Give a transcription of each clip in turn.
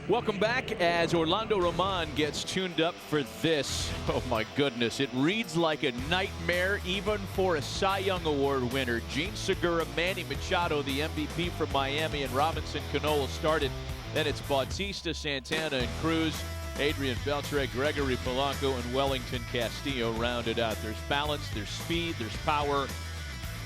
Welcome back as Orlando Román gets tuned up for this. Oh my goodness, it reads like a nightmare even for a Cy Young Award winner. Gene Segura, Manny Machado, the MVP from Miami, and Robinson Cano started. Then it's Bautista, Santana, and Cruz. Adrian Beltre, Gregory Polanco, and Wellington Castillo rounded out. There's balance, there's speed, there's power.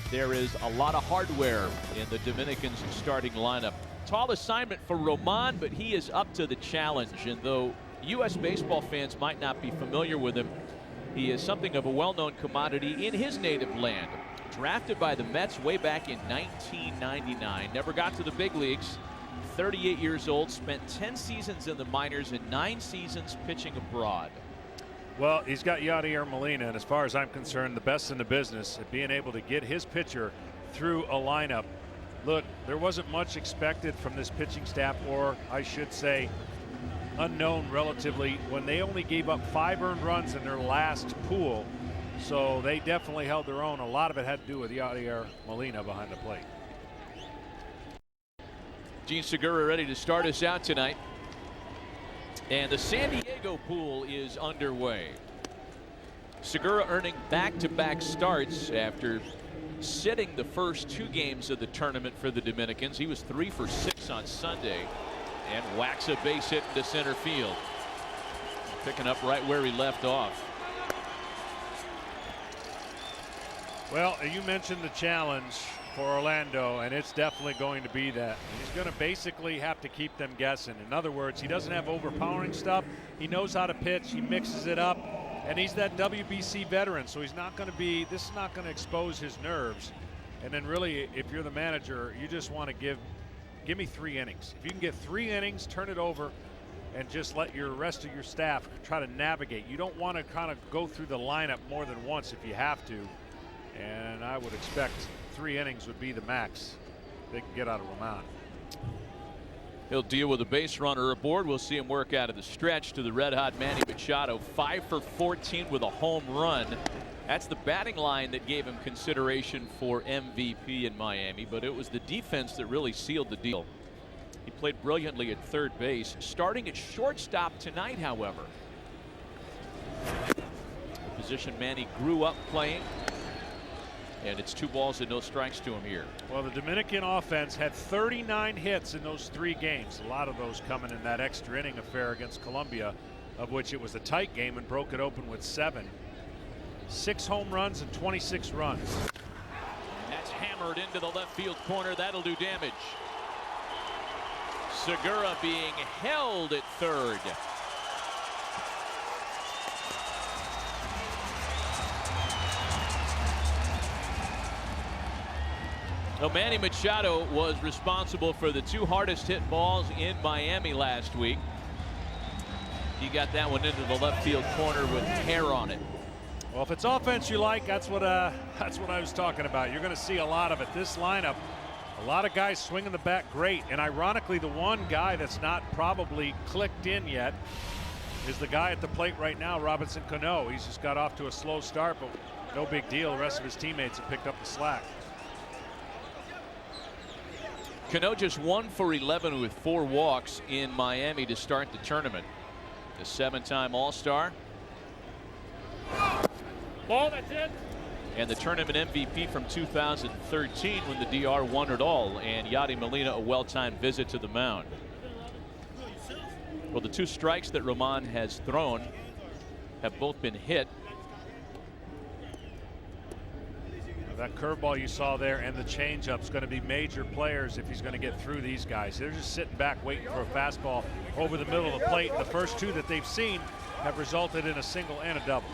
There is a lot of hardware in the Dominicans' starting lineup. Tall assignment for Román, but he is up to the challenge. And though U.S. baseball fans might not be familiar with him, he is something of a well-known commodity in his native land. Drafted by the Mets way back in 1999, never got to the big leagues. 38 years old, spent 10 seasons in the minors and 9 seasons pitching abroad. Well, he's got Yadier Molina, and as far as I'm concerned, the best in the business at being able to get his pitcher through a lineup. Look, there wasn't much expected from this pitching staff, or I should say unknown relatively, when they only gave up 5 earned runs in their last pool. So they definitely held their own. A lot of it had to do with Yadier Molina behind the plate. Gene Segura ready to start us out tonight. And the San Diego pool is underway. Segura earning back-to-back starts after sitting the first 2 games of the tournament for the Dominicans. He was 3 for 6 on Sunday and whacks a base hit into center field. Picking up right where he left off. Well, you mentioned the challenge for Orlando, and it's definitely going to be that. He's going to basically have to keep them guessing. In other words, he doesn't have overpowering stuff. He knows how to pitch. He mixes it up, and he's that WBC veteran, so he's not going to be, this is not going to expose his nerves. And then really, if you're the manager, you just want to give me 3 innings. If you can get 3 innings, turn it over, and just let your rest of your staff try to navigate. You don't want to kind of go through the lineup more than once if you have to. And I would expect 3 innings would be the max they can get out of Román. He'll deal with a base runner aboard. We'll see him work out of the stretch to the red-hot Manny Machado. 5 for 14 with a home run. That's the batting line that gave him consideration for MVP in Miami, but it was the defense that really sealed the deal. He played brilliantly at third base. Starting at shortstop tonight, however. The position Manny grew up playing. And it's 2 balls and no strikes to him here. Well, the Dominican offense had 39 hits in those 3 games. A lot of those coming in that extra inning affair against Colombia, of which it was a tight game and broke it open with 7. 6 home runs and 26 runs. And that's hammered into the left field corner. That'll do damage. Segura being held at third. So Manny Machado was responsible for the 2 hardest hit balls in Miami last week. He got that one into the left field corner with hair on it. Well, if it's offense you like, that's what I was talking about. You're going to see a lot of it. This lineup, a lot of guys swinging the bat great. And ironically, the one guy that's not probably clicked in yet is the guy at the plate right now, Robinson Cano. He's just got off to a slow start, but no big deal. The rest of his teammates have picked up the slack. Cano just 1 for 11 with 4 walks in Miami to start the tournament. The 7-time All-Star. Ball, that's it. And the tournament MVP from 2013 when the DR won it all. And Yadier Molina a well-timed visit to the mound. Well, the 2 strikes that Román has thrown have both been hit. That curveball you saw there and the changeup's going to be major players if he's going to get through these guys. They're just sitting back waiting for a fastball over the middle of the plate. The first 2 that they've seen have resulted in a single and a double.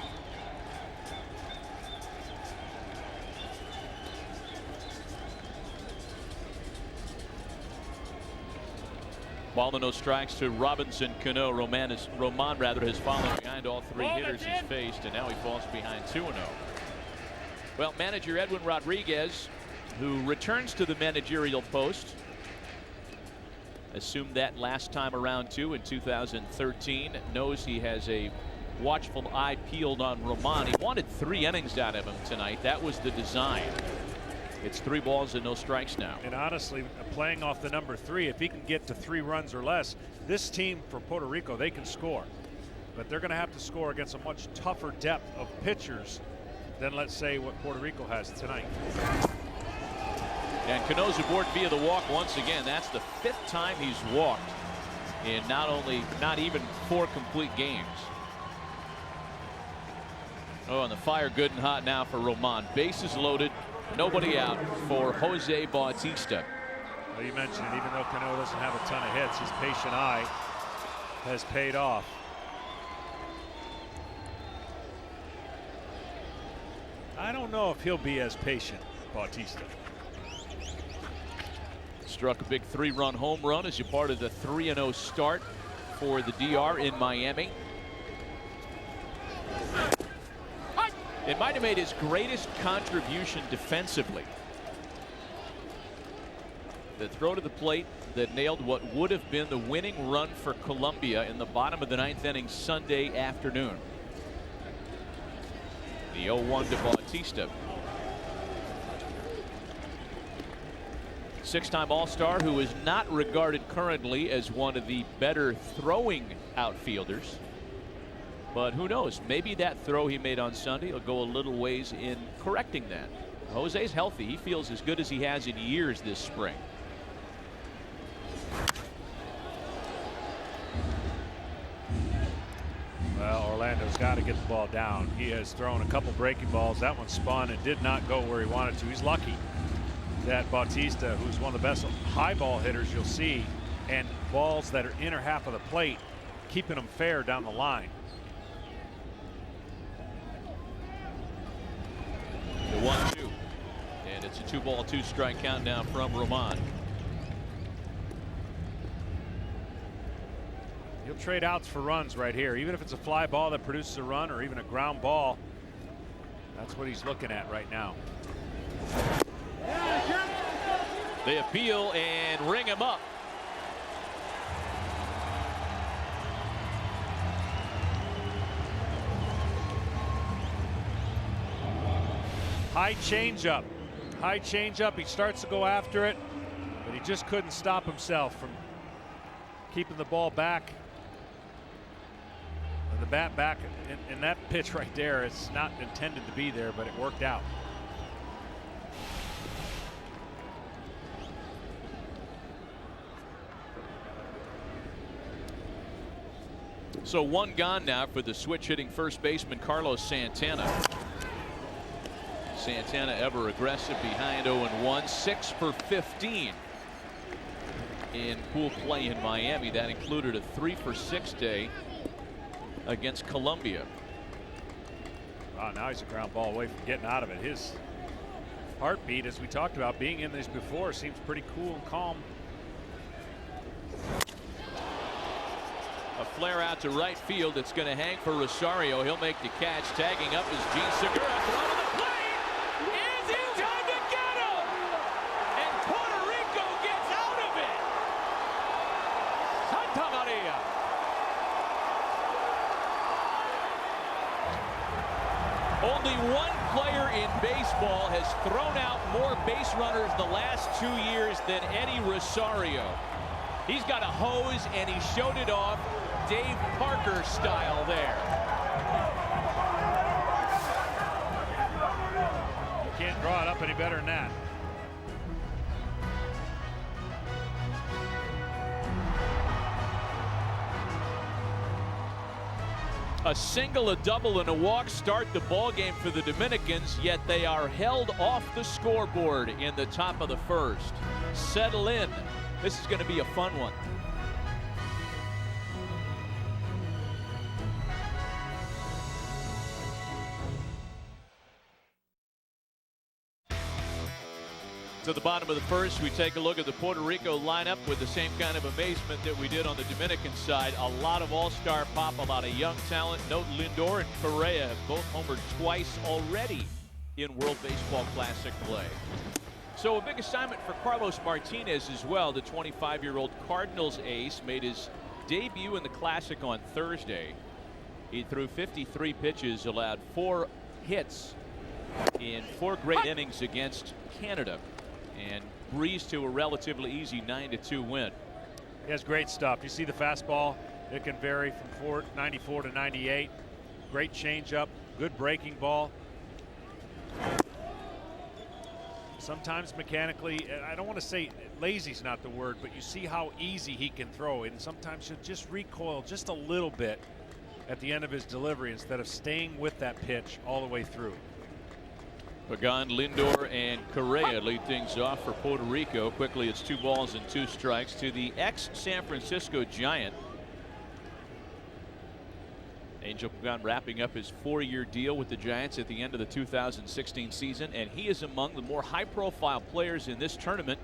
Ball and no strikes to Robinson Cano. Román has fallen behind all 3 hitters he's faced, and now he falls behind 2-0. Well, manager Edwin Rodriguez, who returns to the managerial post, assumed that last time around too in 2013, knows he has a watchful eye peeled on Román. He wanted 3 innings out of him tonight. That was the design. It's 3 balls and no strikes now. And honestly, playing off the number 3, if he can get to 3 runs or less, this team for Puerto Rico, they can score. But they're going to have to score against a much tougher depth of pitchers than, let's say, what Puerto Rico has tonight. And Cano's aboard via the walk once again. That's the 5th time he's walked in not even 4 complete games. Oh, and the fire good and hot now for Roman. Bases loaded, nobody out for Jose Bautista. Well, you mentioned it, even though Cano doesn't have a ton of hits, his patient eye has paid off. I don't know if he'll be as patient, Bautista. Struck a big 3-run home run as a part of the 3-0 start for the DR in Miami. It might have made his greatest contribution defensively. The throw to the plate that nailed what would have been the winning run for Colombia in the bottom of the 9th inning Sunday afternoon. The 0-1 to Bautista. 6-time All-Star who is not regarded currently as one of the better throwing outfielders. But who knows? Maybe that throw he made on Sunday will go a little ways in correcting that. Jose's healthy. He feels as good as he has in years this spring. Well, Orlando's got to get the ball down. He has thrown a couple breaking balls. That one spun and did not go where he wanted to. He's lucky that Bautista, who's one of the best high ball hitters you'll see, and balls that are inner half of the plate, keeping them fair down the line. The 1-2, and it's a 2-ball 2-strike count now from Roman. He'll trade outs for runs right here, even if it's a fly ball that produces a run or even a ground ball. That's what he's looking at right now. They appeal and ring him up. High changeup. High changeup. He starts to go after it, but he just couldn't stop himself from keeping the ball back. And the bat back in that pitch right there, it's not intended to be there, but it worked out. So 1 gone now for the switch hitting first baseman Carlos Santana. Santana ever aggressive behind 0-1, 6 for 15 in pool play in Miami. That included a 3 for 6 day against Colombia. Wow, now he's a ground ball away from getting out of it. His heartbeat, as we talked about being in this before, seems pretty cool and calm. A flare out to right field. It's going to hang for Rosario. He'll make the catch. Tagging up is Gene Segura. Throw to the plate. Is it time to get him? And Puerto Rico gets out of it. Santa Maria. Only one player in baseball has thrown out more base runners the last 2 years than Eddie Rosario. He's got a hose and he showed it off Dave Parker style there. You can't draw it up any better than that. A single, a double, and a walk start the ball game for the Dominicans, yet they are held off the scoreboard in the top of the first. Settle in. This is going to be a fun one. To the bottom of the first, we take a look at the Puerto Rico lineup with the same kind of amazement that we did on the Dominican side. A lot of all-star pop, a lot of young talent. Note Lindor and Correa have both homered twice already in World Baseball Classic play. So a big assignment for Carlos Martinez as well. The 25-year-old Cardinals ace made his debut in the Classic on Thursday. He threw 53 pitches, allowed 4 hits, in 4 great innings against Canada and breezed to a relatively easy 9-2 win. He has great stuff. You see the fastball, it can vary from 94 to 98. Great changeup, good breaking ball. Sometimes mechanically, I don't want to say lazy's not the word, but you see how easy he can throw it, and sometimes he'll just recoil just a little bit at the end of his delivery instead of staying with that pitch all the way through. Pagan, Lindor, and Correa lead things off for Puerto Rico. Quickly, it's 2 balls and 2 strikes to the ex-San Francisco Giant. Angel Pagan wrapping up his 4-year deal with the Giants at the end of the 2016 season, and he is among the more high-profile players in this tournament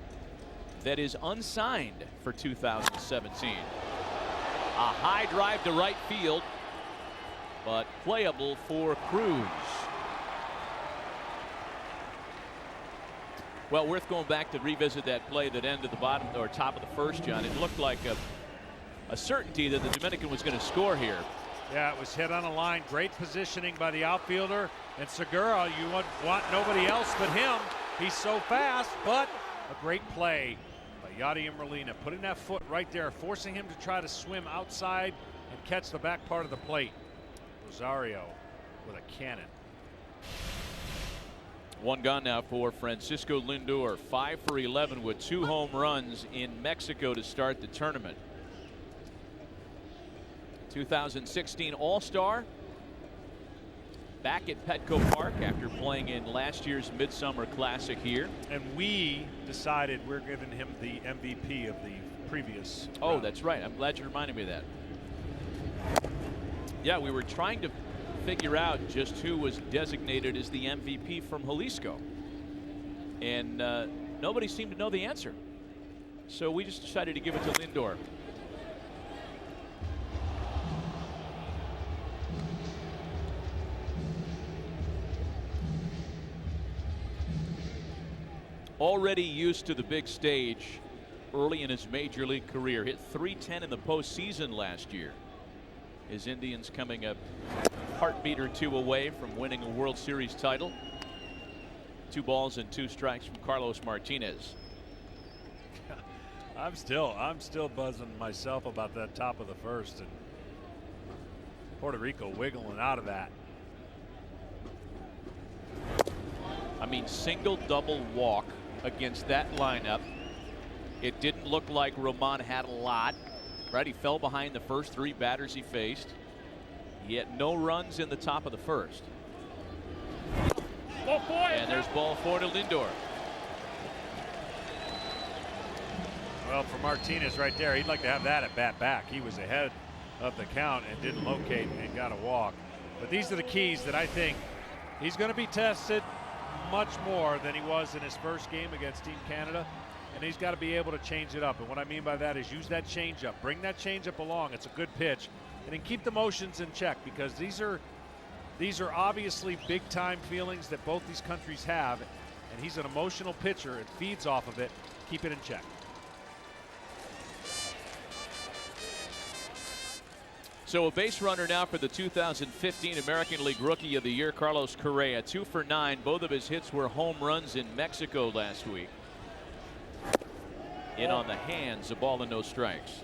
that is unsigned for 2017. A high drive to right field, but playable for Cruz. Well, worth going back to revisit that play that ended the bottom or top of the first, John. It looked like a certainty that the Dominican was going to score here. Yeah, it was hit on a line. Great positioning by the outfielder. And Segura, you want nobody else but him. He's so fast, but a great play by Yadier Molina, putting that foot right there, forcing him to try to swim outside and catch the back part of the plate. Rosario with a cannon. 1 gone now for Francisco Lindor, 5 for 11 with 2 home runs in Mexico to start the tournament. 2016 All-Star, back at Petco Park after playing in last year's Midsummer Classic here. And we decided we're giving him the MVP of the previous Oh, round. that's right. I'm glad you reminded me of that. Yeah, we were trying to figure out just who was designated as the MVP from Jalisco, and nobody seemed to know the answer, so we just decided to give it to Lindor. Already used to the big stage early in his major league career, hit .310 in the postseason last year. His Indians coming a heartbeat or 2 away from winning a World Series title. 2 balls and 2 strikes from Carlos Martinez. I'm still buzzing myself about that top of the first, and Puerto Rico wiggling out of that. I mean, single double walk against that lineup. It didn't look like Roman had a lot, right? He fell behind the first 3 batters he faced. He had no runs in the top of the first. Oh boy! And there's ball 4 to Lindor. Well, for Martinez right there, he'd like to have that at bat back. He was ahead of the count and didn't locate and got a walk. But these are the keys that I think he's going to be tested much more than he was in his first game against Team Canada, and he's got to be able to change it up. And what I mean by that is use that changeup, bring that changeup along. It's a good pitch, and then keep the motions in check, because these are obviously big time feelings that both these countries have, and he's an emotional pitcher. It feeds off of it. Keep it in check. So a base runner now for the 2015 American League Rookie of the Year, Carlos Correa. 2 for 9. Both of his hits were home runs in Mexico last week. In on the hands, a ball and no strikes.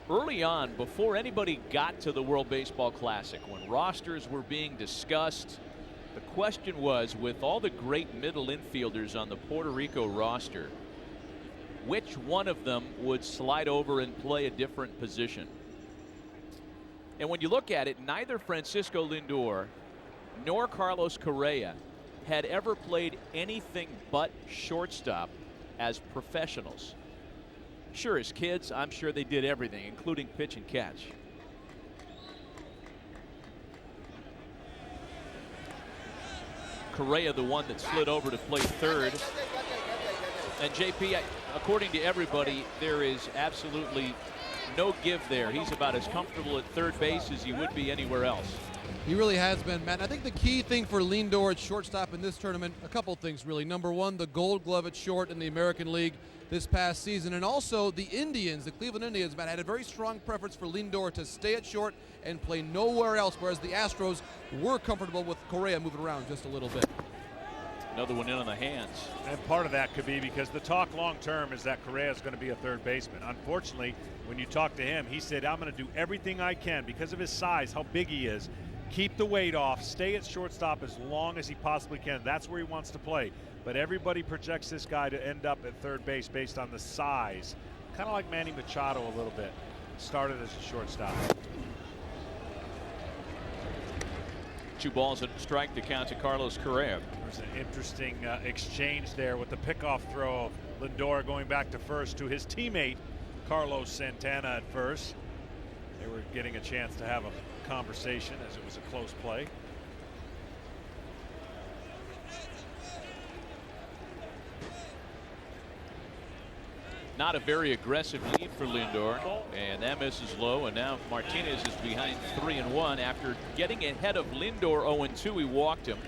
Early on, before anybody got to the World Baseball Classic, when rosters were being discussed, the question was, with all the great middle infielders on the Puerto Rico roster, which one of them would slide over and play a different position? And when you look at it, neither Francisco Lindor nor Carlos Correa had ever played anything but shortstop as professionals. Sure, as kids, I'm sure they did everything, including pitch and catch. Correa, the one that slid over to play third. And JP, according to everybody, there is absolutely no give there. He's about as comfortable at third base as he would be anywhere else. He really has been, Matt. And I think the key thing for Lindor at shortstop in this tournament, a couple things really. Number one, the Gold Glove at short in the American League this past season, and also the Indians, the Cleveland Indians, Matt, had a very strong preference for Lindor to stay at short and play nowhere else, whereas the Astros were comfortable with Correa moving around just a little bit. Another one in on the hands. And part of that could be because the talk long term is that Correa is going to be a third baseman. Unfortunately, when you talk to him, he said, I'm going to do everything I can because of his size, how big he is. Keep the weight off, stay at shortstop as long as he possibly can. That's where he wants to play. But everybody projects this guy to end up at third base based on the size. Kind of like Manny Machado a little bit. Started as a shortstop. 2 balls and a strike to count to Carlos Correa. There's an interesting exchange there with the pickoff throw of Lindor going back to first to his teammate Carlos Santana at first. They were getting a chance to have a conversation as it was a close play. Not a very aggressive lead for Lindor, and that misses low, and now Martinez is behind 3-1 after getting ahead of Lindor 0-2. He walked him.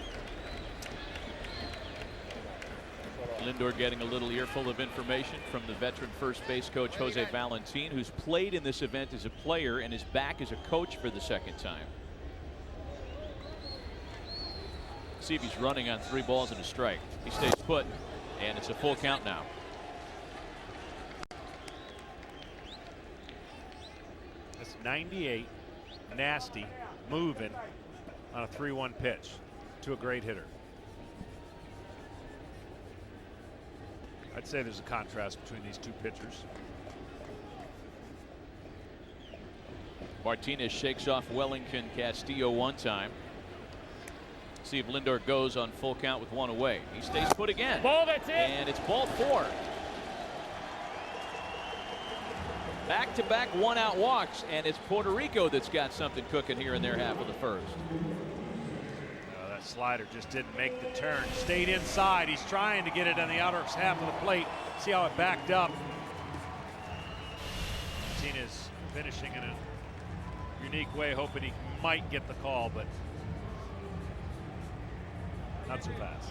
Lindor getting a little earful of information from the veteran first base coach Jose Valentin, who's played in this event as a player and is back as a coach for the second time. See if he's running on 3 balls and a strike. He stays put, and it's a full count now. That's 98, nasty, moving on a 3-1 pitch to a great hitter. I'd say there's a contrast between these two pitchers. Martinez shakes off Wellington Castillo one time. See if Lindor goes on full count with 1 away. He stays put again. Ball, that's it. And it's ball 4. Back-to-back 1-out walks, and it's Puerto Rico that's got something cooking here in their half of the first. That slider just didn't make the turn. Stayed inside. He's trying to get it on the outer half of the plate. See how it backed up. Martinez finishing in a unique way, hoping he might get the call, but not so fast.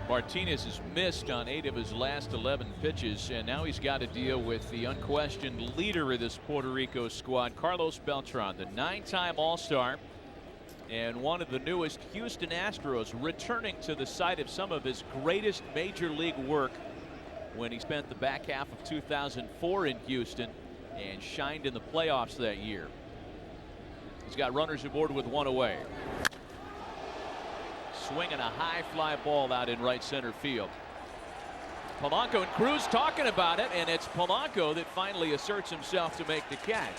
Martinez has missed on 8 of his last 11 pitches, and now he's got to deal with the unquestioned leader of this Puerto Rico squad, Carlos Beltran, the 9-time All-Star and one of the newest Houston Astros, returning to the site of some of his greatest major league work when he spent the back half of 2004 in Houston and shined in the playoffs that year. He's got runners aboard with 1 away. Swinging a high fly ball out in right center field. Polanco and Cruz talking about it, and it's Polanco that finally asserts himself to make the catch.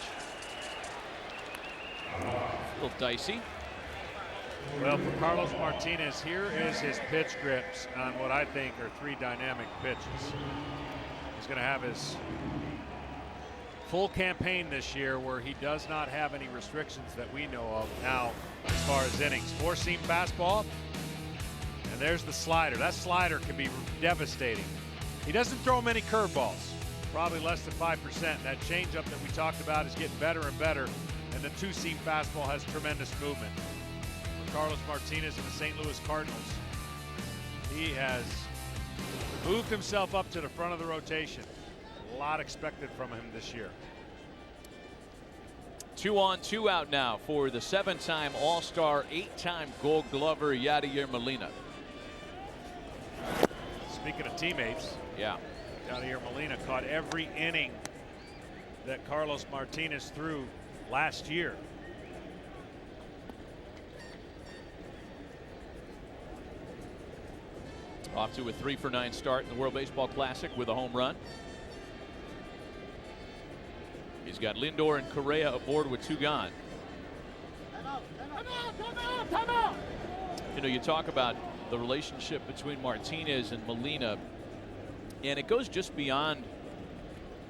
A little dicey. Well, for Carlos Martinez, here is his pitch grips on what I think are 3 dynamic pitches. He's going to have his full campaign this year where he does not have any restrictions that we know of now as far as innings. 4-seam fastball, and there's the slider. That slider can be devastating. He doesn't throw many curveballs, probably less than 5%. That changeup that we talked about is getting better and better, and the 2-seam fastball has tremendous movement. For Carlos Martinez and the St. Louis Cardinals, he has moved himself up to the front of the rotation. A lot expected from him this year. 2 on 2 out now for the 7-time All-Star, 8-time Gold Glover Yadier Molina. Speaking of teammates, yeah, Yadier Molina caught every inning that Carlos Martinez threw last year. Off to a 3-for-9 start in the World Baseball Classic with a home run. He's got Lindor and Correa aboard with 2 gone. Time out. You know, you talk about the relationship between Martinez and Molina, and it goes just beyond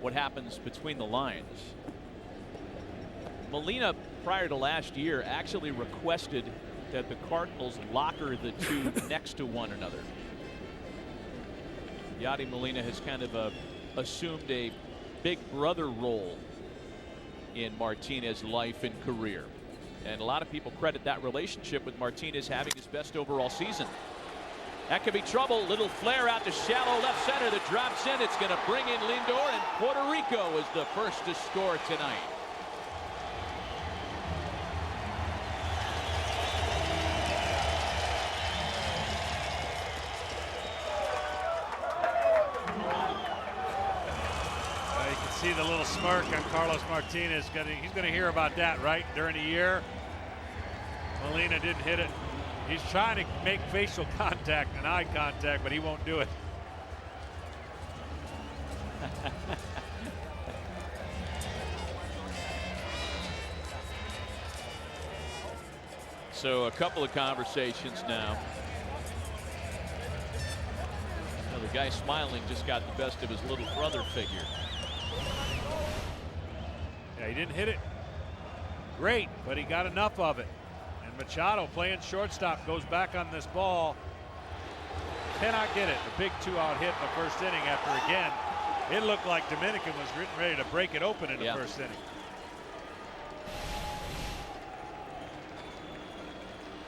what happens between the lines. Molina, prior to last year, actually requested that the Cardinals locker the 2 next to one another. Yadi Molina has kind of assumed a big brother role in Martinez's life and career. And a lot of people credit that relationship with Martinez having his best overall season. That could be trouble. Little flare out to shallow left center that drops in. It's going to bring in Lindor, and Puerto Rico is the first to score tonight. You can see the little smirk on Carlos Martinez. He's going to hear about that, right? During the year, Molina didn't hit it. He's trying to make facial contact and eye contact, but he won't do it. So a couple of conversations now. Well, the guy smiling just got the best of his little brother figure. Yeah, he didn't hit it great, but he got enough of it. And Machado, playing shortstop, goes back on this ball. Cannot get it. A big 2-out hit in the first inning after, again, it looked like Dominican was ready to break it open in the first inning.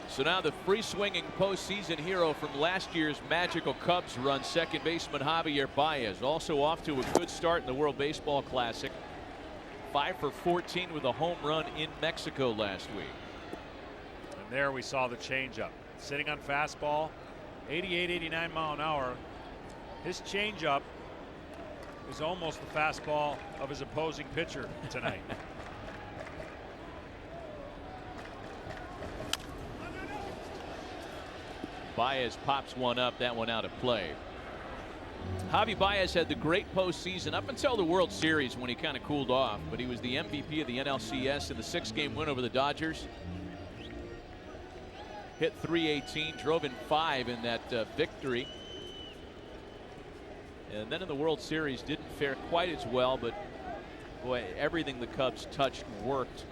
So now the free-swinging postseason hero from last year's magical Cubs run, second baseman Javier Baez, also off to a good start in the World Baseball Classic. 5 for 14 with a home run in Mexico last week. And there we saw the changeup. Sitting on fastball, 88, 89 mile an hour. His changeup is almost the fastball of his opposing pitcher tonight. Baez pops one up, that one out of play. Javi Baez had the great postseason up until the World Series when he kind of cooled off, but he was the MVP of the NLCS in the 6-game win over the Dodgers. Hit .318, drove in 5 in that victory. And then in the World Series didn't fare quite as well, but boy, everything the Cubs touched worked,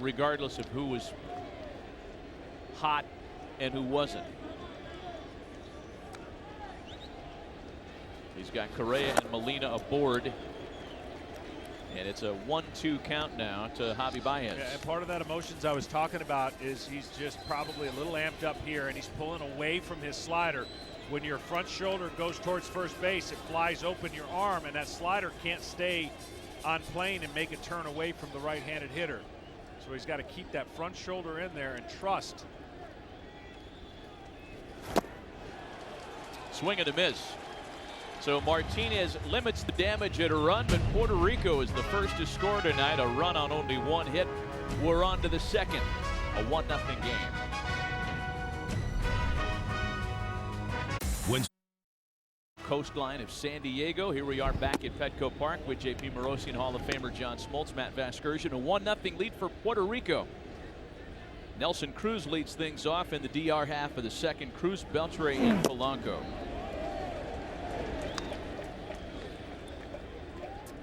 regardless of who was hot and who wasn't. He's got Correa and Molina aboard. And it's a 1-2 count now to Javi Baez. Yeah, and part of that emotions I was talking about is he's just probably a little amped up here, and he's pulling away from his slider. When your front shoulder goes towards first base, it flies open your arm, and that slider can't stay on plane and make a turn away from the right-handed hitter. So he's got to keep that front shoulder in there and trust. Swing and a miss. So Martinez limits the damage at a run, but Puerto Rico is the first to score tonight. A run on only 1 hit. We're on to the second. A 1-0 game. Coastline of San Diego. Here we are back at Petco Park with J.P. Morosi and Hall of Famer John Smoltz, Matt Vasgersian. A 1-0 lead for Puerto Rico. Nelson Cruz leads things off in the DR half of the second. Cruz, Beltre, and Polanco.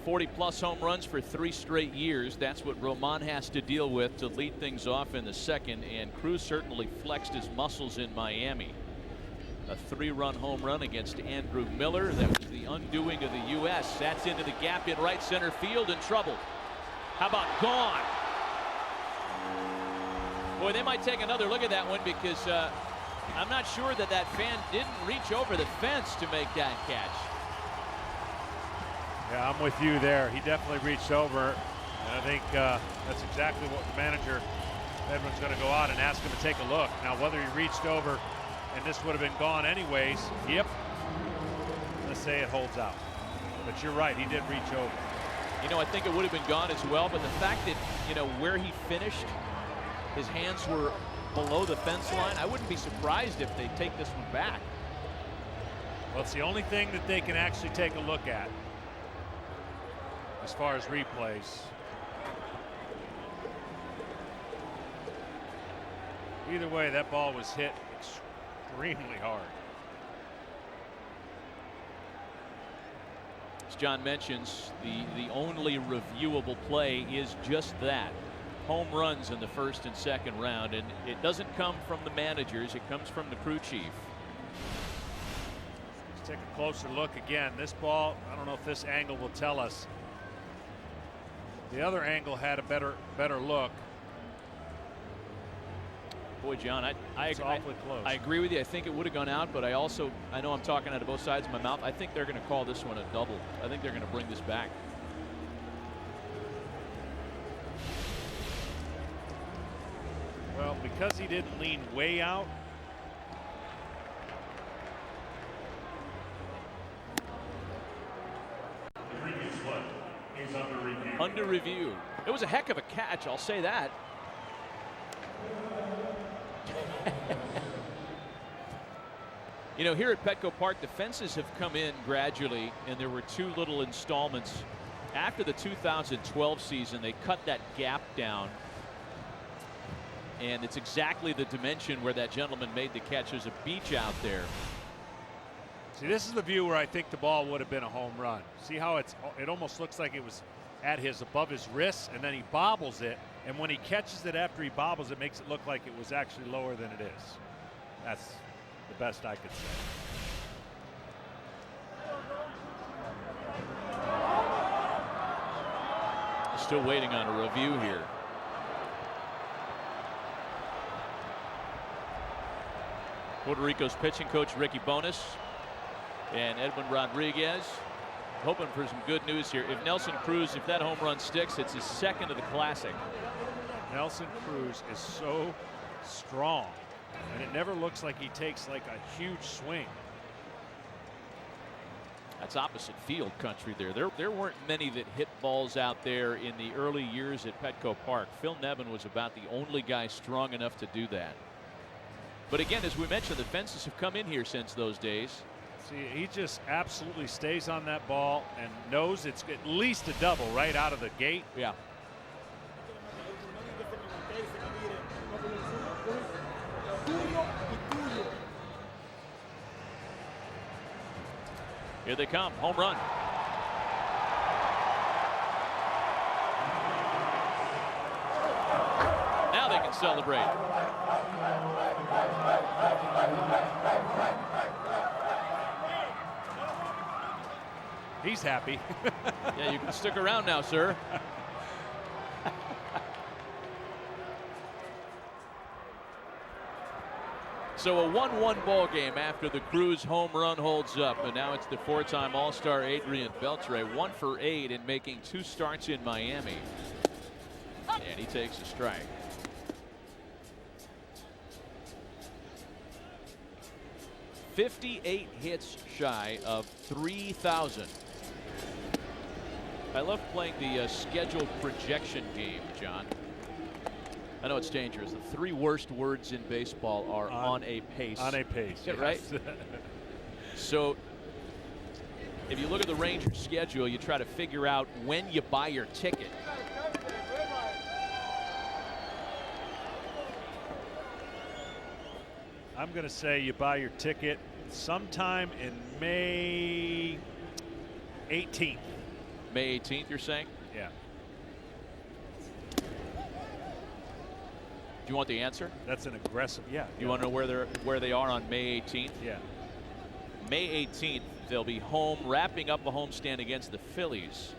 40-plus home runs for 3 straight years. That's what Roman has to deal with to lead things off in the second, and Cruz certainly flexed his muscles in Miami. A 3-run home run against Andrew Miller. That was the undoing of the U.S. That's into the gap in right center field and trouble. How about gone? Boy, they might take another look at that one because I'm not sure that that fan didn't reach over the fence to make that catch. Yeah, I'm with you there. He definitely reached over, and I think that's exactly what the manager, Edwin's going to go out and ask him to take a look. Now, whether he reached over and this would have been gone anyways, yep. Let's say it holds out. But you're right, he did reach over. You know, I think it would have been gone as well, but the fact that, you know, where he finished, his hands were below the fence line, I wouldn't be surprised if they take this one back. Well, it's the only thing that they can actually take a look at as far as replays. Either way, that ball was hit extremely hard. As John mentions, the only reviewable play is just that. Home runs in the first and second round, and it doesn't come from the managers, it comes from the crew chief. Let's take a closer look again. This ball, I don't know if this angle will tell us. The other angle had a better look. Boy, John, It's awfully close. I agree with you. I think it would have gone out, but I know I'm talking out of both sides of my mouth. I think they're going to call this one a double. I think they're going to bring this back. Well, because he didn't lean way out. The previous one is under review. Under review. It was a heck of a catch, I'll say that. You know, here at Petco Park, the fences have come in gradually, and there were 2 little installments. After the 2012 season, they cut that gap down, and it's exactly the dimension where that gentleman made the catch. There's a beach out there. See, this is the view where I think the ball would have been a home run. See how it almost looks like it was at above his wrist, and then he bobbles it, and when he catches it after he bobbles it, makes it look like it was actually lower than it is. That's the best I could say. Still waiting on a review here. Puerto Rico's pitching coach Ricky Bonas and Edwin Rodriguez hoping for some good news here. If Nelson Cruz, if that home run sticks, it's his 2nd of the Classic. Nelson Cruz is so strong, and it never looks like he takes like a huge swing. That's opposite field country there. There weren't many that hit balls out there in the early years at Petco Park. Phil Nevin was about the only guy strong enough to do that. But again, as we mentioned, the fences have come in here since those days. See, he just absolutely stays on that ball and knows it's at least a double right out of the gate. Yeah. Here they come. Home run. Now they can celebrate. He's happy. Yeah, you can stick around now, sir. So a 1-1 ball game after the Cruz home run holds up, and now it's the 4-time All-Star Adrian Beltre, 1 for 8 in making 2 starts in Miami, and he takes a strike. .58 hits shy of 3,000. I love playing the schedule projection game, John. I know it's dangerous. The 3 worst words in baseball are on a pace. On a pace, yes. Right? So if you look at the Rangers schedule, you try to figure out when you buy your ticket. I'm going to say you buy your ticket sometime in May 18th. May 18th, you're saying? Yeah. Do you want the answer? That's an aggressive, yeah. You want to know where they are on May 18th? Yeah. May 18th, they'll be home, wrapping up a homestand against the Phillies.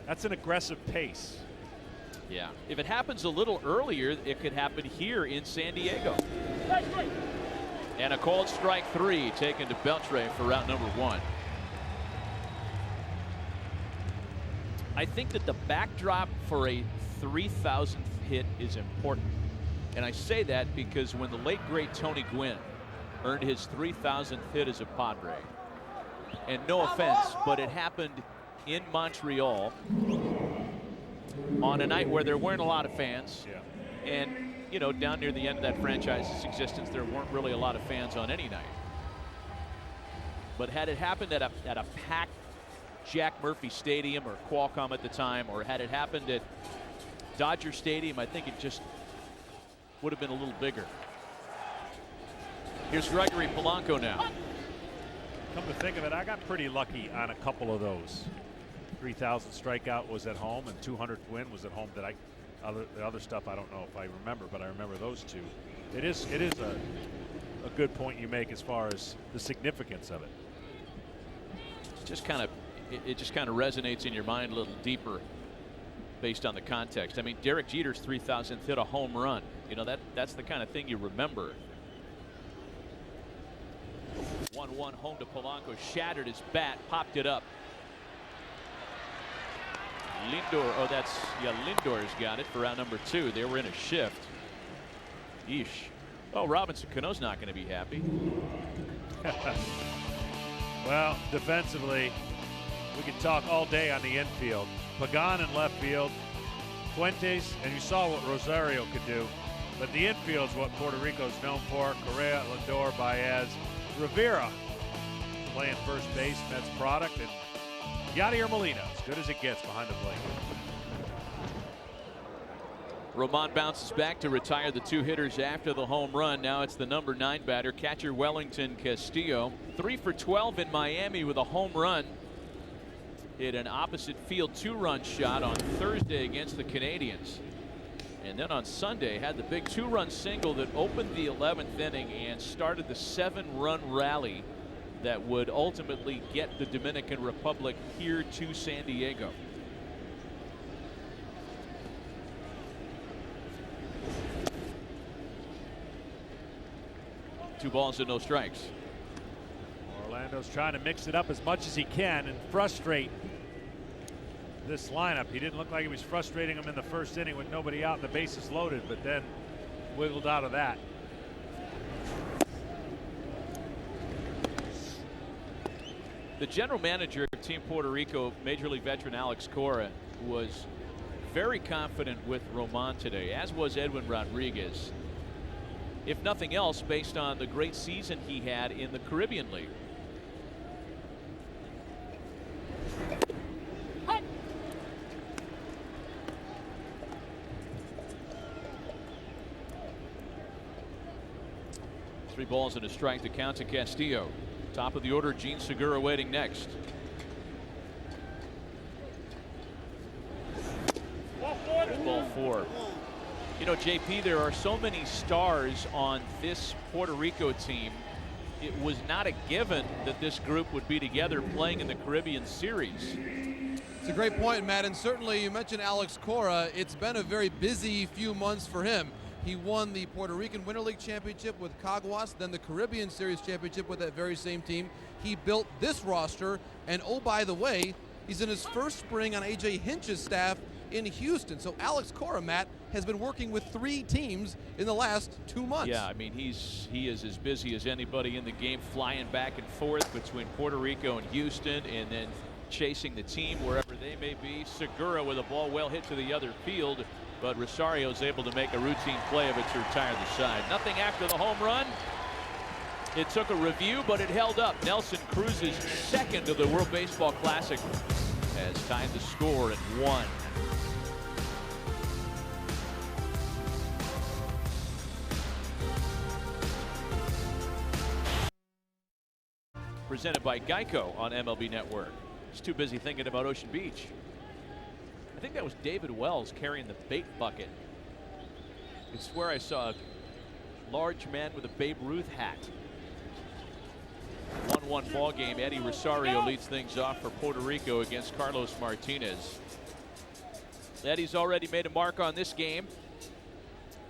That's an aggressive pace. Yeah. If it happens a little earlier, it could happen here in San Diego. And a called strike 3 taken to Beltre for route number 1. I think that the backdrop for a 3,000th hit is important. And I say that because when the late great Tony Gwynn earned his 3,000th hit as a Padre, and no offense, but it happened in Montreal on a night where there weren't a lot of fans. Yeah. And, you know, down near the end of that franchise's existence, there weren't really a lot of fans on any night. But had it happened at a packed Jack Murphy Stadium or Qualcomm at the time, or had it happened at Dodger Stadium, I think it just would have been a little bigger. Here's Gregory Polanco now. Come to think of it, I got pretty lucky on a couple of those. 3,000 strikeout was at home, and 200th win was at home. The other stuff I don't know if I remember, but I remember those 2. It is a good point you make as far as the significance of it. Just kind of, it just kind of resonates in your mind a little deeper based on the context. I mean, Derek Jeter's 3,000th hit, a home run. You know, that's the kind of thing you remember. 1-1 home to Polanco, shattered his bat, popped it up. Lindor, Lindor's got it for round number 2. They were in a shift. Yeesh. Oh, Robinson Cano's not going to be happy. Well, defensively, we could talk all day on the infield. Pagan in left field, Fuentes, and you saw what Rosario could do. But the infield's what Puerto Rico's known for. Correa, Lindor, Baez, Rivera playing first base, Mets product, and Yadier Molina, as good as it gets behind the plate. Roman bounces back to retire the 2 hitters after the home run. Now it's the number 9 batter, catcher Wellington Castillo. 3 for 12 in Miami with a home run. Hit an opposite field 2-run shot on Thursday against the Canadians. And then on Sunday had the big 2-run single that opened the 11th inning and started the 7-run rally that would ultimately get the Dominican Republic here to San Diego. Two balls and no strikes. Orlando's trying to mix it up as much as he can and frustrate this lineup. He didn't look like he was frustrating them in the first inning with nobody out and the bases loaded, but then wiggled out of that. The general manager of Team Puerto Rico, Major League veteran Alex Cora, was very confident with Roman today, as was Edwin Rodriguez. If nothing else, based on the great season he had in the Caribbean League. Three balls and a strike to count to Castillo. Top of the order, Gene Segura waiting next. Ball 4. You know, JP, there are so many stars on this Puerto Rico team. It was not a given that this group would be together playing in the Caribbean Series. It's a great point, Matt, and certainly you mentioned Alex Cora. It's been a very busy few months for him. He won the Puerto Rican Winter League Championship with Caguas, then the Caribbean Series Championship with that very same team. He built this roster, and oh, by the way, he's in his first spring on A.J. Hinch's staff in Houston. So Alex Cora, Matt, has been working with 3 teams in the last 2 months. Yeah, I mean, he is as busy as anybody in the game, flying back and forth between Puerto Rico and Houston, and then chasing the team wherever they may be. Segura with a ball well hit to the other field, but Rosario is able to make a routine play of it to retire the side. Nothing after the home run. It took a review, but it held up. Nelson Cruz's second of the World Baseball Classic has tied the score at 1. Presented by Geico on MLB Network. He's too busy thinking about Ocean Beach. I think that was David Wells carrying the bait bucket. I swear I saw a large man with a Babe Ruth hat. 1-1 ball game. Eddie Rosario leads things off for Puerto Rico against Carlos Martinez. Eddie's already made a mark on this game.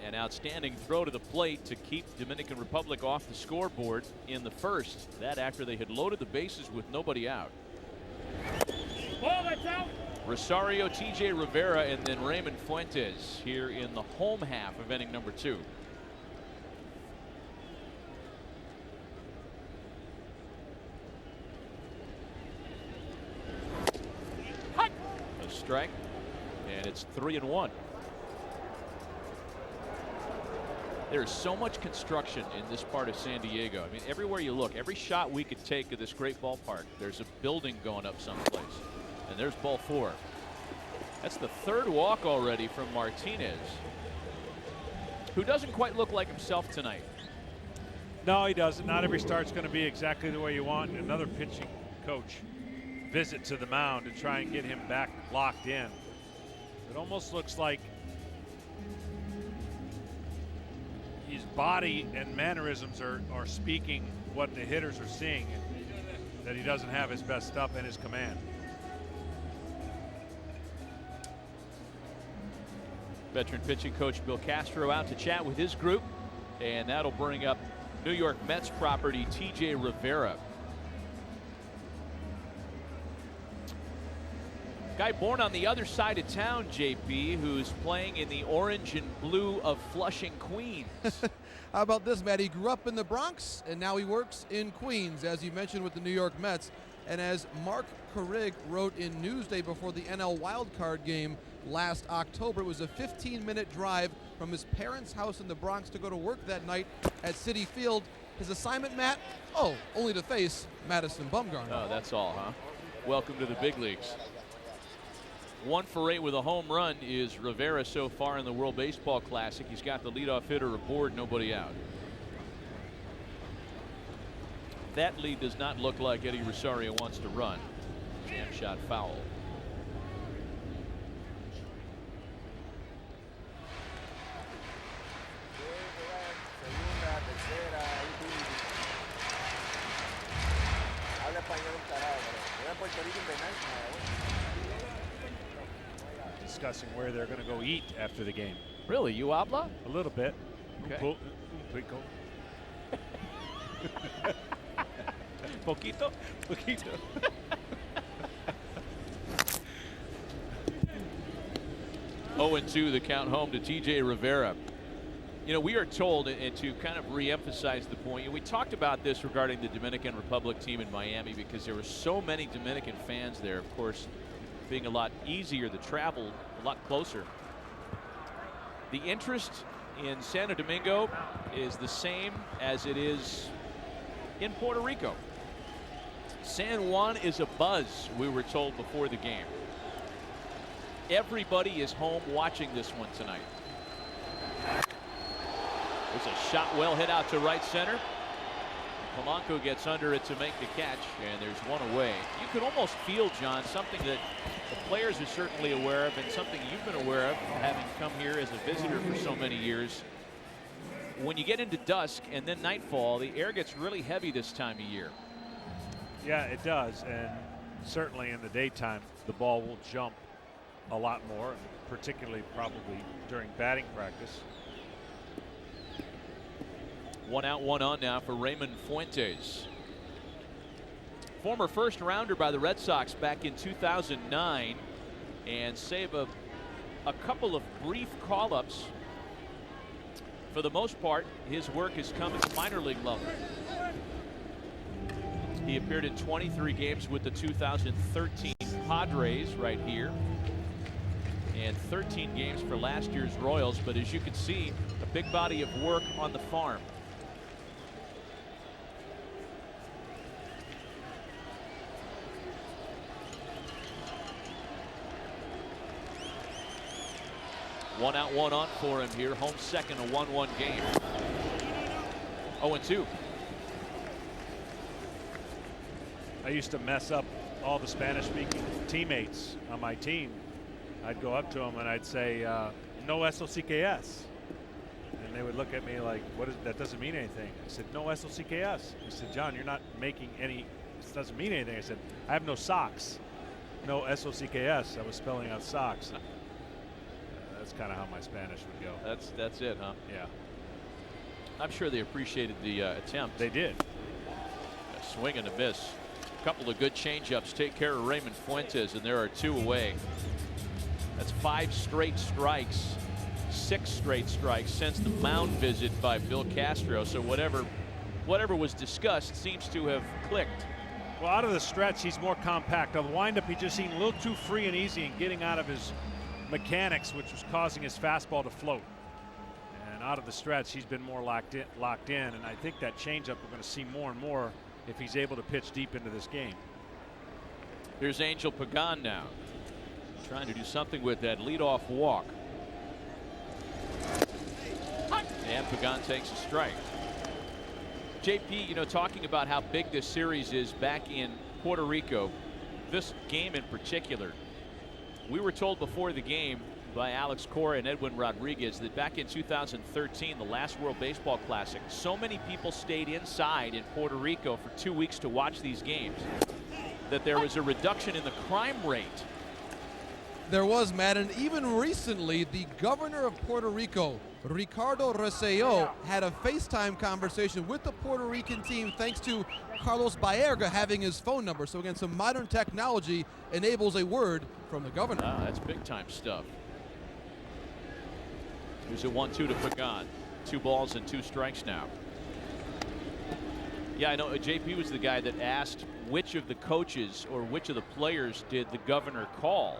An outstanding throw to the plate to keep Dominican Republic off the scoreboard in the first. That after they had loaded the bases with nobody out. Rosario, T.J. Rivera, and then Raymond Fuentes here in the home half of inning number 2. A strike, and it's 3-1. There's so much construction in this part of San Diego. I mean, everywhere you look, every shot we could take of this great ballpark, there's a building going up someplace. And there's ball 4. That's the 3rd walk already from Martinez, who doesn't quite look like himself tonight. No, he doesn't. Not every start's going to be exactly the way you want. Another pitching coach visit to the mound to try and get him back locked in. It almost looks like his body and mannerisms are speaking what the hitters are seeing, and that he doesn't have his best stuff in his command. Veteran pitching coach Bill Castro out to chat with his group, and that'll bring up New York Mets property TJ Rivera. Guy born on the other side of town, JP, who's playing in the orange and blue of Flushing, Queens. How about this, Matt? He grew up in the Bronx, and now he works in Queens, as you mentioned, with the New York Mets. And as Mark Carrig wrote in Newsday before the NL wildcard game last October, it was a 15-minute drive from his parents' house in the Bronx to go to work that night at Citi Field. His assignment, Matt? Oh, only to face Madison Bumgarner. Oh, that's all, huh? Welcome to the big leagues. 1 for 8 with a home run is Rivera so far in the World Baseball Classic. He's got the leadoff hitter aboard, nobody out. That lead does not look like Eddie Rosario wants to run. Jam shot foul. Discussing where they're going to go eat after the game. Really, you habla? A little bit. Okay. Poquito? Poquito. Oh, and 2 the count home to TJ Rivera. You know, we are told, and to kind of re-emphasize the point, and we talked about this regarding the Dominican Republic team in Miami because there were so many Dominican fans there, of course, being a lot easier to travel, a lot closer. The interest in Santo Domingo is the same as it is in Puerto Rico. San Juan is a buzz, we were told before the game. Everybody is home watching this one tonight. There's a shot well hit out to right center. Polanco gets under it to make the catch, and there's one away. You can almost feel, John, something that the players are certainly aware of and something you've been aware of, having come here as a visitor for so many years. When you get into dusk and then nightfall, the air gets really heavy this time of year. Yeah, it does, and certainly in the daytime, the ball will jump a lot more, particularly probably during batting practice. 1 out, 1 on now for Raymond Fuentes. Former first rounder by the Red Sox back in 2009, and save a couple of brief call-ups. For the most part, his work has come at the minor league level. He appeared in 23 games with the 2013 Padres right here, and 13 games for last year's Royals. But as you can see, a big body of work on the farm. One out, 1 on for him here. Home second, a 1-1 game. 0-2. I used to mess up all the Spanish-speaking teammates on my team. I'd go up to them and I'd say, no eso sí que es. And they would look at me like, what is that? Doesn't mean anything. I said, no eso sí que es. He said, John, you're not making any, this doesn't mean anything. I said, I have no socks. No eso sí que es. I was spelling out socks. That's kind of how my Spanish would go. That's it, huh? Yeah. I'm sure they appreciated the attempt. They did. A swing and a miss. A couple of good changeups take care of Raymond Fuentes, and there are 2 away. That's 5 straight strikes, 6 straight strikes since the mound visit by Bill Castro. So whatever was discussed seems to have clicked. Well, out of the stretch, he's more compact. On the windup, he just seemed a little too free and easy and getting out of his mechanics, which was causing his fastball to float. And out of the stretch, he's been more locked in, and I think that changeup we're going to see more and more if he's able to pitch deep into this game. Here's Angel Pagan now, trying to do something with that leadoff walk. And Pagan takes a strike. JP, you know, talking about how big this series is back in Puerto Rico, this game in particular, we were told before the game by Alex Cora and Edwin Rodriguez that back in 2013, the last World Baseball Classic, so many people stayed inside in Puerto Rico for 2 weeks to watch these games that there was a reduction in the crime rate There was, Matt, and even recently, the governor of Puerto Rico, Ricardo Rosselló, had a FaceTime conversation with the Puerto Rican team thanks to Carlos Baerga having his phone number. So again, some modern technology enables a word from the governor. Wow, that's big time stuff. Here's a 1-2 to Pagan. 2 balls and 2 strikes now. Yeah, I know JP was the guy that asked which of the coaches or which of the players did the governor call.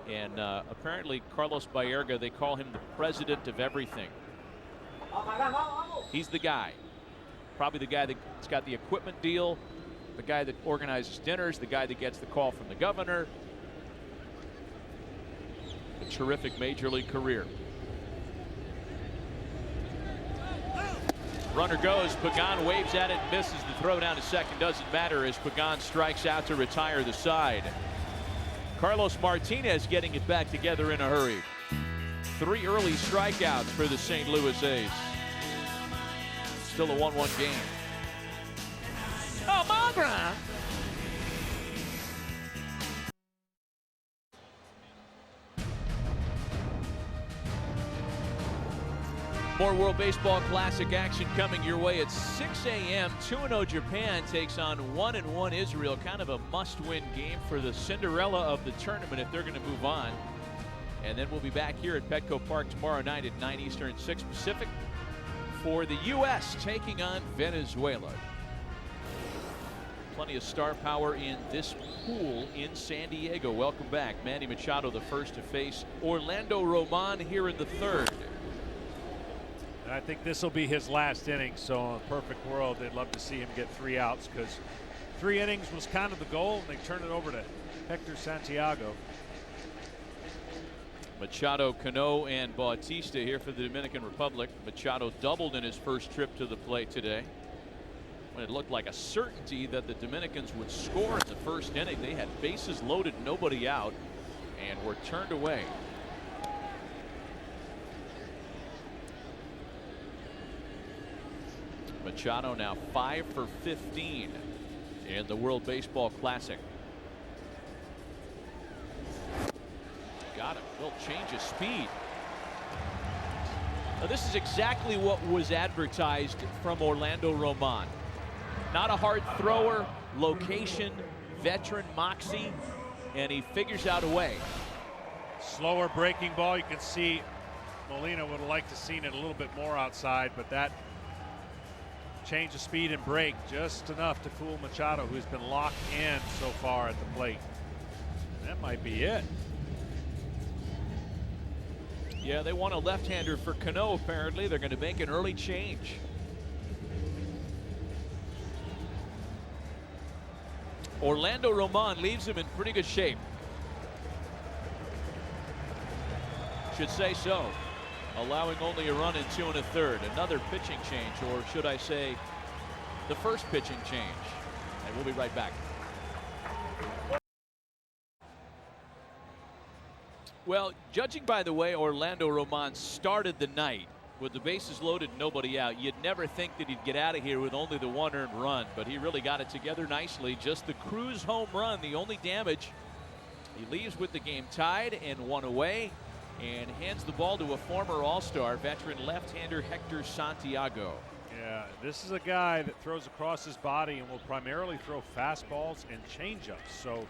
And apparently Carlos Baerga, they call him the president of everything. He's the guy. Probably the guy that's got the equipment deal, the guy that organizes dinners, the guy that gets the call from the governor. A terrific major league career. Runner goes, Pagan waves at it, misses the throw down to second. Doesn't matter as Pagan strikes out to retire the side. Carlos Martinez getting it back together in a hurry. 3 early strikeouts for the St. Louis A's. Still a 1-1 game. Oh, Magra! More World Baseball Classic action coming your way at 6 a.m. 2-0 Japan takes on 1-1 Israel. Kind of a must-win game for the Cinderella of the tournament if they're going to move on. And then we'll be back here at Petco Park tomorrow night at 9 Eastern, 6 Pacific for the U.S. taking on Venezuela. Plenty of star power in this pool in San Diego. Welcome back. Manny Machado, the first to face Orlando Roman here in the third. And I think this will be his last inning, so in a perfect world, they'd love to see him get 3 outs because 3 innings was kind of the goal, and they turned it over to Hector Santiago. Machado, Cano, and Bautista here for the Dominican Republic. Machado doubled in his first trip to the plate today. When it looked like a certainty that the Dominicans would score in the first inning, they had bases loaded, nobody out, and were turned away. Machado now 5 for 15 in the World Baseball Classic. Got him. Will change his speed. Now, this is exactly what was advertised from Orlando Roman. Not a hard thrower, location, veteran moxie, and he figures out a way. Slower breaking ball. You can see Molina would have liked to seen it a little bit more outside, but that change of speed and break just enough to fool Machado, who's been locked in so far at the plate. That might be it. Yeah, they want a left-hander for Cano, apparently. They're going to make an early change. Orlando Roman leaves him in pretty good shape. Should say so. Allowing only a run in 2 1/3. Another pitching change, or should I say the first pitching change. And we'll be right back. Well, judging by the way Orlando Roman started the night with the bases loaded, nobody out, you'd never think that he'd get out of here with only the 1 earned run, but he really got it together nicely. Just the cruise home run, the only damage. He leaves with the game tied and 1 away, and hands the ball to a former All-Star veteran left-hander Hector Santiago. Yeah, this is a guy that throws across his body and will primarily throw fastballs and changeups. So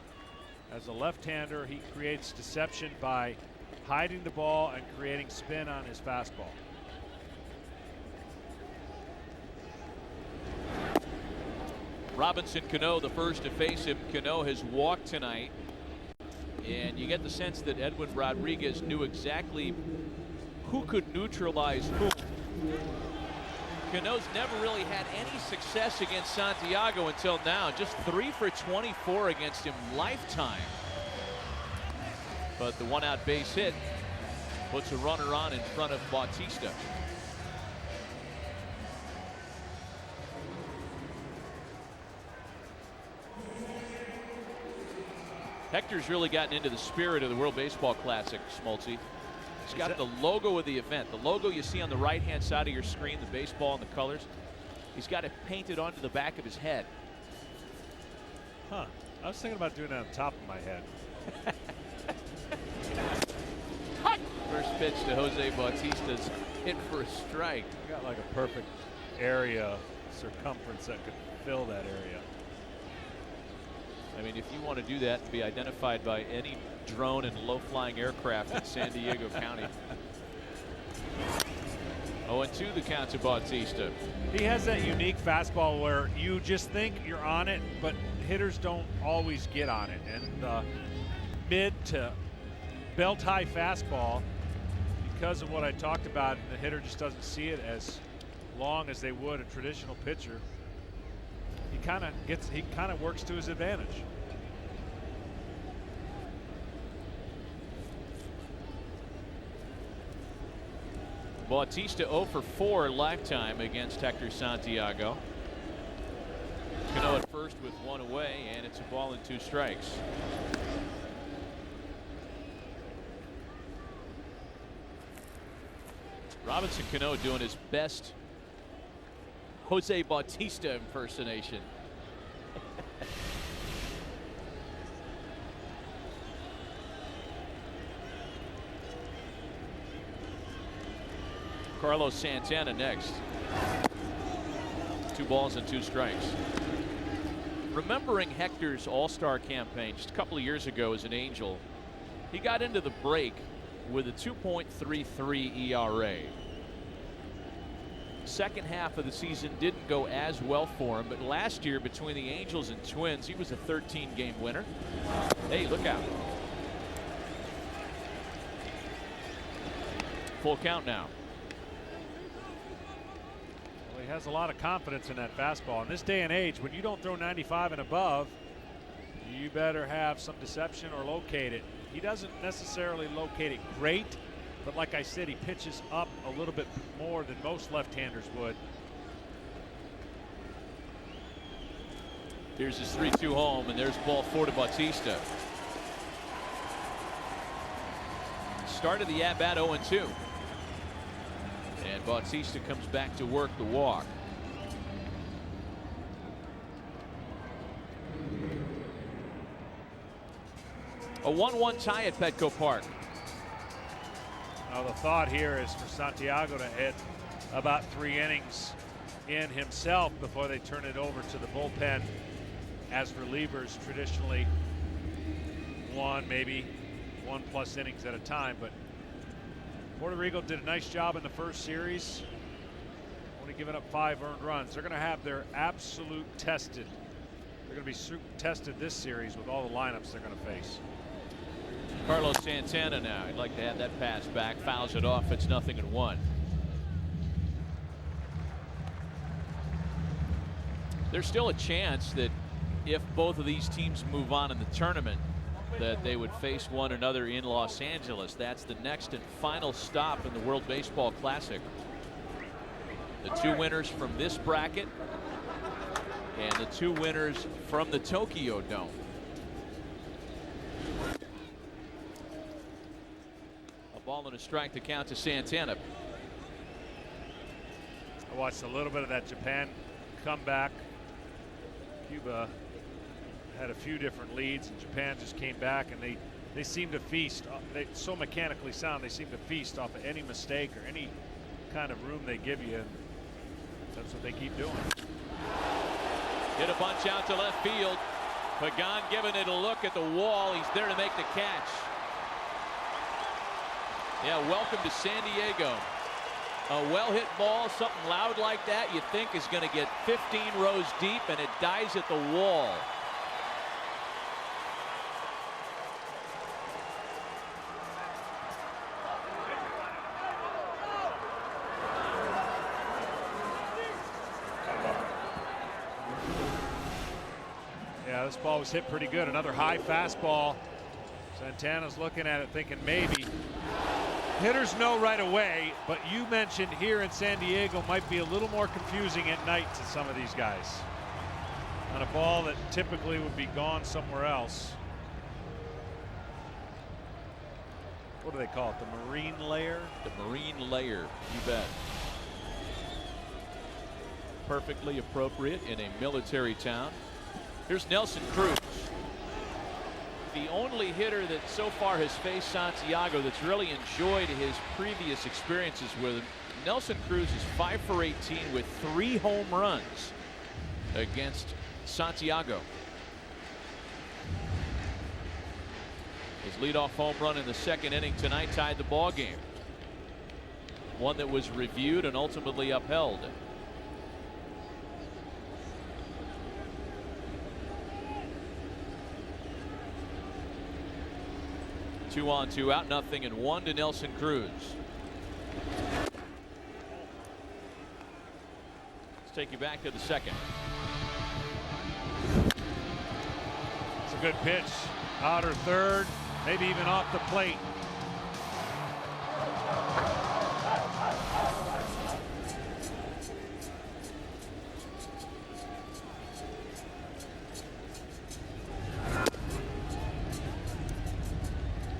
as a left-hander, he creates deception by hiding the ball and creating spin on his fastball. Robinson Cano, the first to face him. Cano has walked tonight, and you get the sense that Edwin Rodriguez knew exactly who could neutralize who. Cano's never really had any success against Santiago until now. Just 3 for 24 against him lifetime. But the 1-out base hit puts a runner on in front of Bautista. Hector's really gotten into the spirit of the World Baseball Classic, Smoltzy. He's got the logo of the event. The logo you see on the right-hand side of your screen, the baseball and the colors. He's got it painted onto the back of his head. Huh. I was thinking about doing that on top of my head. pitch to Jose Bautista's hit for a strike. Got like a perfect area, circumference that could fill that area. I mean, if you want to do that and be identified by any drone and low-flying aircraft in San Diego County. 0-2 the count to Bautista. He has that unique fastball where you just think you're on it, but hitters don't always get on it. And the mid to belt high fastball, because of what I talked about, the hitter just doesn't see it as long as they would a traditional pitcher. He kind of works to his advantage. Bautista 0 for 4 lifetime against Hector Santiago. Cano at first with 1 away, and it's a ball and 2 strikes. Robinson Cano doing his best Jose Bautista impersonation. Carlos Santana next. 2 balls and 2 strikes. Remembering Hector's All-Star campaign just a couple of years ago as an Angel, he got into the break with a 2.33 ERA. Second half of the season didn't go as well for him, but last year between the Angels and Twins, he was a 13-game winner. Hey, look out. Full count now. Well, he has a lot of confidence in that fastball. In this day and age, when you don't throw 95 and above, you better have some deception or locate it. He doesn't necessarily locate it great, but like I said, he pitches up a little bit more than most left-handers would. Here's his 3-2 home, and there's ball 4 to Bautista. Start of the at-bat 0-2. And Bautista comes back to work the walk. A 1-1 tie at Petco Park. Now the thought here is for Santiago to hit about 3 innings in himself before they turn it over to the bullpen, as relievers traditionally 1, maybe 1+ innings at a time. But Puerto Rico did a nice job in the first series, only giving up 5 earned runs. They're going to have their absolute tested. They're going to be tested this series with all the lineups they're going to face. Carlos Santana now. He'd like to have that pass back. Fouls it off. It's 0-1. There's still a chance that if both of these teams move on in the tournament, that they would face one another in Los Angeles. That's the next and final stop in the World Baseball Classic. The 2 winners from this bracket and the 2 winners from the Tokyo Dome. A ball and a strike to count to Santana. I watched a little bit of that Japan comeback. Cuba had a few different leads, and Japan just came back, and they seem to feast. They're so mechanically sound, they seem to feast off of any mistake or any kind of room they give you, and that's what they keep doing. Hit a bunch out to left field. Pagan giving it a look at the wall. He's there to make the catch. Yeah, welcome to San Diego. A well-hit ball, something loud like that, you think is going to get 15 rows deep, and it dies at the wall. Yeah, this ball was hit pretty good. Another high fastball. Santana's looking at it thinking maybe. Hitters know right away, but you mentioned here in San Diego might be a little more confusing at night to some of these guys. On a ball that typically would be gone somewhere else. What do they call it? The marine layer? The marine layer, you bet. Perfectly appropriate in a military town. Here's Nelson Cruz. the only hitter that so far has faced Santiago that's really enjoyed his previous experiences with him. Nelson Cruz is 5 for 18 with 3 home runs against Santiago. His leadoff home run in the second inning tonight tied the ball game. One that was reviewed and ultimately upheld. Two on, two out, 0-1 to Nelson Cruz. Let's take you back to the second. It's a good pitch. Outer third, maybe even off the plate.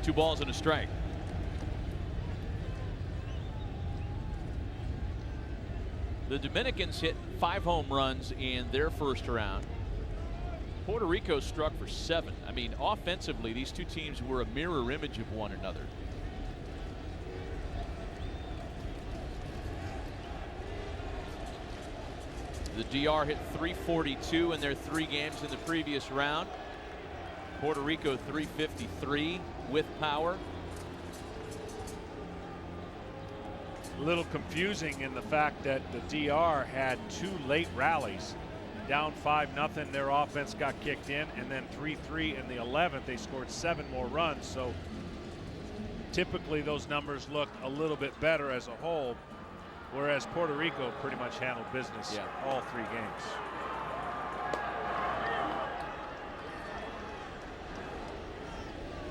Two balls and a strike. The Dominicans hit 5 home runs in their first round. Puerto Rico struck for 7. I mean, offensively, these two teams were a mirror image of one another. The DR hit 342 in their 3 games in the previous round. Puerto Rico 353 with power. A little confusing in the fact that the DR had 2 late rallies. Down 5-0, their offense got kicked in, and then 3-3 in the 11th. They scored 7 more runs. So typically those numbers look a little bit better as a whole, whereas Puerto Rico pretty much handled business all 3 games.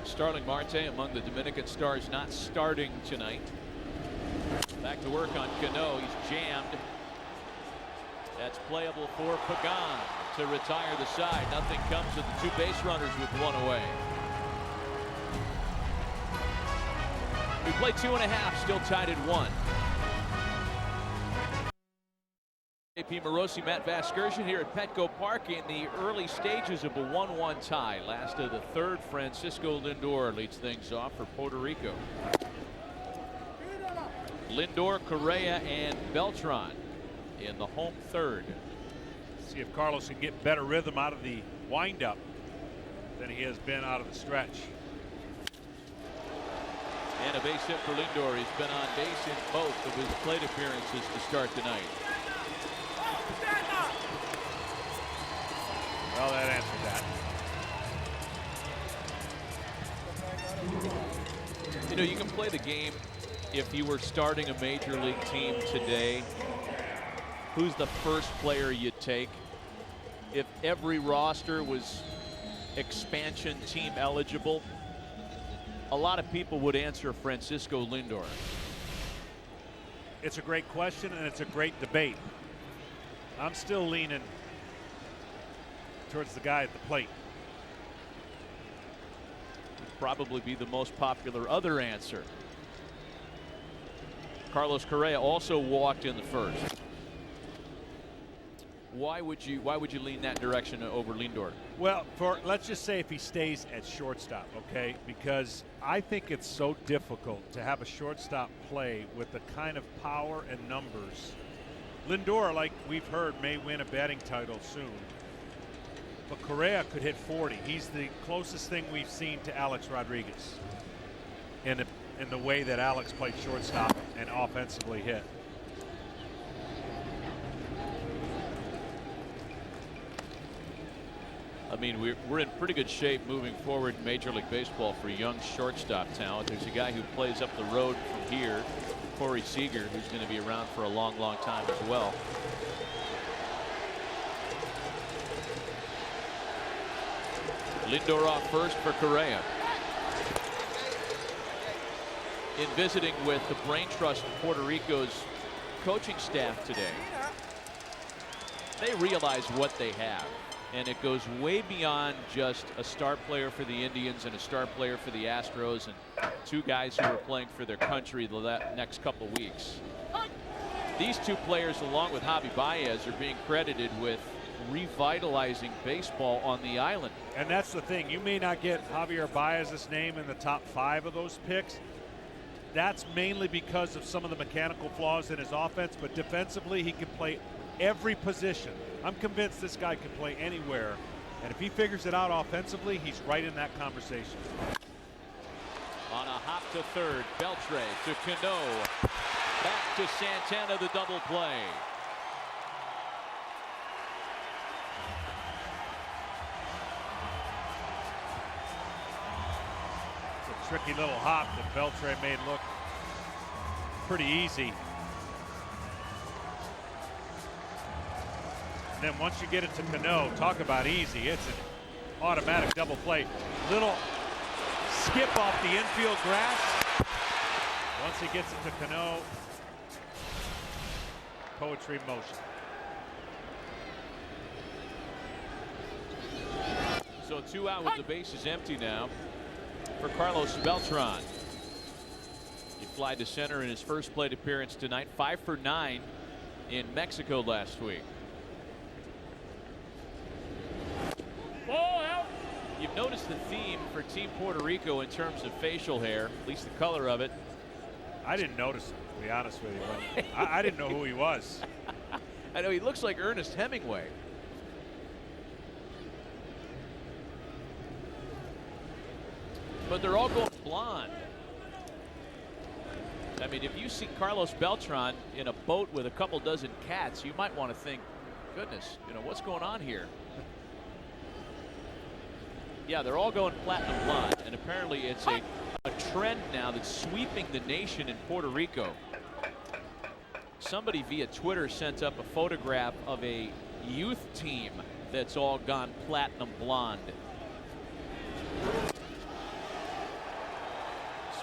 Starling Marte among the Dominican stars not starting tonight. Back to work on Cano. He's jammed. That's playable for Pagan to retire the side. Nothing comes with the 2 base runners with 1 away. We play 2.5, still tied at 1. JP Morosi, Matt Vasgersian here at Petco Park in the early stages of a 1-1 tie. Last of the 3rd, Francisco Lindor leads things off for Puerto Rico. Lindor, Correa, and Beltran in the home 3rd. See if Carlos can get better rhythm out of the windup than he has been out of the stretch. And a base hit for Lindor. He's been on base in both of his plate appearances to start tonight. Well, that answered that. You know, you can play the game if you were starting a major league team today. Who's the first player you'd take? If every roster was expansion team eligible, a lot of people would answer Francisco Lindor. It's a great question, and it's a great debate. I'm still leaning towards the guy at the plate. Would probably be the most popular other answer. Carlos Correa also walked in the first. Why would you lean that direction over Lindor? Well, let's just say if he stays at shortstop, okay? Because I think it's so difficult to have a shortstop play with the kind of power and numbers. Lindor, like we've heard, may win a batting title soon. But Correa could hit 40. He's the closest thing we've seen to Alex Rodriguez in the way that Alex played shortstop and offensively hit. I mean, we're in pretty good shape moving forward in Major League Baseball for young shortstop talent. There's a guy who plays up the road from here, Corey Seager, who's going to be around for a long time as well. Lindor off first for Correa. In visiting with the Brain Trust of Puerto Rico's coaching staff today, they realize what they have. And it goes way beyond just a star player for the Indians and a star player for the Astros and 2 guys who are playing for their country the next couple weeks. These 2 players, along with Javi Baez, are being credited with revitalizing baseball on the island. And that's the thing. You may not get Javier Baez's name in the top 5 of those picks. That's mainly because of some of the mechanical flaws in his offense, but defensively he can play every position. I'm convinced this guy can play anywhere, and if he figures it out offensively, he's right in that conversation. On a hop to third, Beltre to Cano. Back to Santana, the double play. It's a tricky little hop that Beltre made look pretty easy. And then once you get it to Cano, talk about easy. It's an automatic double play. Little skip off the infield grass. Once he gets it to Cano, poetry in motion. So 2 out with the bases empty now for Carlos Beltran. He fly to center in his first plate appearance tonight. 5 for 9 in Mexico last week. You've noticed the theme for Team Puerto Rico in terms of facial hair, at least the color of it. I didn't notice him, to be honest with you. I didn't know who he was. I know he looks like Ernest Hemingway. But they're all going blonde. I mean, if you see Carlos Beltran in a boat with a couple dozen cats, you might want to think, goodness, you know, what's going on here? Yeah, they're all going platinum blonde, and apparently it's a trend now that's sweeping the nation in Puerto Rico. Somebody via Twitter sent up a photograph of a youth team that's all gone platinum blonde.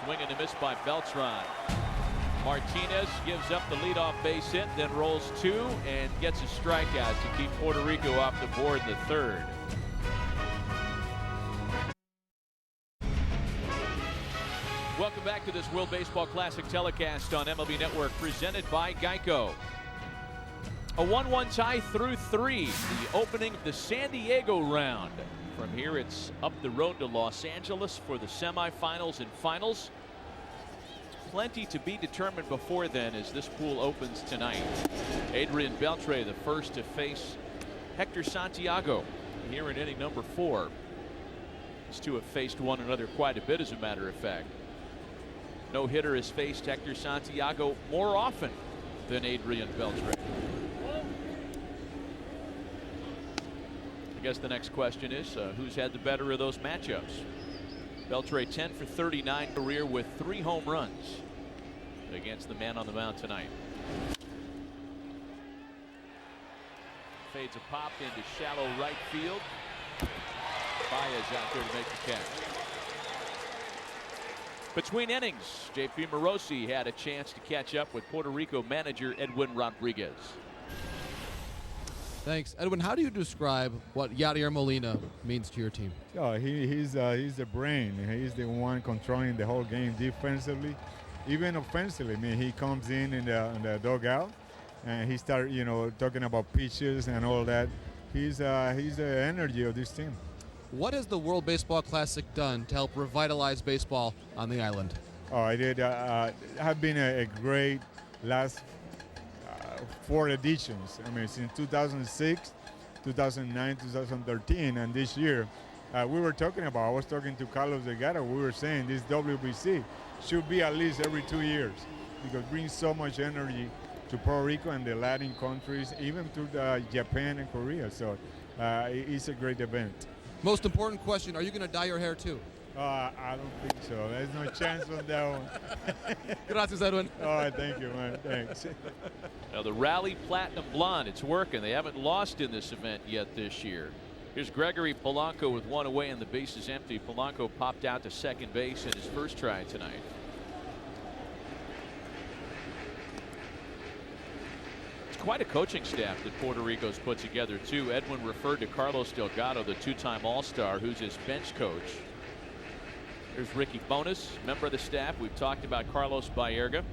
Swing and a miss by Beltran. Martinez gives up the leadoff base hit, then rolls 2 and gets a strikeout to keep Puerto Rico off the board in the 3rd. Welcome back to this World Baseball Classic telecast on MLB Network, presented by Geico. A 1-1 tie through 3, the opening of the San Diego round. From here, it's up the road to Los Angeles for the semifinals and finals. Plenty to be determined before then as this pool opens tonight. Adrian Beltre, the first to face Hector Santiago here in inning number 4. These two have faced one another quite a bit, as a matter of fact. No hitter has faced Hector Santiago more often than Adrian Beltre. I guess the next question is who's had the better of those matchups? Beltre 10 for 39 career with 3 home runs against the man on the mound tonight. Fades a pop into shallow right field. Baez out there to make the catch. Between innings, JP Morosi had a chance to catch up with Puerto Rico manager Edwin Rodriguez. Thanks. Edwin, how do you describe what Yadier Molina means to your team? Oh, he's the brain. He's the one controlling the whole game defensively, even offensively. I mean, he comes in the dugout and he starts, you know, talking about pitches and all that. He's the energy of this team. What has the World Baseball Classic done to help revitalize baseball on the island? Oh, it did. Have been a great last 4 editions. I mean, since 2006, 2009, 2013, and this year, we were talking about, I was talking to Carlos Delgado, we were saying this WBC should be at least every 2 years because it brings so much energy to Puerto Rico and the Latin countries, even to Japan and Korea. So it's a great event. Most important question, are you going to dye your hair too? I don't think so. There's no chance on that one. Gracias, Edwin. All right, thank you, man. Thanks. Now the Rally Platinum Blonde, it's working. They haven't lost in this event yet this year. Here's Gregory Polanco with 1 away and the base is empty. Polanco popped out to second base in his first try tonight. It's quite a coaching staff that Puerto Rico's put together too. Edwin referred to Carlos Delgado, the 2-time All-Star, who's his bench coach. There's Ricky Bonas, member of the staff. We've talked about Carlos Baerga.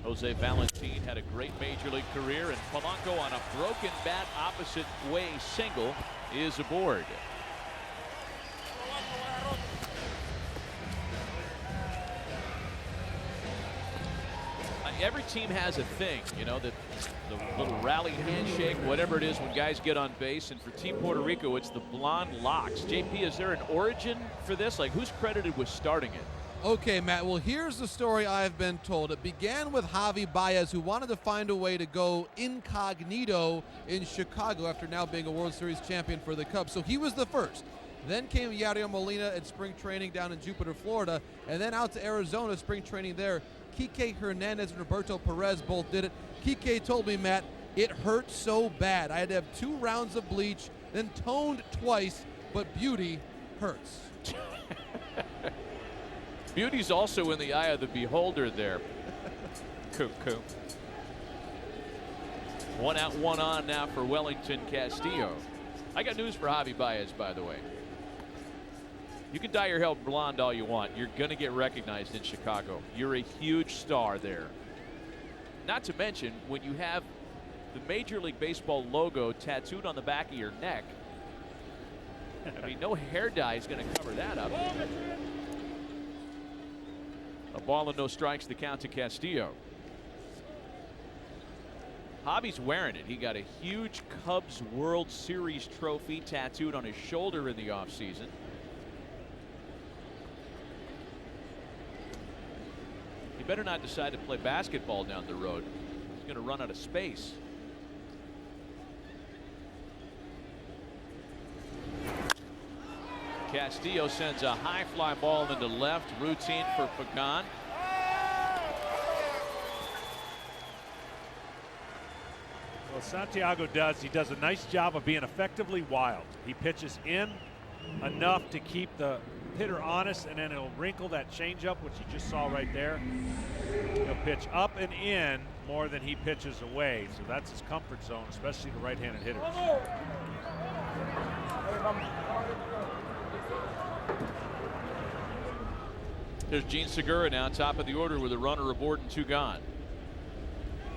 Jose Valentin had a great major league career, and Polanco on a broken bat opposite way single is aboard. Every team has a thing, you know, the little rally handshake, whatever it is when guys get on base. And for Team Puerto Rico, it's the blonde locks. JP, is there an origin for this? Like, who's credited with starting it? Okay, Matt, well, here's the story I've been told. It began with Javi Baez, who wanted to find a way to go incognito in Chicago after now being a World Series champion for the Cubs. So he was the first. Then came Yadier Molina at spring training down in Jupiter, Florida, and then out to Arizona, spring training there. Kike Hernandez and Roberto Perez both did it. Kike told me, Matt, it hurt so bad. I had to have 2 rounds of bleach, then toned twice, but beauty hurts. Beauty's also in the eye of the beholder there. Cuckoo. 1 out, 1 on now for Wellington Castillo. I got news for Javi Baez, by the way. You can dye your hair blonde all you want. You're going to get recognized in Chicago. You're a huge star there. Not to mention, when you have the Major League Baseball logo tattooed on the back of your neck, I mean, no hair dye is going to cover that up. A ball and no strikes, the count to Castillo. Javi's wearing it. He got a huge Cubs World Series trophy tattooed on his shoulder in the offseason. He better not decide to play basketball down the road. He's going to run out of space. Castillo sends a high fly ball into left, routine for Pagan. Well, Santiago he does a nice job of being effectively wild. He pitches in enough to keep the hitter honest, and then he'll wrinkle that changeup, which you just saw right there. He'll pitch up and in more than he pitches away, so that's his comfort zone, especially the right-handed hitters. There's Gene Segura now, top of the order with a runner aboard and 2 gone.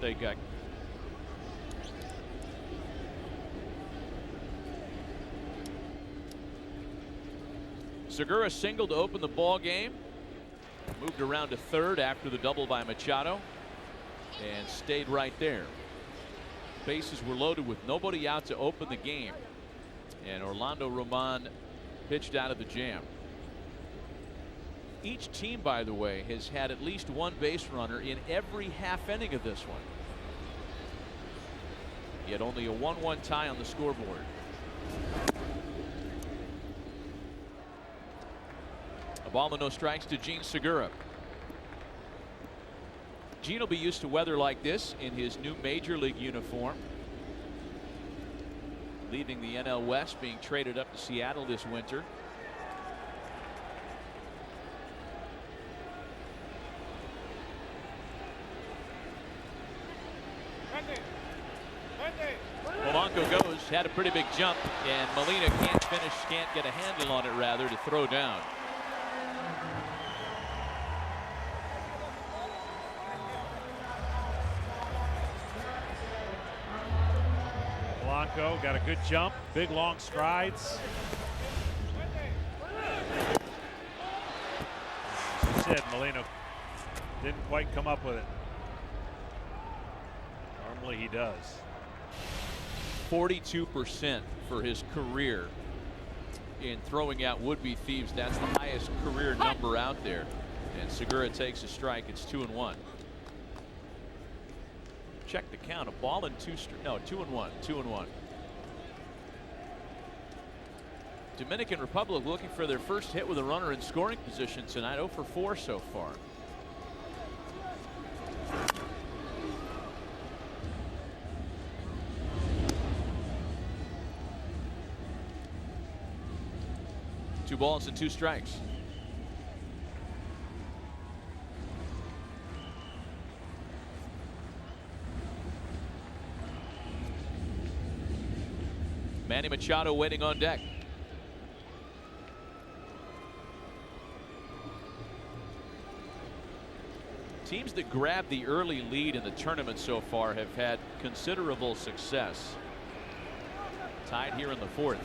They got Segura singled to open the ball game. Moved around to third after the double by Machado and stayed right there. Bases were loaded with nobody out to open the game, and Orlando Roman pitched out of the jam. Each team, by the way, has had at least 1 base runner in every half inning of this one. Yet only a 1-1 tie on the scoreboard. A ball and no strikes to Gene Segura. Gene will be used to weather like this in his new major league uniform. Leaving the NL West, being traded up to Seattle this winter. Polanco goes, had a pretty big jump, and Molina can't get a handle on it, rather, to throw down. Polanco got a good jump, big long strides. As you said, Molina didn't quite come up with it. Normally he does. 42% for his career in throwing out would-be thieves. That's the highest career number out there. And Segura takes a strike. It's 2-1. Check the count. A ball and 2 2-1. 2-1. Dominican Republic looking for their first hit with a runner in scoring position tonight. 0 for 4 so far. Two balls and 2 strikes. Manny Machado waiting on deck. Teams that grab the early lead in the tournament so far have had considerable success. Tied here in the fourth.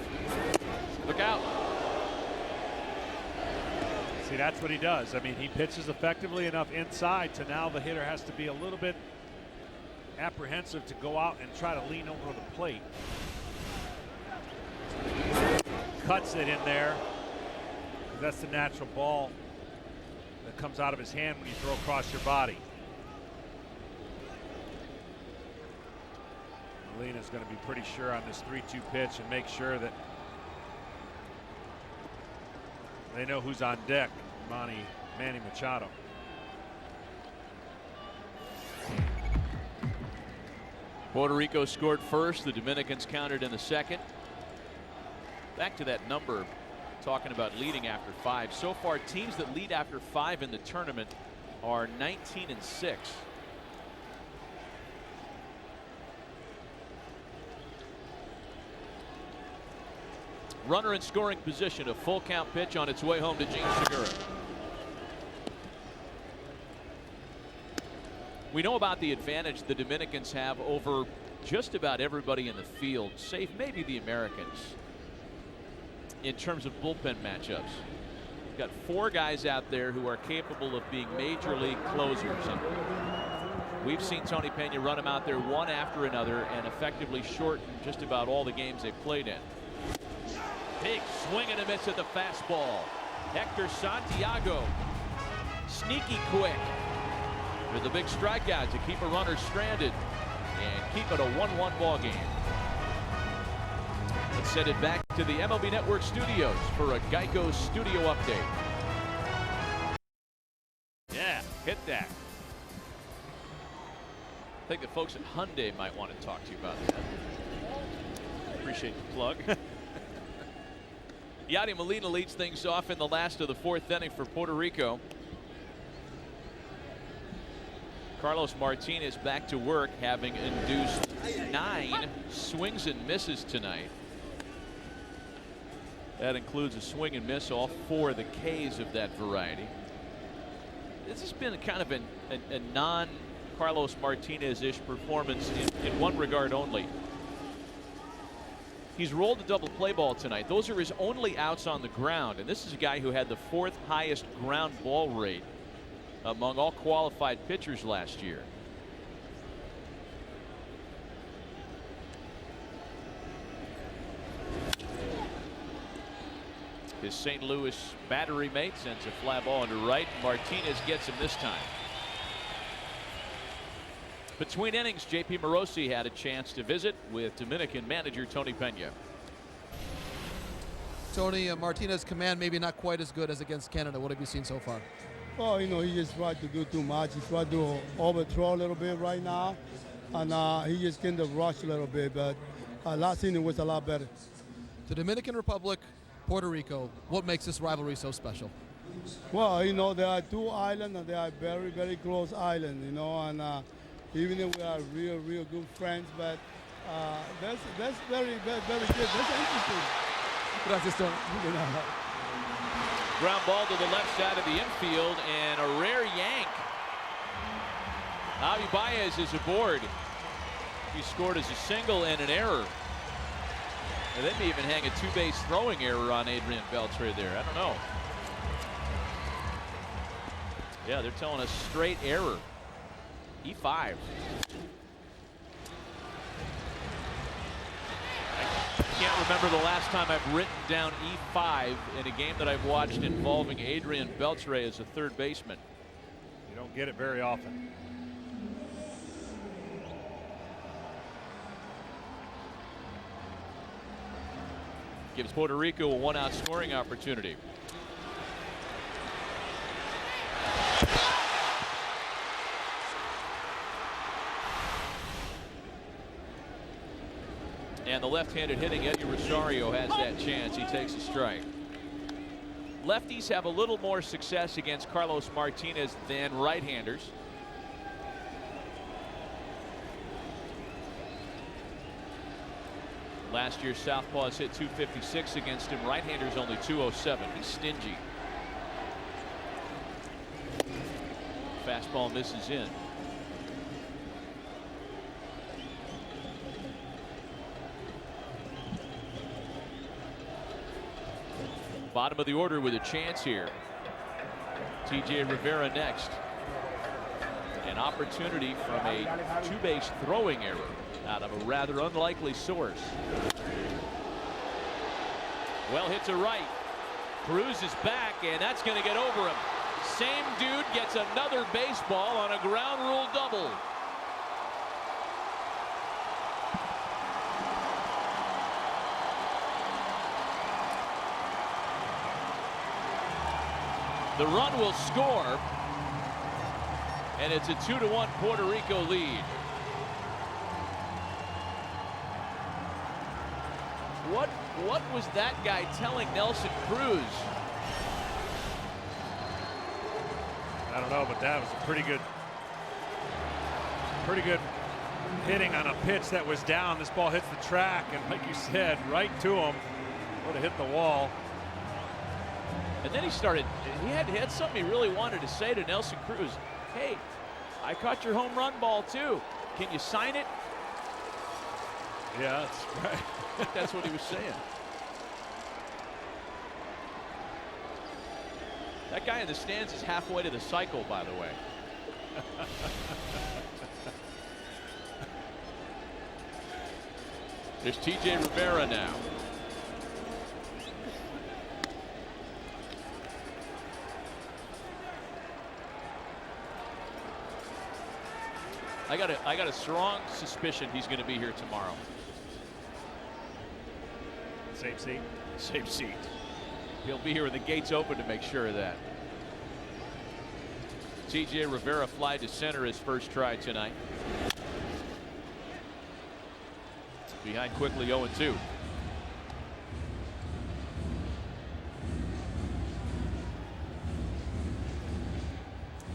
Look out. See, that's what he does. I mean, he pitches effectively enough inside to now the hitter has to be a little bit apprehensive to go out and try to lean over the plate. Cuts it in there. That's the natural ball that comes out of his hand when you throw across your body. Molina's going to be pretty sure on this 3-2 pitch and make sure that they know who's on deck. Manny Machado. Puerto Rico scored first. The Dominicans countered in the second. Back to that number, talking about leading after 5. So far, teams that lead after 5 in the tournament are 19-6. Runner in scoring position, a full count pitch on its way home to Gene Segura. We know about the advantage the Dominicans have over just about everybody in the field, save maybe the Americans, in terms of bullpen matchups. We've got 4 guys out there who are capable of being major league closers. And we've seen Tony Pena run them out there one after another and effectively shorten just about all the games they've played in. Big swing and a miss at the fastball. Hector Santiago, sneaky quick with a big strikeout to keep a runner stranded and keep it a 1-1 ball game. Let's send it back to the MLB Network studios for a Geico studio update. Yeah, hit that. I think the folks at Hyundai might want to talk to you about that. Appreciate the plug. Yadi Molina leads things off in the last of the 4th inning for Puerto Rico. Carlos Martinez back to work, having induced 9 swings and misses tonight. That includes a swing and miss, all 4 of the Ks of that variety. This has been kind of a non-Carlos Martinez-ish performance in one regard only. He's rolled a double play ball tonight. Those are his only outs on the ground, and this is a guy who had the 4th highest ground ball rate among all qualified pitchers last year. His St. Louis battery mate sends a fly ball into right. Martinez gets him this time. Between innings, J.P. Morosi had a chance to visit with Dominican manager Tony Pena. Tony, Martinez's command maybe not quite as good as against Canada. What have you seen so far? Well, you know, he just tried to do too much. He tried to overthrow a little bit right now, and he just kind of rushed a little bit, but last inning was a lot better. The Dominican Republic, Puerto Rico, what makes this rivalry so special? Well, you know, there are 2 islands, and they are very, very close islands, you know, and even if we are real good friends, but that's very good. That's interesting. Gracias, Tony. Ground ball to the left side of the infield and a rare yank. Javi Baez is aboard. He scored as a single and an error. And they may even hang a 2-base throwing error on Adrian Beltre there. I don't know. Yeah, they're telling us straight error. E5. I can't remember the last time I've written down E5 in a game that I've watched involving Adrian Beltre as a 3rd baseman. You don't get it very often. Gives Puerto Rico a 1-out scoring opportunity. And the left-handed hitting Eddie Rosario has that chance. He takes a strike. Lefties have a little more success against Carlos Martinez than right-handers. Last year, southpaws hit .256 against him. Right-handers only .207. He's stingy. Fastball misses in. Bottom of the order with a chance here. TJ Rivera next. An opportunity from a two-base throwing error out of a rather unlikely source. Well, hits a right. Cruz is back, and that's going to get over him. Same dude gets another baseball on a ground rule double. The run will score, and it's a 2-1 Puerto Rico lead. What was that guy telling Nelson Cruz? I don't know, but that was a pretty good hitting on a pitch that was down. This ball hits the track, and like you said, right to him. Would have hit the wall. And then he had something he really wanted to say to Nelson Cruz. Hey, I caught your home run ball too. Can you sign it? Yeah, that's right. That's what he was saying. That guy in the stands is halfway to the cycle, by the way. There's TJ Rivera now. I got a strong suspicion he's going to be here tomorrow. Same seat. Same seat. He'll be here when the gates open to make sure of that. TJ Rivera fly to center his first try tonight. Behind quickly 0-2.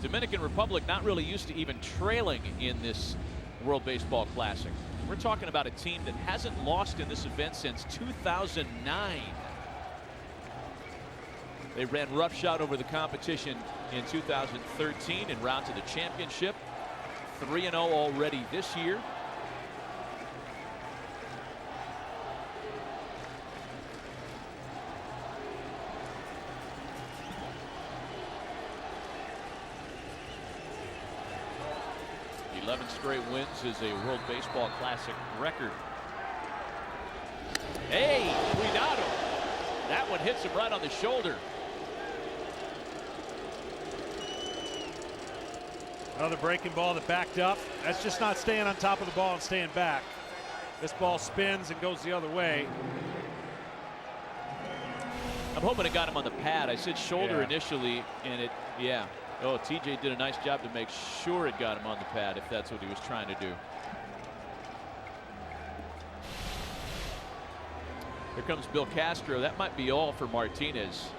Dominican Republic not really used to even trailing in this World Baseball Classic. We're talking about a team that hasn't lost in this event since 2009. They ran roughshod over the competition in 2013 en route to the championship. 3-0 already this year. Straight wins is a World Baseball Classic record. Hey, cuidado. That one hits him right on the shoulder. Another breaking ball that backed up. That's just not staying on top of the ball and staying back. This ball spins and goes the other way. I'm hoping it got him on the pad. I said shoulder initially, and it, yeah. Oh, TJ did a nice job to make sure it got him on the pad, if that's what he was trying to do. Here comes Bill Castro. That might be all for Martinez.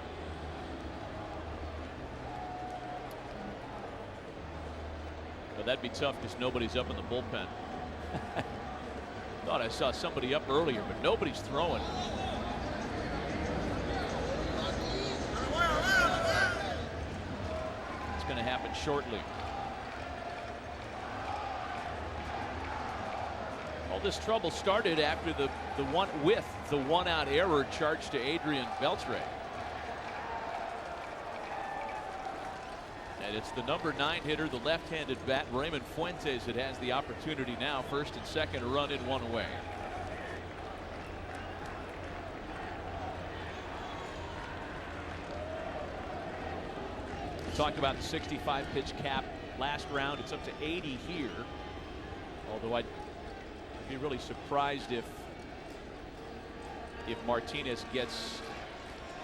But that'd be tough because nobody's up in the bullpen. Thought I saw somebody up earlier, but nobody's throwing. Going to happen shortly. All this trouble started after the one-out error charged to Adrian Beltre. And it's the number 9 hitter, the left-handed bat, Raymond Fuentes, that has the opportunity now. First and second, a run in, one away. Talked about the 65 pitch cap last round. It's up to 80 here. Although I'd be really surprised if Martinez gets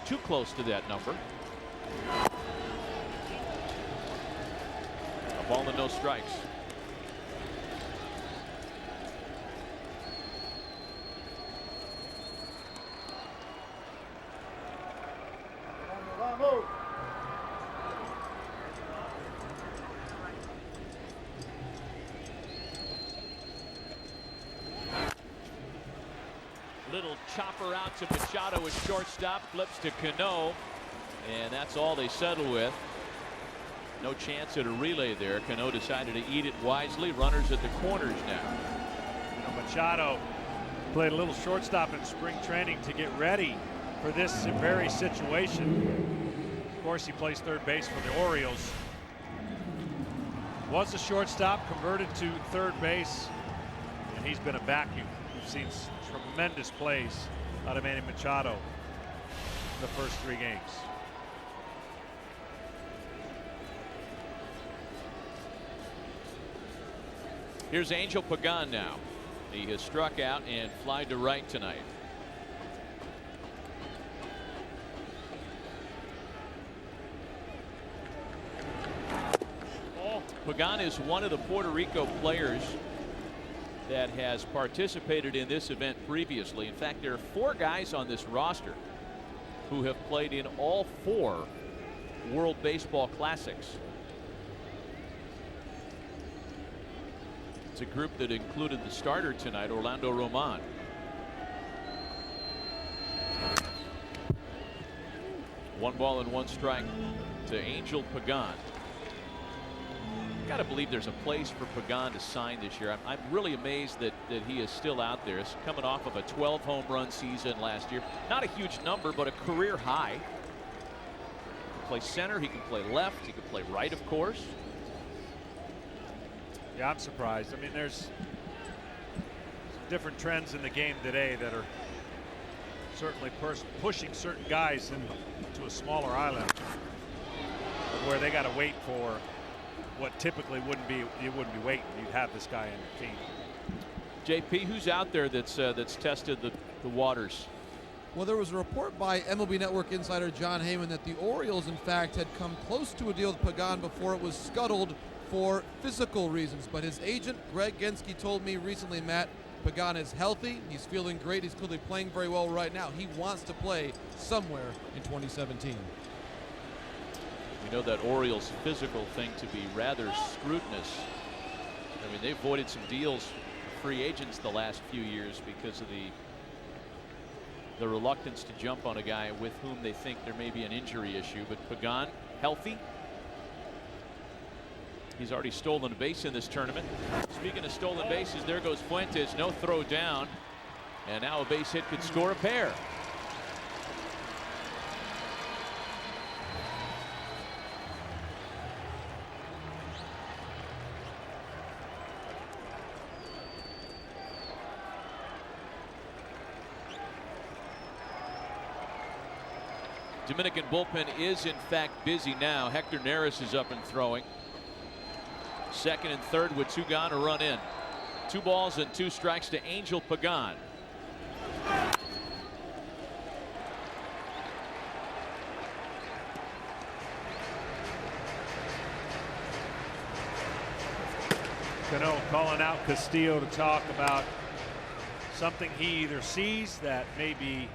too close to that number. A ball and no strikes. Little chopper out to Machado at shortstop, flips to Cano, and that's all they settle with. No chance at a relay there. Cano decided to eat it wisely. Runners at the corners now. You know, Machado played a little shortstop in spring training to get ready for this very situation. Of course, he plays third base for the Orioles. Was a shortstop, converted to third base, and he's been a vacuum. We've seen tremendous plays out of Manny Machado in the first 3 games. Here's Angel Pagan now. He has struck out and flied to right tonight. Pagan is one of the Puerto Rico players that has participated in this event previously. In fact, there are 4 guys on this roster who have played in all 4 World Baseball Classics. It's a group that included the starter tonight, Orlando Roman. One ball and 1 strike to Angel Pagan. Got to believe there's a place for Pagan to sign this year. I'm really amazed that he is still out there. He's coming off of a 12 home run season last year. Not a huge number, but a career high. He can play center, he can play left, he can play right, of course. Yeah, I'm surprised. I mean, there's different trends in the game today that are certainly pushing certain guys into a smaller island where they got to wait for what typically you wouldn't be waiting. You'd have this guy in the team. JP, who's out there that's tested the waters? Well, there was a report by MLB Network insider John Heyman that the Orioles, in fact, had come close to a deal with Pagan before it was scuttled for physical reasons. But his agent, Greg Genske, told me recently, Matt, Pagan is healthy. He's feeling great. He's clearly playing very well right now. He wants to play somewhere in 2017. We know that Orioles physical thing to be rather scrutinous. I mean, they've avoided some deals for free agents the last few years because of the reluctance to jump on a guy with whom they think there may be an injury issue. But Pagan, healthy. He's already stolen a base in this tournament. Speaking of stolen bases, there goes Fuentes. No throw down. And now a base hit could score a pair. Dominican bullpen is in fact busy now. Hector Neris is up and throwing. Second and third with 2 gone, a run in. 2 balls and 2 strikes to Angel Pagan. Cano calling out Castillo to talk about something he either sees that may be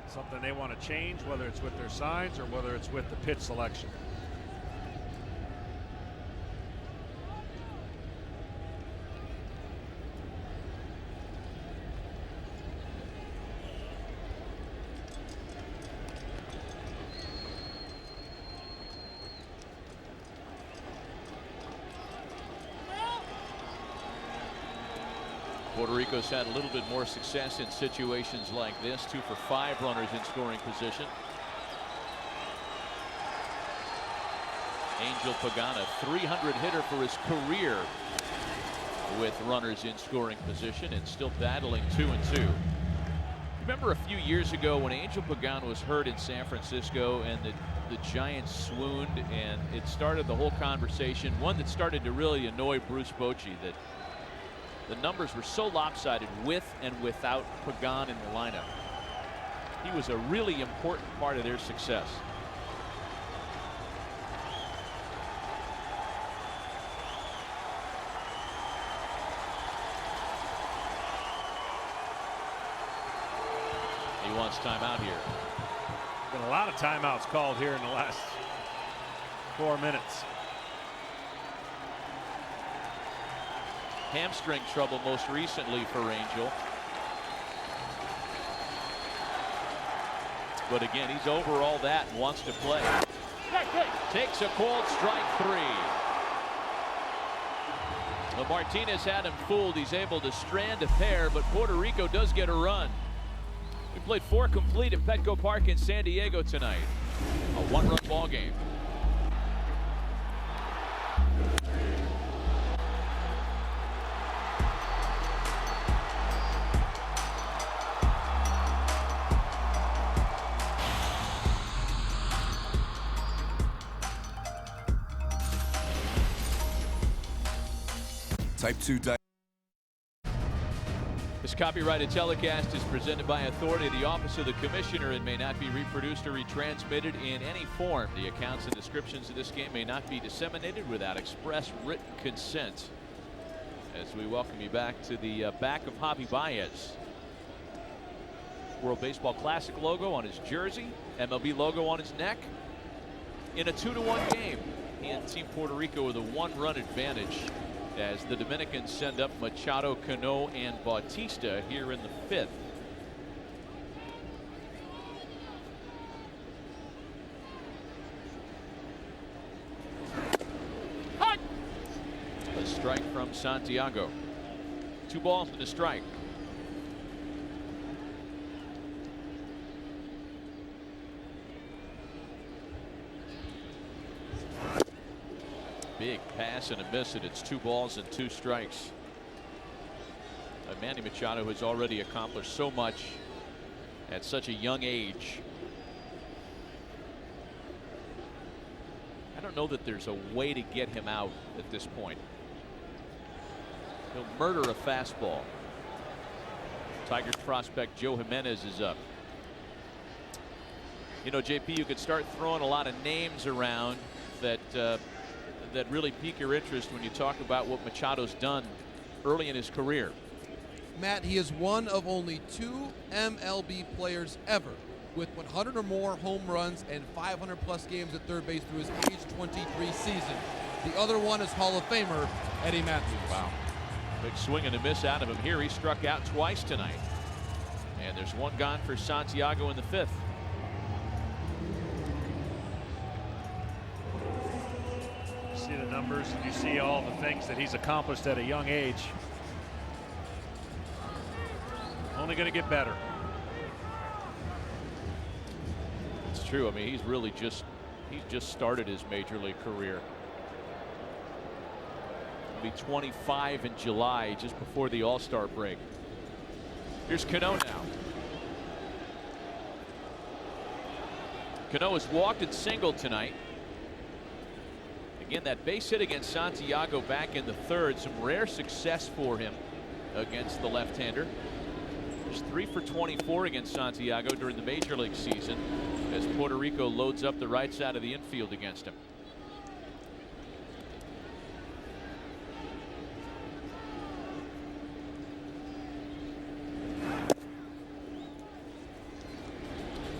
something they want to change, whether it's with their signs or whether it's with the pitch selection. Puerto Rico's had a little bit more success in situations like this. 2 for 5 runners in scoring position. Angel Pagan, a 300 hitter for his career with runners in scoring position and still battling 2-2. Remember a few years ago when Angel Pagan was hurt in San Francisco and the Giants swooned, and it started the whole conversation, one that started to really annoy Bruce Bochy, that the numbers were so lopsided with and without Pagan in the lineup. He was a really important part of their success. He wants timeout here. Been a lot of timeouts called here in the last 4 minutes. Hamstring trouble most recently for Angel. but again, he's over all that and wants to play. Takes a cold strike 3. Well, Martinez had him fooled. He's able to strand a pair, but Puerto Rico does get a run. We played 4 complete at Petco Park in San Diego tonight. A 1-run ball game. Type 2da. This copyrighted telecast is presented by authority of the Office of the Commissioner and may not be reproduced or retransmitted in any form. The accounts and descriptions of this game may not be disseminated without express written consent. As we welcome you back to the back of Javi Baez. World Baseball Classic logo on his jersey, MLB logo on his neck. In a 2-1 game, he and Team Puerto Rico with a 1-run advantage as the Dominicans send up Machado, Cano, and Bautista here in the 5th. A strike from Santiago. 2 balls and a strike. Big pass and a miss, and it's 2 balls and 2 strikes. Manny Machado has already accomplished so much at such a young age. I don't know that there's a way to get him out at this point. He'll murder a fastball. Tigers prospect Joe Jimenez is up. You know, JP, you could start throwing a lot of names around that that really pique your interest when you talk about what Machado's done early in his career. Matt, he is one of only 2 MLB players ever with 100 or more home runs and 500+ games at third base through his age 23 season. The other one is Hall of Famer Eddie Matthews. Wow. Big swing and a miss out of him here. He struck out twice tonight. And there's 1 gone for Santiago in the 5th. See the numbers and you see all the things that he's accomplished at a young age. Only going to get better. It's true. I mean, he's really just started his major league career. He'll be 25 in July, just before the All-Star break. Here's Cano now. Cano has walked and singled tonight. Again, that base hit against Santiago back in the 3rd. Some rare success for him against the left-hander. He's 3 for 24 against Santiago during the major league season as Puerto Rico loads up the right side of the infield against him.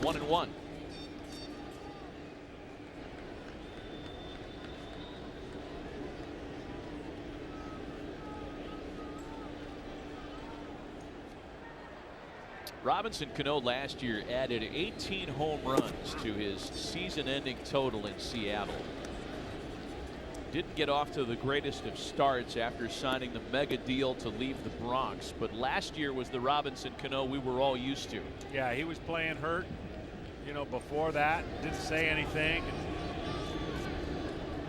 One and one. Robinson Cano last year added 18 home runs to his season-ending total in Seattle. Didn't get off to the greatest of starts after signing the mega deal to leave the Bronx, but last year was the Robinson Cano we were all used to. Yeah, he was playing hurt, you know, before that. Didn't say anything.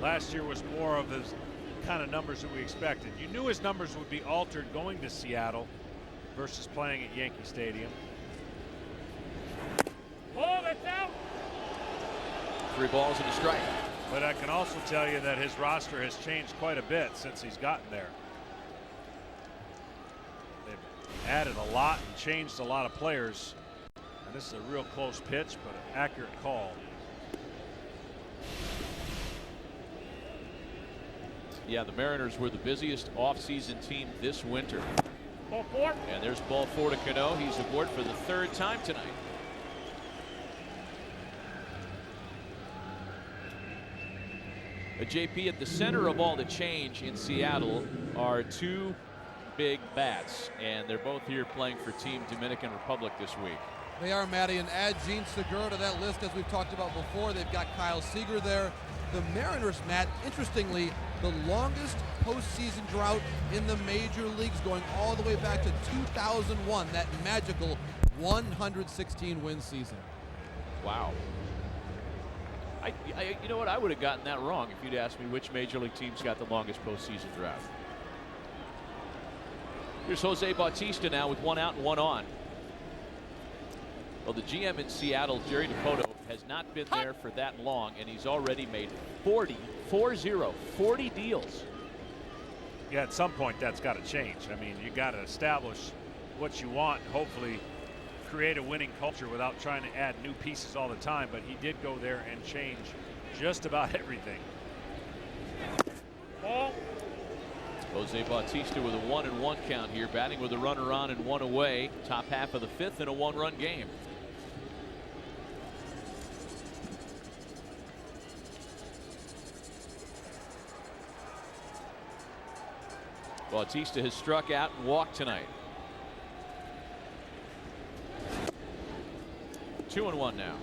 Last year was more of his kind of numbers that we expected. You knew his numbers would be altered going to Seattle versus playing at Yankee Stadium. Oh, that's out. 3 balls and a strike. But I can also tell you that his roster has changed quite a bit since he's gotten there. They've added a lot and changed a lot of players. And this is a real close pitch, but an accurate call. Yeah, the Mariners were the busiest offseason team this winter. Ball 4. And there's ball 4 to Cano. He's aboard for the 3rd time tonight. But JP, at the center of all the change in Seattle are 2 big bats, and they're both here playing for Team Dominican Republic this week. They are, Matty, and add Gene Segura to that list as we've talked about before. They've got Kyle Seager there. The Mariners, Matt, interestingly, the longest postseason drought in the major leagues, going all the way back to 2001, that magical 116-win season. Wow. You know what? I would have gotten that wrong if you'd asked me which major league team's got the longest postseason drought. Here's Jose Bautista now with 1 out and 1 on. Well, the GM in Seattle, Jerry Dipoto, has not been there for that long, and he's already made 40 deals. Yeah, at some point that's got to change. I mean, you got to establish what you want and hopefully create a winning culture without trying to add new pieces all the time. But he did go there and change just about everything. Ball. Jose Bautista with a 1-1 count here, batting with a runner on and 1 away. Top half of the 5th in a 1-run game. Bautista has struck out and walked tonight. 2-1 now.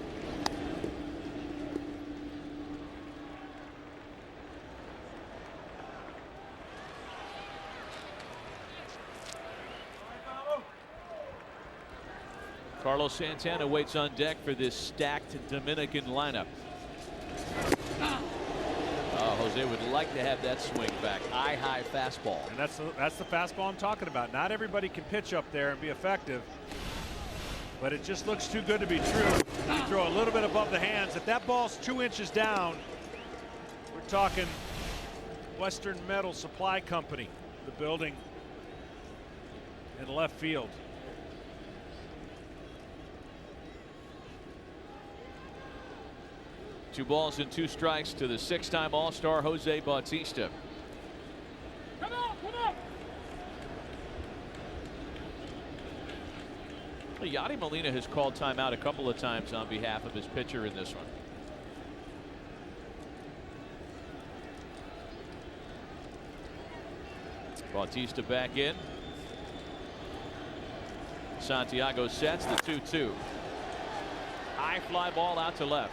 Carlos Santana waits on deck for this stacked Dominican lineup. Jose would like to have that swing back. High fastball. And that's the fastball I'm talking about. Not everybody can pitch up there and be effective, but it just looks too good to be true. You throw a little bit above the hands. If that ball's 2 inches down, we're talking Western Metal Supply Company, the building in left field. Two balls and 2 strikes to the 6-time All-Star Jose Bautista. Come on, come on. Well, Yadi Molina has called timeout a couple of times on behalf of his pitcher in this one. Bautista back in. Santiago sets the 2-2. High fly ball out to left.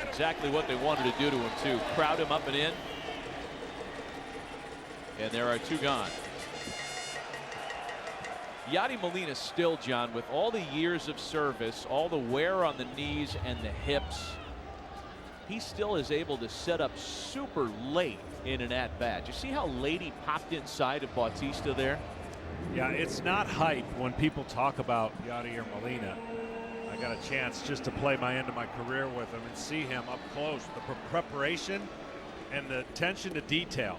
Exactly what they wanted to do to him, too. Crowd him up and in. And there are 2 gone. Yadi Molina still, John, with all the years of service, all the wear on the knees and the hips, he still is able to set up super late in an at-bat. You see how late he popped inside of Bautista there? Yeah, it's not hype when people talk about Yadier Molina. I got a chance just to play my end of my career with him and see him up close. The preparation and the attention to detail.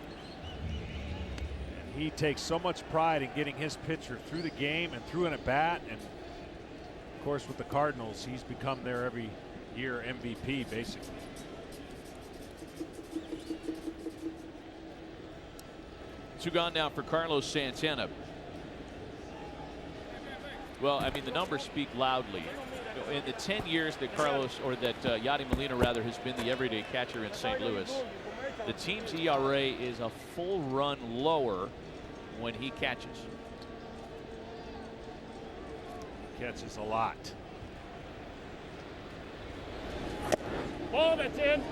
And he takes so much pride in getting his pitcher through the game and through an at-bat. And of course, with the Cardinals, he's become their every year MVP, basically. Two gone now for Carlos Santana. Well, I mean, the numbers speak loudly. In the 10 years that Yadi Molina rather has been the everyday catcher in St. Louis, the team's ERA is a full run lower when he catches. Catches a lot. Ball, that's in.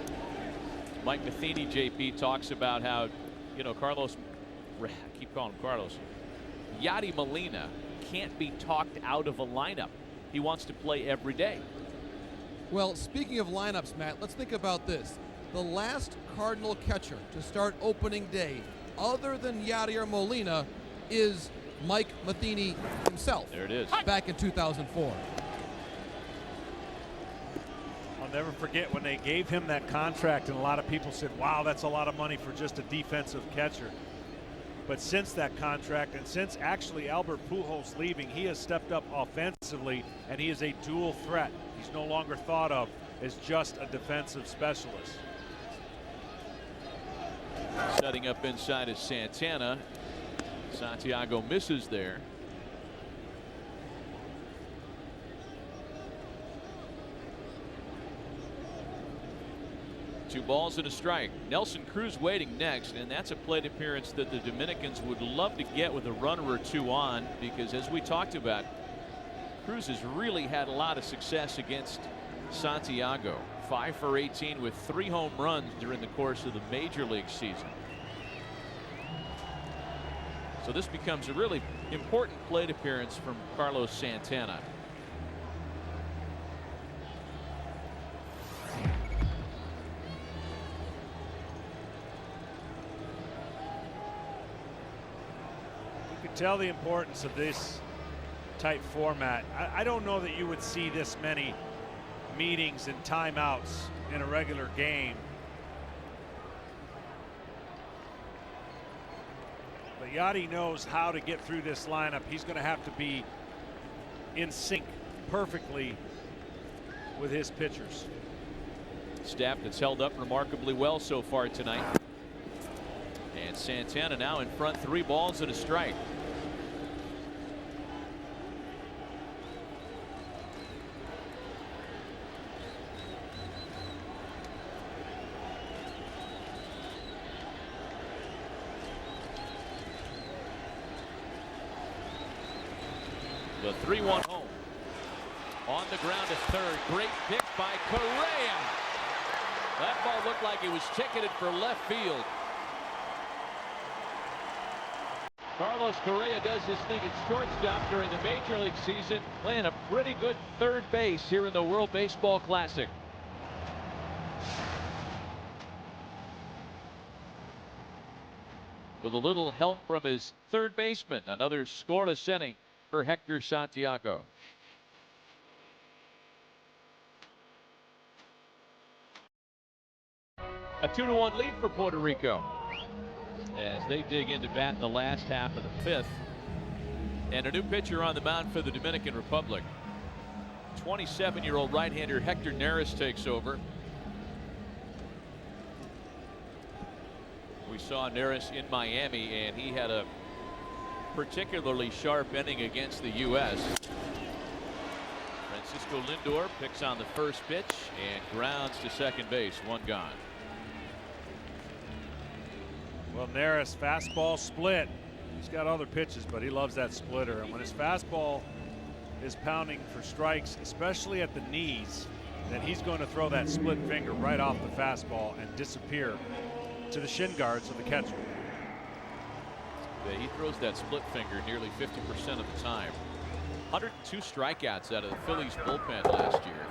Mike Matheny, JP, talks about how, you know, Carlos, I keep calling him Carlos, Yadi Molina can't be talked out of a lineup. He wants to play every day. Well, speaking of lineups, Matt, let's think about this. The last Cardinal catcher to start opening day, other than Yadier Molina, is Mike Matheny himself. There it is. Back in 2004. I'll never forget when they gave him that contract, and a lot of people said, wow, that's a lot of money for just a defensive catcher. But since that contract, and since actually Albert Pujols leaving, he has stepped up offensively, and he is a dual threat. He's no longer thought of as just a defensive specialist. Setting up inside is Santana. Santiago misses there. Two balls and a strike. Nelson Cruz waiting next, and that's a plate appearance that the Dominicans would love to get with a runner or 2 on, because as we talked about, Cruz has really had a lot of success against Santiago. 5 for 18 with 3 home runs during the course of the major league season. So this becomes a really important plate appearance from Carlos Santana. You can tell the importance of this type format. I don't know that you would see this many meetings and timeouts in a regular game. But Yadi knows how to get through this lineup. He's going to have to be in sync perfectly with his pitchers. Staff that's held up remarkably well so far tonight. And Santana now in front, 3 balls and a strike. The 3-1 home. On the ground at third. Great pick by Correa. That ball looked like it was ticketed for left field. Carlos Correa does his thing at shortstop during the Major League season, playing a pretty good third base here in the World Baseball Classic. With a little help from his third baseman, another scoreless inning for Hector Santiago. A 2-1 lead for Puerto Rico as they dig into bat in the last half of the 5th. And a new pitcher on the mound for the Dominican Republic. 27-year-old right-hander Hector Neris takes over. We saw Neris in Miami, and he had a particularly sharp inning against the U.S. Francisco Lindor picks on the first pitch and grounds to second base. 1 gone. Well, Neris, fastball split. He's got other pitches, but he loves that splitter. And when his fastball is pounding for strikes, especially at the knees, then he's going to throw that split finger right off the fastball and disappear to the shin guards of the catcher. Yeah, he throws that split finger nearly 50% of the time. 102 strikeouts out of the Phillies bullpen last year.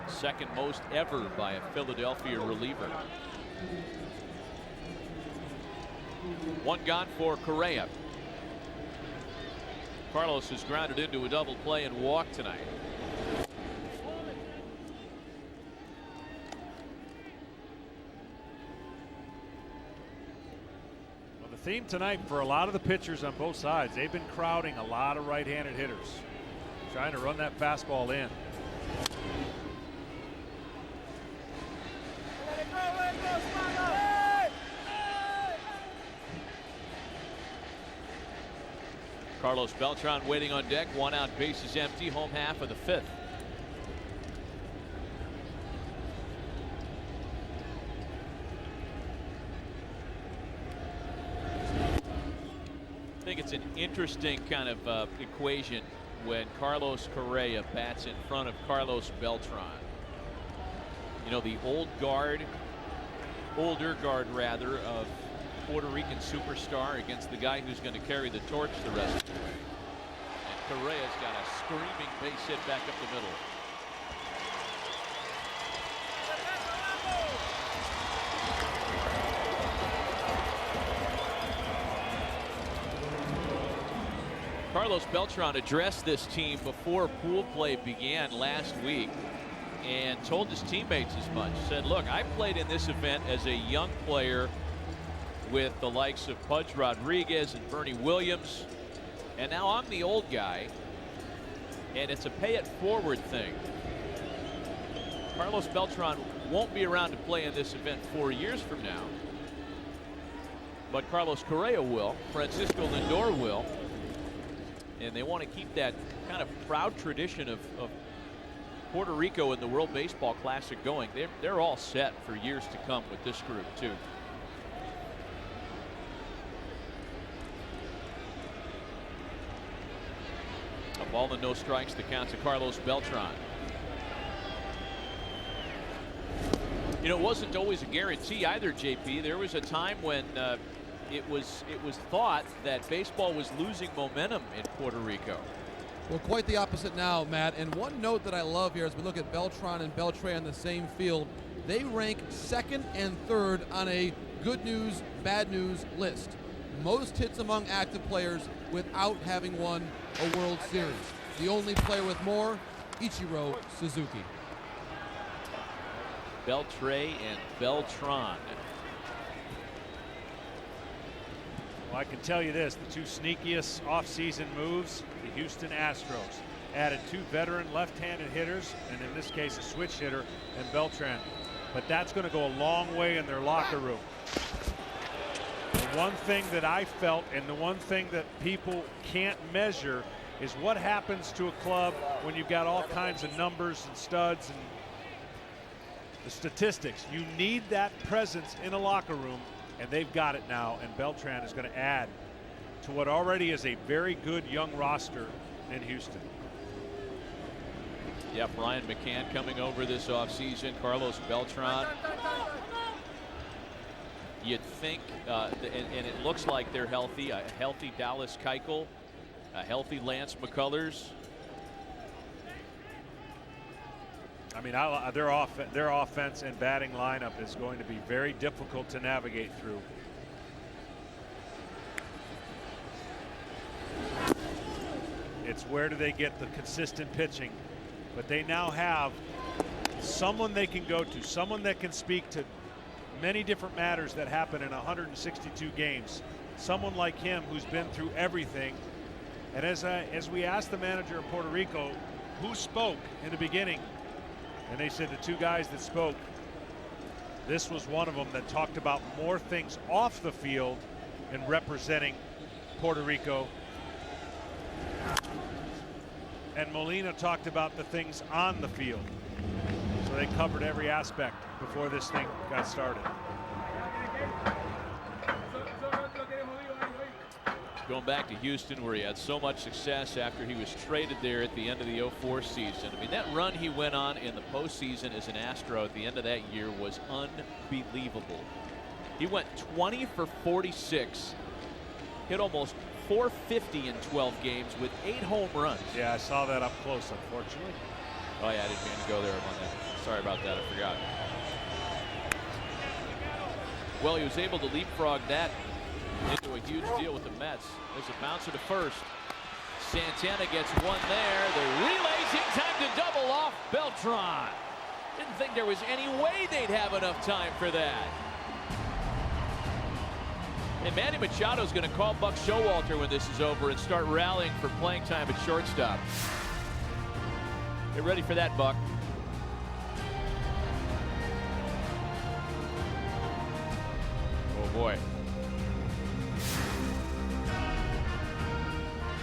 Second most ever by a Philadelphia reliever. 1 gone for Correa. Carlos has grounded into a double play and walked tonight. Well, the theme tonight for a lot of the pitchers on both sides, they've been crowding a lot of right-handed hitters, trying to run that fastball in. Carlos Beltran waiting on deck. 1 out, bases empty. Home half of the 5th. I think it's an interesting kind of equation when Carlos Correa bats in front of Carlos Beltran. You know, the older guard rather, of Puerto Rican superstar against the guy who's going to carry the torch the rest of the way. And Correa's got a screaming base hit back up the middle. Carlos Beltran addressed this team before pool play began last week and told his teammates as much. Said, look, I played in this event as a young player with the likes of Pudge Rodriguez and Bernie Williams, and now I'm the old guy, and it's a pay it forward thing. Carlos Beltran won't be around to play in this event 4 years from now, but Carlos Correa will, Francisco Lindor will, and they want to keep that kind of proud tradition of Puerto Rico in the World Baseball Classic going. They're all set for years to come with this group too. A Ball and no strikes. The count to Carlos Beltran. You know, it wasn't always a guarantee either, JP. There was a time when it was thought that baseball was losing momentum in Puerto Rico. Well, quite the opposite now, Matt. And one note that I love here as we look at Beltran and Beltran on the same field, they rank second and third on a good news, bad news list. Most hits among active players without having won a World Series. The only player with more, Ichiro Suzuki. Beltre and Beltran. Well, I can tell you this, the two sneakiest offseason moves, the Houston Astros added 2 veteran left-handed hitters, and in this case a switch hitter and Beltran. But that's going to go a long way in their locker room. The one thing that I felt, and the one thing that people can't measure, is what happens to a club when you've got all kinds of numbers and studs and the statistics. You need that presence in a locker room, and they've got it now, and Beltran is going to add to what already is a very good young roster in Houston. Yeah, Brian McCann coming over this offseason. Carlos Beltran. You'd think, and it looks like they're healthy. A healthy Dallas Keuchel, a healthy Lance McCullers. I mean, their offense and batting lineup is going to be very difficult to navigate through. It's where do they get the consistent pitching? But they now have someone they can go to, someone that can speak to many different matters that happen in 162 games. Someone like him who's been through everything. And as we asked the manager of Puerto Rico, who spoke in the beginning, and they said the 2 guys that spoke, this was one of them that talked about more things off the field and representing Puerto Rico. And Molina talked about the things on the field. So they covered every aspect before this thing got started. Going back to Houston, where he had so much success after he was traded there at the end of the 04 season. I mean, that run he went on in the postseason as an Astro at the end of that year was unbelievable. He went 20 for 46, hit almost 450 in 12 games with 8 home runs. Yeah, I saw that up close, unfortunately. Oh yeah, I didn't mean to go there on that. Sorry about that, I forgot. Well, he was able to leapfrog that into a huge deal with the Mets. There's a bouncer to first. Santana gets one there. The relays in time to double off Beltran. Didn't think there was any way they'd have enough time for that. And Manny Machado's going to call Buck Showalter when this is over and start rallying for playing time at shortstop. Get ready for that, Buck. Oh boy.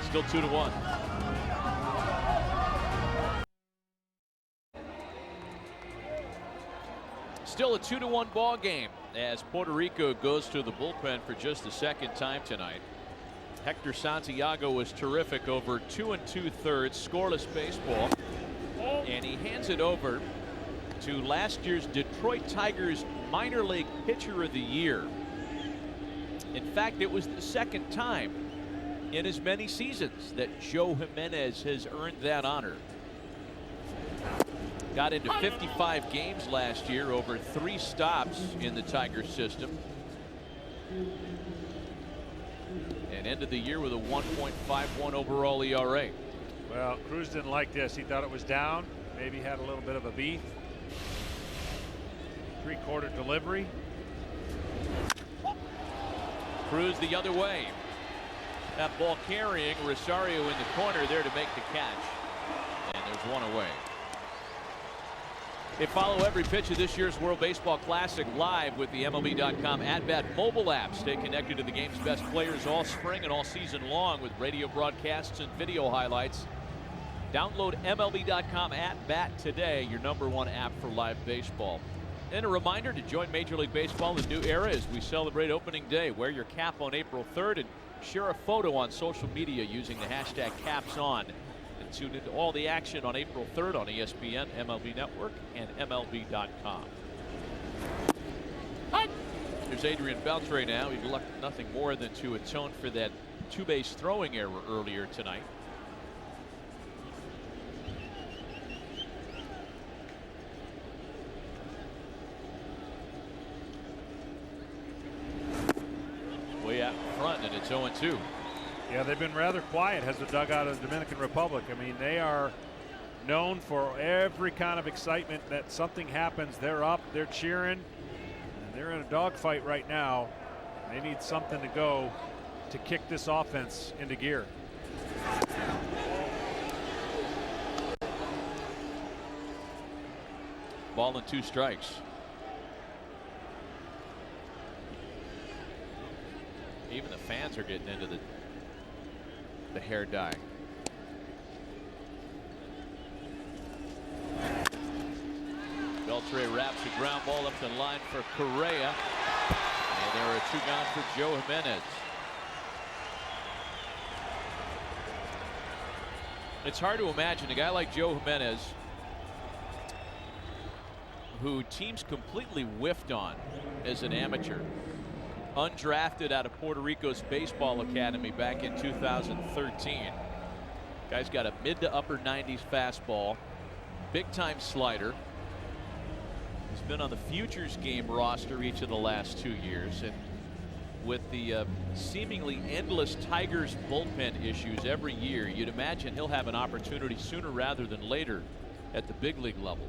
Still 2-1. Still a 2-1 ball game as Puerto Rico goes to the bullpen for just the second time tonight. Hector Santiago was terrific over 2 2/3 scoreless baseball, and he hands it over to last year's Detroit Tigers minor league pitcher of the year. In fact, it was the second time in as many seasons that Joe Jimenez has earned that honor. Got into 55 games last year, over 3 stops in the Tigers system, and ended the year with a 1.51 overall ERA. Well, Cruz didn't like this. He thought it was down, maybe had a little bit of a beef. 3/4 delivery. Cruz the other way. That ball carrying, Rosario in the corner there to make the catch, and there's one away. They follow every pitch of this year's World Baseball Classic live with the MLB.com at-bat mobile app. Stay connected to the game's best players all spring and all season long with radio broadcasts and video highlights. Download MLB.com at-bat today, your #1 app for live baseball. And a reminder to join Major League Baseball in the new era as we celebrate opening day. Wear your cap on April 3rd and share a photo on social media using the hashtag #CapsOn. And Tune into all the action on April 3rd on ESPN, MLB Network, and MLB.com. There's Adrian Beltre now. He left nothing more than to atone for that two-base throwing error earlier tonight. Way out in front, and it's 0-2. Yeah, they've been rather quiet as the dugout of the Dominican Republic. I mean, they are known for every kind of excitement that something happens. They're up, they're cheering, and they're in a dogfight right now. They need something to go to kick this offense into gear. Ball and 2 strikes. Even the fans are getting into the hair dye. Beltre wraps a ground ball up the line for Correa. And there are 2 gone for Joe Jimenez. It's hard to imagine a guy like Joe Jimenez, who teams completely whiffed on as an amateur, undrafted out of Puerto Rico's baseball academy back in 2013. Guy's got a mid to upper 90s fastball, big time slider. He's been on the futures game roster each of the last 2 years, and with the seemingly endless Tigers bullpen issues every year, you'd imagine he'll have an opportunity sooner rather than later at the big league level.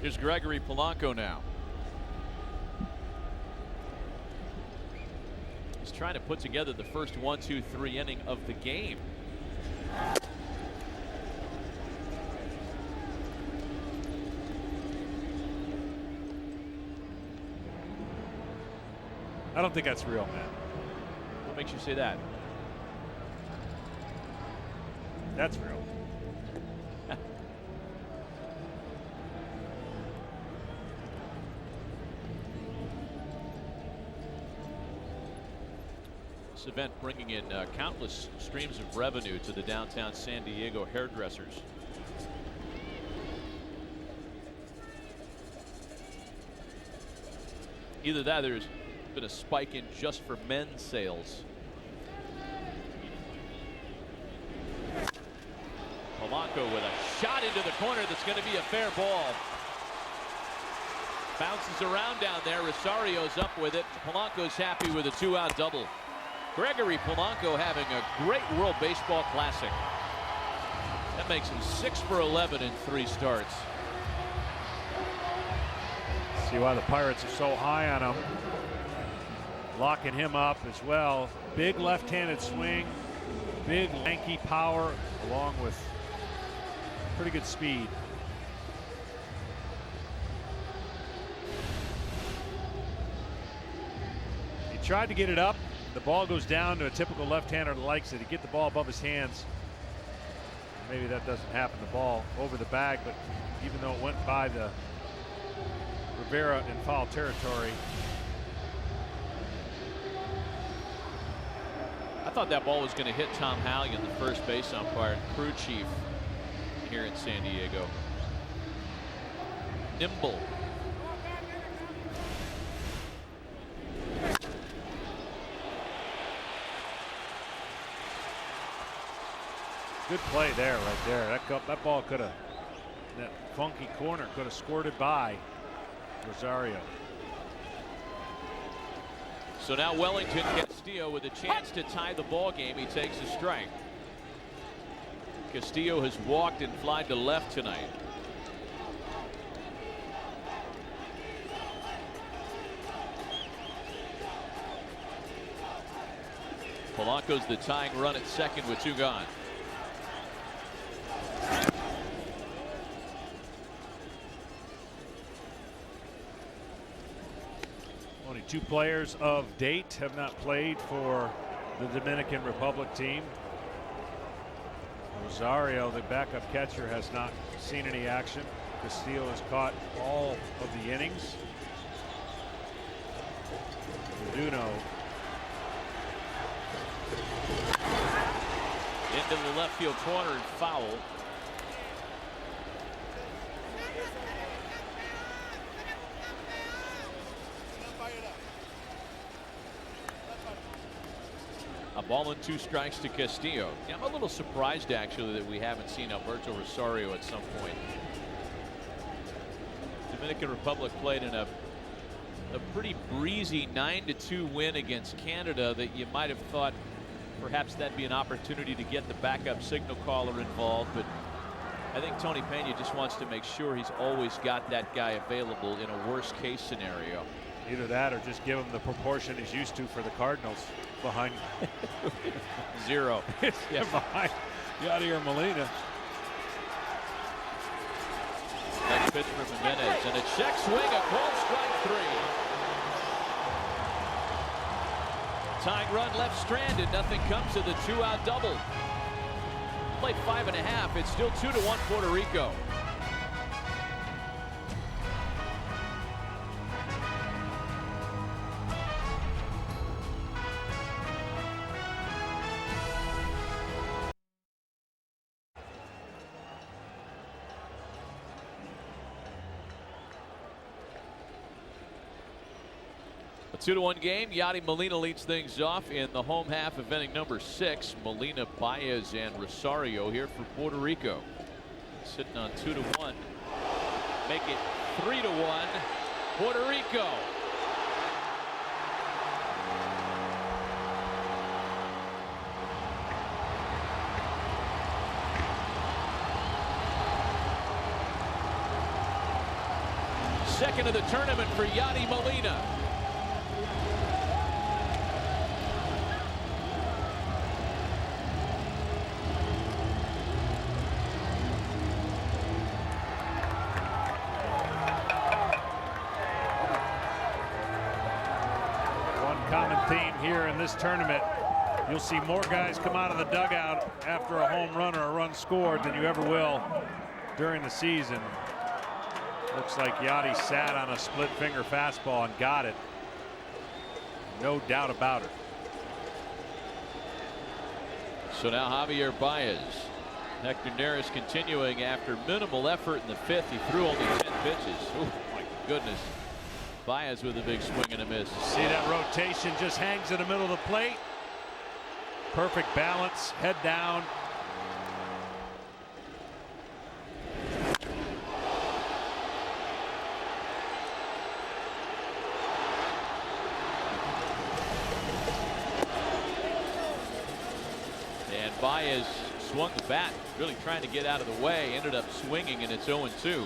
Here's Gregory Polanco now. He's trying to put together the first 1-2-3 inning of the game. I don't think that's real, man. What makes you say that? That's real. This event bringing in countless streams of revenue to the downtown San Diego hairdressers. Either that, there's been a spike in just for men's sales. Polanco with a shot into the corner that's going to be a fair ball. Bounces around down there. Rosario's up with it. Polanco's happy with a 2-out double. Gregory Polanco having a great World Baseball Classic. That makes him 6 for 11 in 3 starts. See why the Pirates are so high on him. Locking him up as well. Big left-handed swing, big lanky power, along with pretty good speed. He tried to get it up. The ball goes down to a typical left-hander that likes it. To get the ball above his hands. Maybe that doesn't happen. The ball over the bag, but even though it went by the Rivera in foul territory. I thought that ball was going to hit Tom Halligan, the first base umpire, crew chief here in San Diego. Nimble. Good play there, right there. That ball could have, that funky corner could have squirted by Rosario. So now Wellington Castillo with a chance to tie the ball game. He takes a strike. Castillo has walked and flied to left tonight. Polanco's the tying run at second with 2 gone. Only 2 players of date have not played for the Dominican Republic team. Rosario, the backup catcher, has not seen any action. Castillo has caught all of the innings. Duno left field corner and foul. A ball and 2 strikes to Castillo. Yeah, I'm a little surprised actually that we haven't seen Alberto Rosario at some point. Dominican Republic played in a pretty breezy 9-2 win against Canada that you might have thought perhaps that'd be an opportunity to get the backup signal caller involved, but I think Tony Pena just wants to make sure he's always got that guy available in a worst case scenario. Either that or just give him the proportion he's used to for the Cardinals behind 0. Yeah, behind Yadier Molina. Next pitch for Jimenez, and a check swing, a called strike 3. Tying run left stranded, nothing comes to the 2-out double. Played 5.5, it's still 2-1 Puerto Rico. A 2-1 game. Yadi Molina leads things off in the home half of inning number 6. Molina, Baez, and Rosario here for Puerto Rico. Sitting on 2-1. Make it 3-1 Puerto Rico. Second of the tournament for Yadi Molina. Here in this tournament, you'll see more guys come out of the dugout after a home run or a run scored than you ever will during the season. Looks like Yadi sat on a split finger fastball and got it. No doubt about it. So now Javier Baez. Hector Neris continuing after minimal effort in the 5th. He threw only 10 pitches. Oh my goodness. Baez with a big swing and a miss. See that rotation, just hangs in the middle of the plate. Perfect balance, head down. And Baez swung the bat, really trying to get out of the way, ended up swinging, and it's 0-2.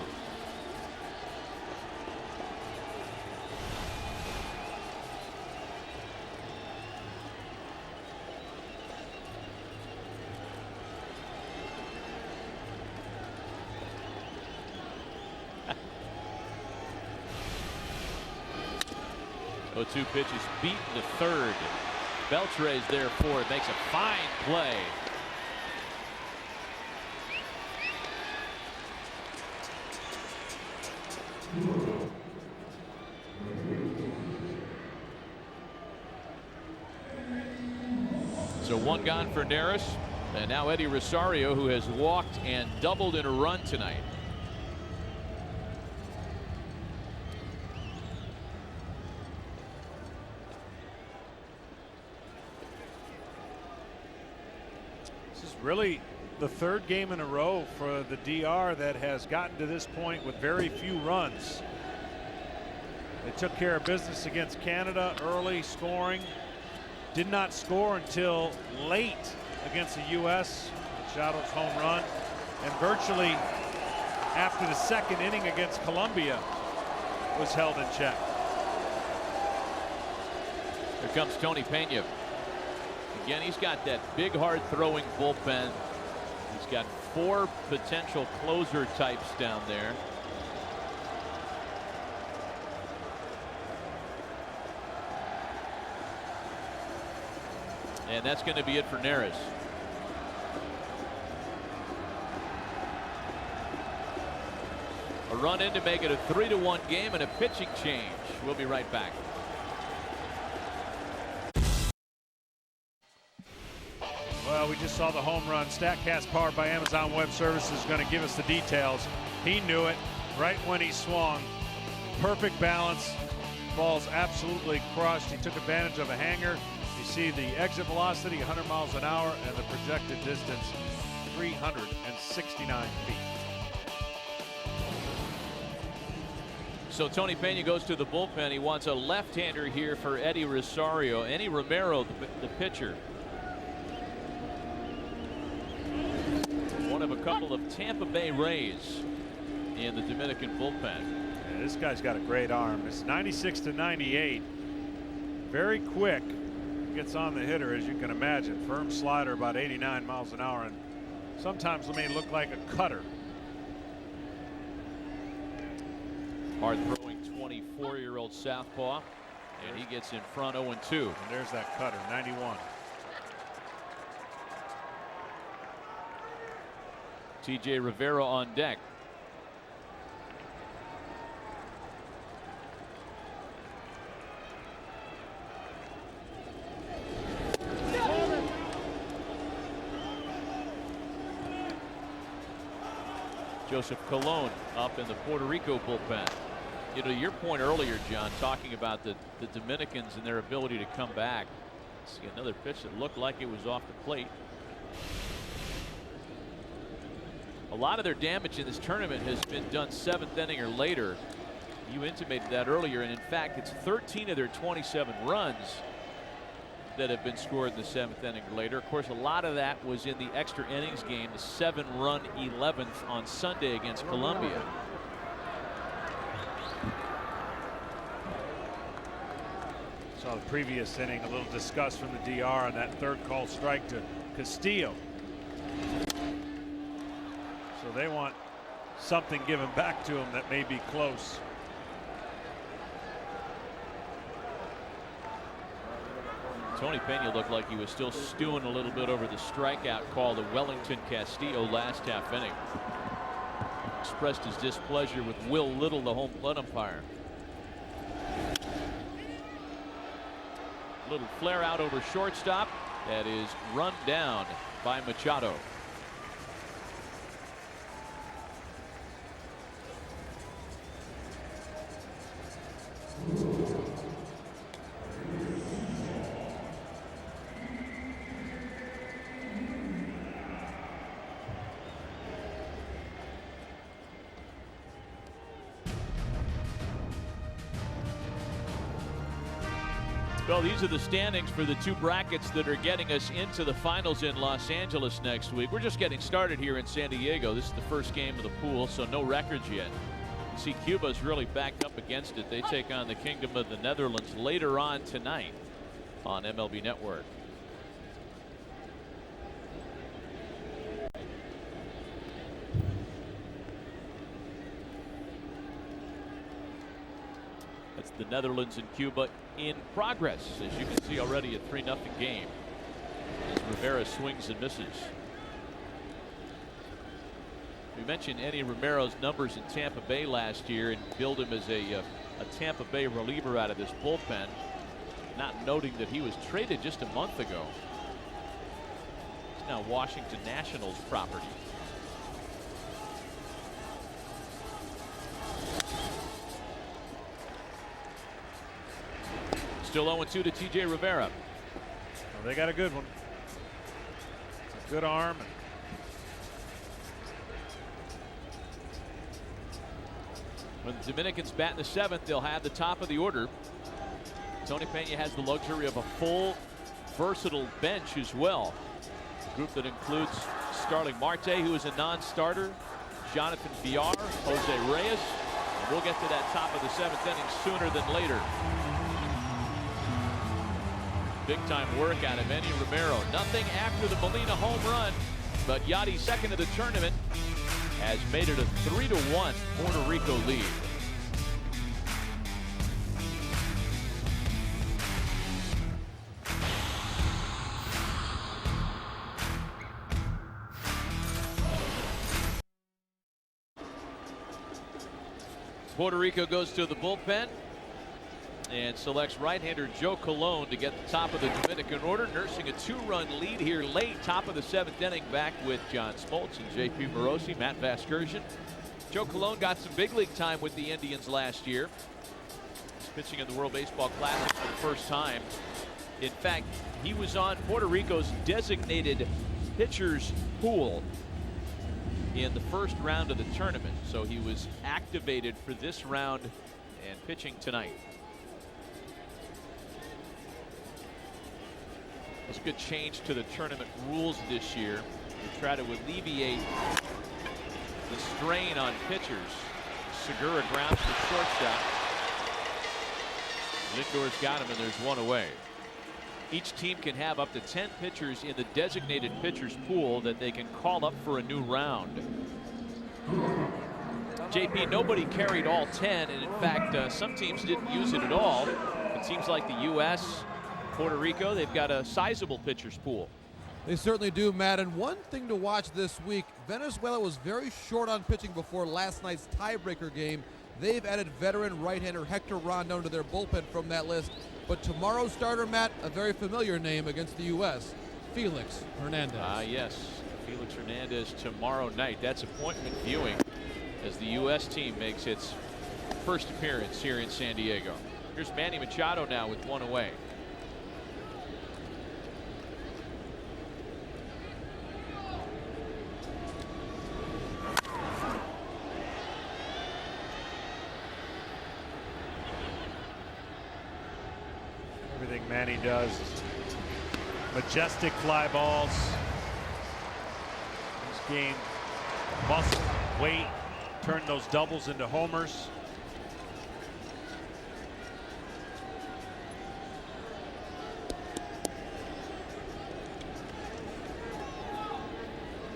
Two pitches beaten to third. Beltre's there for it, makes a fine play. So 1 gone for Neris, and now Eddie Rosario, who has walked and doubled in a run tonight. Really the 3rd game in a row for the DR that has gotten to this point with very few runs. They took care of business against Canada early, scoring. Did not score until late against the U.S. Machado's home run, and virtually after the 2nd inning against Colombia was held in check. Here comes Tony Pena. Again, he's got that big, hard throwing bullpen. He's got 4 potential closer types down there. And that's going to be it for Neris. A run in to make it a 3-1 game and a pitching change. We'll be right back. Well, we just saw the home run. StatCast powered by Amazon Web Services is going to give us the details. He knew it right when he swung. Perfect balance. Ball's absolutely crushed. He took advantage of a hanger. You see the exit velocity, 100 miles an hour, and the projected distance, 369 feet. So Tony Pena goes to the bullpen. He wants a left-hander here for Eddie Rosario. Eddie Romero, the pitcher. One of a couple of Tampa Bay Rays in the Dominican bullpen. Yeah, this guy's got a great arm. It's 96 to 98. Very quick. Gets on the hitter, as you can imagine. Firm slider, about 89 miles an hour, and sometimes it may look like a cutter. Hard throwing 24-year-old southpaw, and he gets in front 0-2. And there's that cutter, 91. TJ Rivera on deck. Joseph Colon up in the Puerto Rico bullpen. You know, your point earlier, John, talking about the Dominicans and their ability to come back. See another pitch that looked like it was off the plate. A lot of their damage in this tournament has been done 7th inning or later. You intimated that earlier, and in fact, it's 13 of their 27 runs that have been scored in the 7th inning or later. Of course, a lot of that was in the extra innings game, the 7-run 11th on Sunday against Colombia. Saw the previous inning, a little disgust from the DR on that third call strike to Castillo. So they want something given back to them that may be close. Tony Pena looked like he was still stewing a little bit over the strikeout call to Wellington Castillo last half inning. Expressed his displeasure with Will Little, the home plate umpire. Little flare out over shortstop. That is run down by Machado. Well, these are the standings for the two brackets that are getting us into the finals in Los Angeles next week. We're just getting started here in San Diego. This is the first game of the pool, so no records yet. You see Cuba's really backed up against it. They take on the Kingdom of the Netherlands later on tonight on MLB Network. That's the Netherlands and Cuba in progress, as you can see already, a 3-0 game as Rivera swings and misses. We mentioned Eddie Romero's numbers in Tampa Bay last year and billed him as a Tampa Bay reliever out of this bullpen, not noting that he was traded just a month ago. He's now Washington Nationals property. Still 0-2 to TJ Rivera. Well, they got a good one. A good arm. When the Dominicans bat in the 7th, they'll have the top of the order. Tony Pena has the luxury of a full, versatile bench as well. A group that includes Starling Marte, who is a non-starter, Jonathan Villar, Jose Reyes, and we'll get to that top of the 7th inning sooner than later. Big time work out of Eddie Romero. Nothing after the Molina home run, but Yachty's second of the tournament has made it a 3-1 Puerto Rico lead. Puerto Rico goes to the bullpen. and selects right-hander Joe Colon to get the top of the Dominican order, nursing a 2-run lead here late. Top of the 7th inning, back with John Smoltz and J.P. Morosi, Matt Vasgersian. Joe Colon got some big league time with the Indians last year. He's pitching in the World Baseball Classic for the first time. In fact, he was on Puerto Rico's designated pitchers pool in the first round of the tournament, so he was activated for this round and pitching tonight. That's a good change to the tournament rules this year to try to alleviate the strain on pitchers. Segura grounds to shortstop. Lindor's got him, and there's one away. Each team can have up to 10 pitchers in the designated pitchers pool that they can call up for a new round. JP, nobody carried all 10, and in fact, some teams didn't use it at all. It seems like the U.S., Puerto Rico, they've got a sizable pitchers pool. They certainly do, Matt. And one thing to watch this week, Venezuela was very short on pitching before last night's tiebreaker game. They've added veteran right-hander Hector Rondon to their bullpen from that list. But tomorrow's starter, Matt, a very familiar name against the U.S., Felix Hernandez. Yes, Felix Hernandez tomorrow night. That's appointment viewing as the U.S. team makes its first appearance here in San Diego. Here's Manny Machado now with one away. Everything Manny does, majestic fly balls. He's gained muscle, weight, turned those doubles into homers.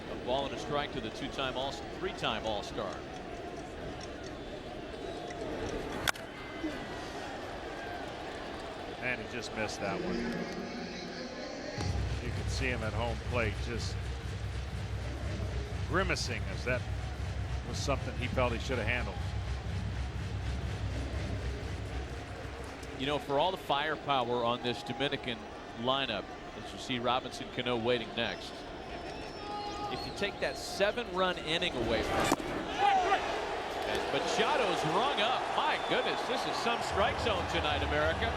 A ball and a strike to the three-time All-Star. And he just missed that one. You can see him at home plate just grimacing, as that was something he felt he should have handled. You know, for all the firepower on this Dominican lineup, as you see Robinson Cano waiting next, if you take that 7-run inning away from them, and Machado's rung up. My goodness, this is some strike zone tonight, America.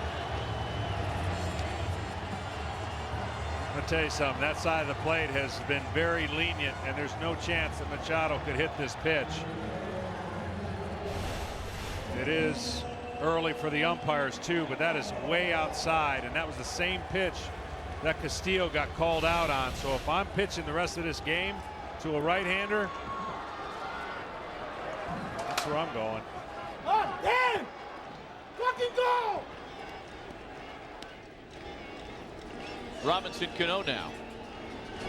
I'm gonna tell you something, that side of the plate has been very lenient, and there's no chance that Machado could hit this pitch. It is early for the umpires too, but that is way outside, and that was the same pitch that Castillo got called out on. So if I'm pitching the rest of this game to a right-hander, that's where I'm going. Oh, damn! Fucking go! Robinson Cano now. He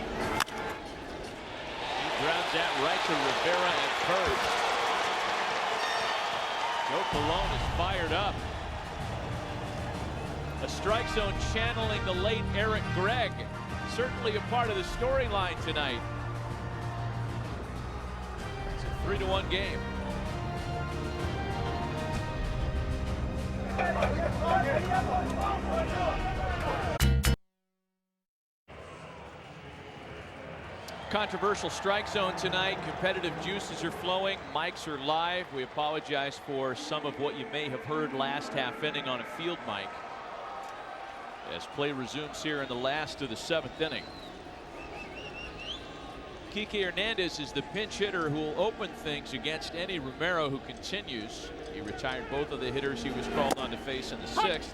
grounds that right to Rivera at first. Joe Colon is fired up. A strike zone channeling the late Eric Gregg. Certainly a part of the storyline tonight. It's a 3-1 game. Controversial strike zone tonight. Competitive juices are flowing. Mics are live. We apologize for some of what you may have heard last half inning on a field mic, as play resumes here in the last of the 7th inning. Kike Hernandez is the pinch hitter who will open things against Eddie Romero, who continues. He retired both of the hitters he was called on to face in the 6th.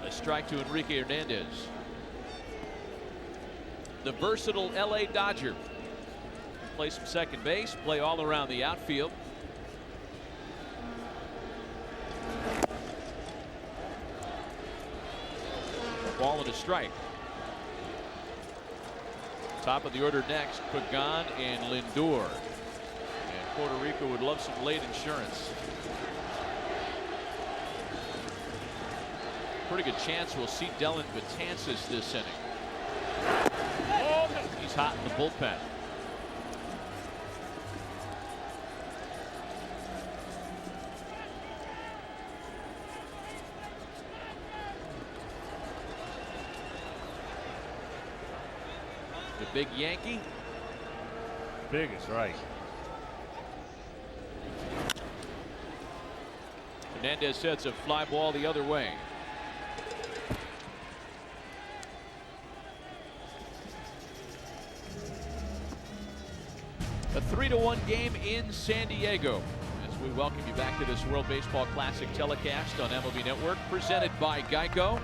A strike to Enrique Hernandez. The versatile LA Dodger. Play some second base, play all around the outfield. Ball and a strike. Top of the order next, Pagan and Lindor. And Puerto Rico would love some late insurance. Pretty good chance we'll see Dylan Betances this inning. He's hot in the bullpen. big Yankee. Big is right. Hernandez sets a fly ball the other way. A 3-1 game in San Diego as we welcome you back to this World Baseball Classic telecast on MLB Network, presented by Geico.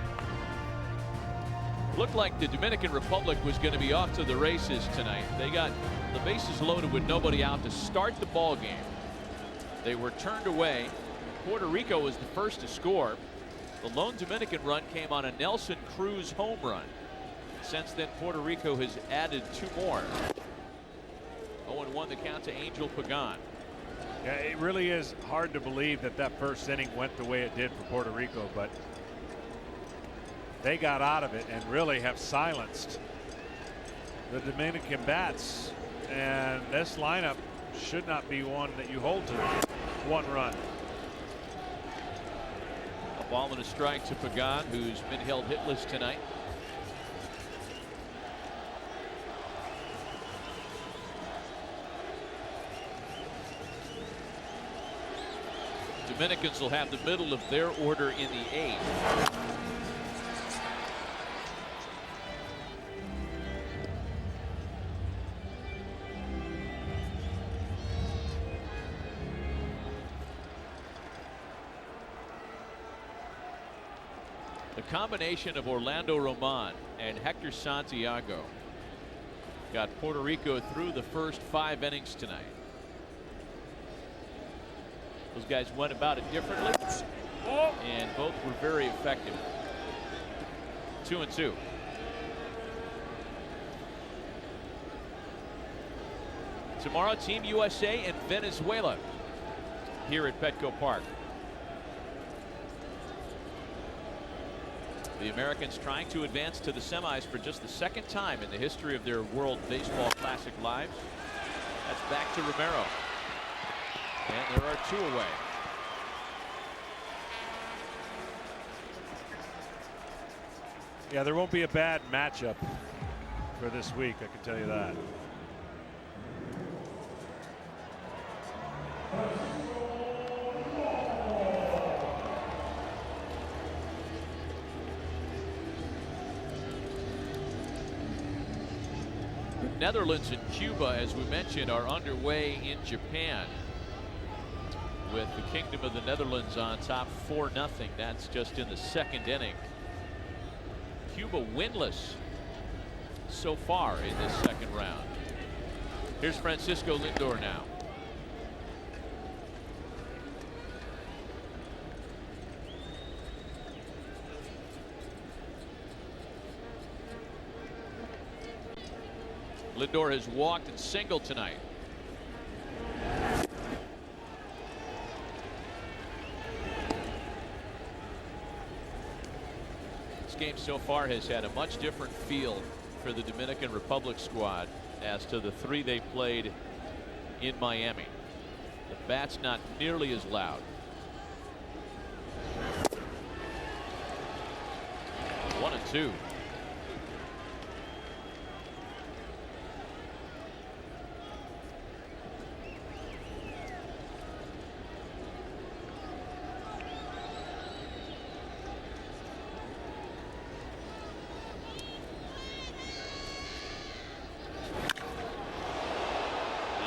Looked like the Dominican Republic was going to be off to the races tonight. They got the bases loaded with nobody out to start the ball game. They were turned away. Puerto Rico was the first to score. The lone Dominican run came on a Nelson Cruz home run. Since then, Puerto Rico has added 2 more. 0-1 the count to Angel Pagan. Yeah, it really is hard to believe that that first inning went the way it did for Puerto Rico, but they got out of it and really have silenced the Dominican bats. And this lineup should not be one that you hold to 1 run. A ball and a strike to Pagan, who's been held hitless tonight. Dominicans will have the middle of their order in the 8th. The combination of Orlando Román and Hector Santiago got Puerto Rico through the first 5 innings tonight. Those guys went about it differently, and both were very effective. 2-2. Tomorrow, Team USA and Venezuela here at Petco Park. The Americans trying to advance to the semis for just the 2nd time in the history of their World Baseball Classic lives. That's back to Romero. And there are 2 away. Yeah, there won't be a bad matchup for this week, I can tell you that. The Netherlands and Cuba, as we mentioned, are underway in Japan, with the Kingdom of the Netherlands on top 4-0. That's just in the 2nd inning. Cuba winless so far in this 2nd round. Here's Francisco Lindor now. Lindor has walked and singled tonight. This game so far has had a much different feel for the Dominican Republic squad as to the 3 they played in Miami. The bat's not nearly as loud. 1-2.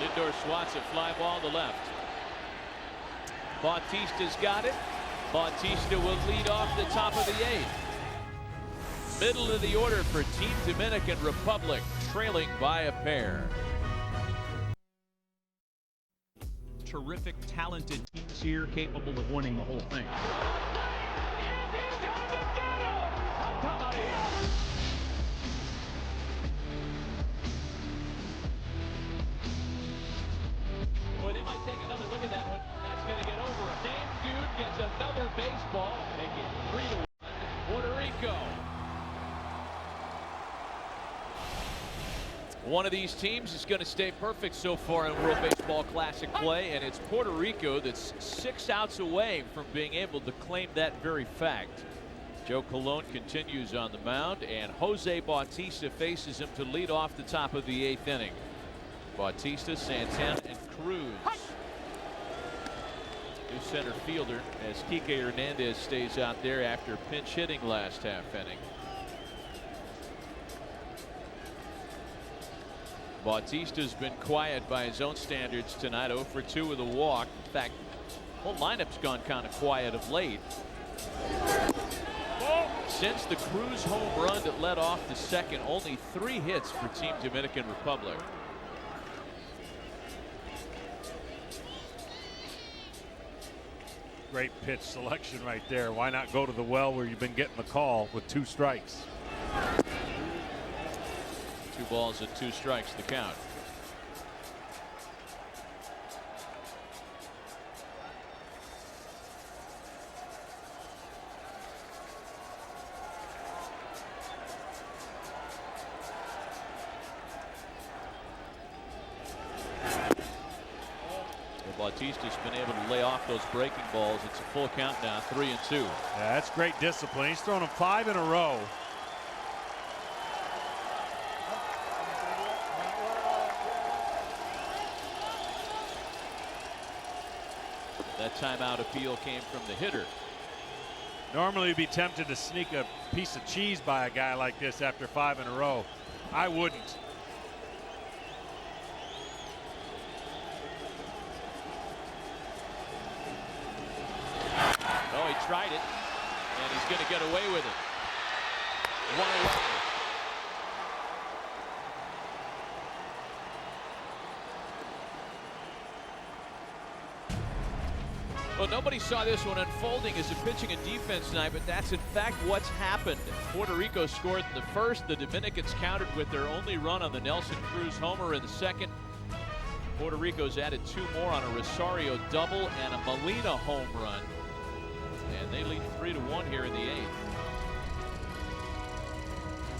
Lindor swats a fly ball to left. Bautista's got it. Bautista will lead off the top of the 8th. Middle of the order for Team Dominican Republic, trailing by a pair. Terrific, talented teams here, capable of winning the whole thing. Boy, they might take another look at that one. That's going to get over. Same dude gets another baseball, making 3-1 Puerto Rico. One of these teams is going to stay perfect so far in World Baseball Classic play, and it's Puerto Rico that's 6 outs away from being able to claim that very fact. Joe Colon continues on the mound, and Jose Bautista faces him to lead off the top of the 8th inning. Bautista, Santana, and Cruz. New center fielder as Kike Hernandez stays out there after pinch hitting last half inning. Bautista's been quiet by his own standards tonight, 0 for 2 with a walk. In fact, the whole lineup's gone kind of quiet of late. Since the Cruz home run that led off the second, only 3 hits for Team Dominican Republic. Great pitch selection right there. Why not go to the well where you've been getting the call with 2 strikes? 2 balls and 2 strikes the count. Bautista's been able to lay off those breaking balls. It's a full count now, 3-2. Yeah, that's great discipline. He's thrown them 5 in a row. That timeout appeal came from the hitter. Normally you'd be tempted to sneak a piece of cheese by a guy like this after 5 in a row. I wouldn't. Oh, he tried it, and he's going to get away with it. 1 away. Well, nobody saw this one unfolding as a pitching and defense night, but that's in fact what's happened. Puerto Rico scored in the first. The Dominicans countered with their only run on the Nelson Cruz homer in the second. Puerto Rico's added 2 more on a Rosario double and a Molina home run. And they lead 3-1 here in the 8th.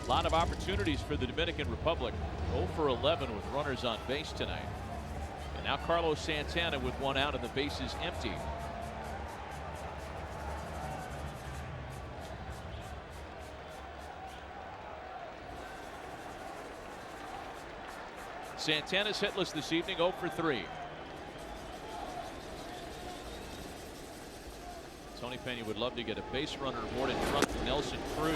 A lot of opportunities for the Dominican Republic. 0 for 11 with runners on base tonight. And now Carlos Santana with 1 out and the bases empty. Santana's hitless this evening, 0 for 3. Tony Pena would love to get a base runner aboard in front of Nelson Cruz.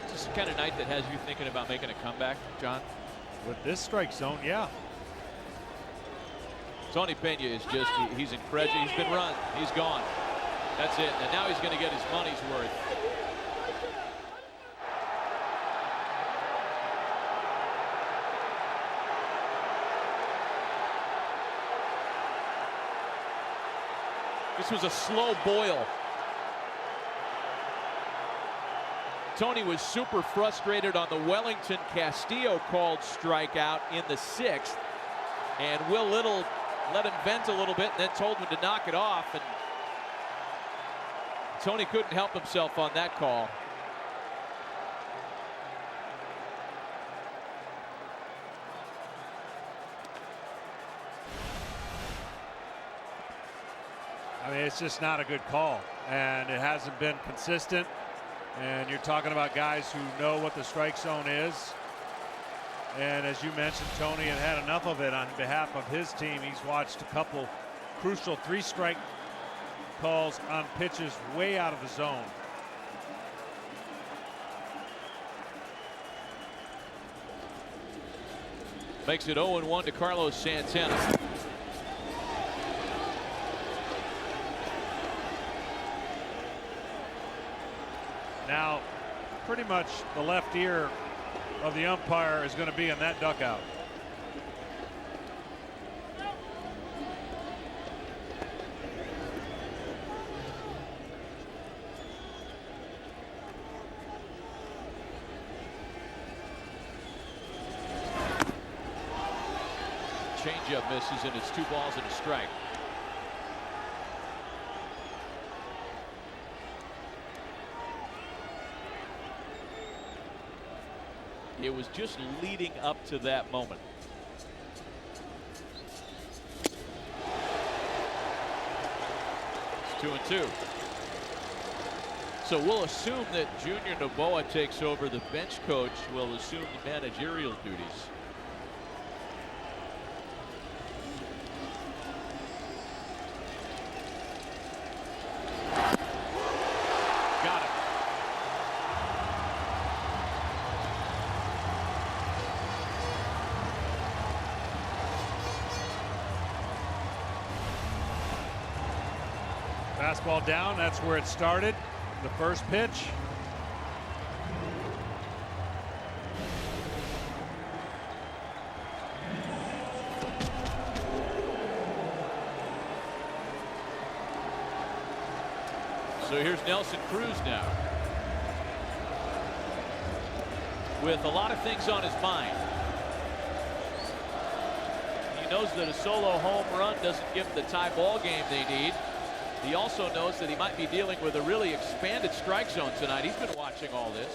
Is this the kind of night that has you thinking about making a comeback, John? With this strike zone, yeah. Tony Pena is just, he's incredible. He's been run. He's gone. That's it. And now he's going to get his money's worth. This was a slow boil. Tony was super frustrated on the Wellington Castillo called strikeout in the 6th. And Will Little let him vent a little bit and then told him to knock it off. And Tony couldn't help himself on that call. I mean, it's just not a good call, and it hasn't been consistent. And you're talking about guys who know what the strike zone is. And as you mentioned, Tony had enough of it on behalf of his team. He's watched a couple crucial 3-strike calls on pitches way out of the zone. Makes it 0-1 to Carlos Santana. Now, pretty much the left ear of the umpire is going to be in that duck out. Changeup misses, and it's 2 balls and a strike. It was just leading up to that moment. 2-2. So we'll assume that Junior Noboa takes over. The bench coach will assume the managerial duties. Got it. Fastball down, that's where it started. The first pitch. So here's Nelson Cruz now, with a lot of things on his mind. He knows that a solo home run doesn't give him the tie ball game they need. He also knows that he might be dealing with a really expanded strike zone tonight. He's been watching all this.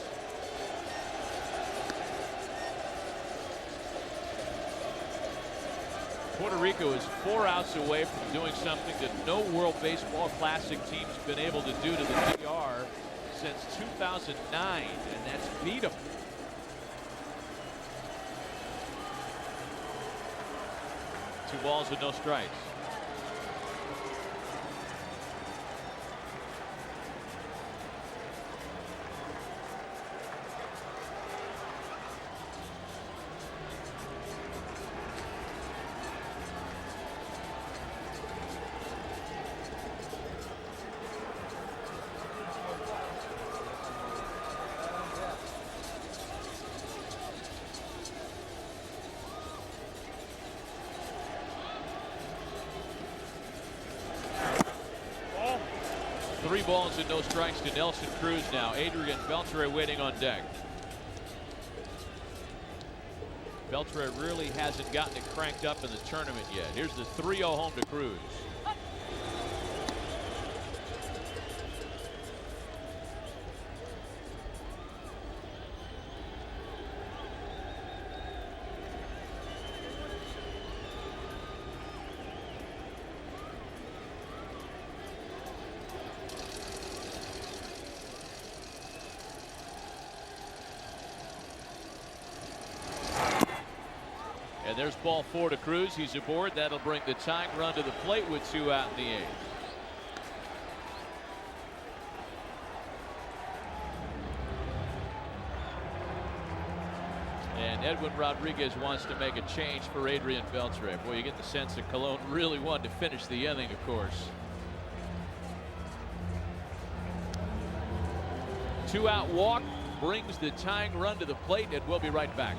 Puerto Rico is 4 outs away from doing something that no World Baseball Classic team's been able to do to the DR since 2009, and that's beat them. Two balls and no strikes. Three balls and no strikes to Nelson Cruz now. Adrian Beltre waiting on deck. Beltre really hasn't gotten it cranked up in the tournament yet. Here's the 3-0 home to Cruz. And there's ball 4 to Cruz. He's aboard. That'll bring the tying run to the plate with 2 out in the 8th. And Edwin Rodriguez wants to make a change for Adrian Beltre. Boy, you get the sense that Colon really wanted to finish the inning, of course. 2-out walk brings the tying run to the plate, and we'll be right back.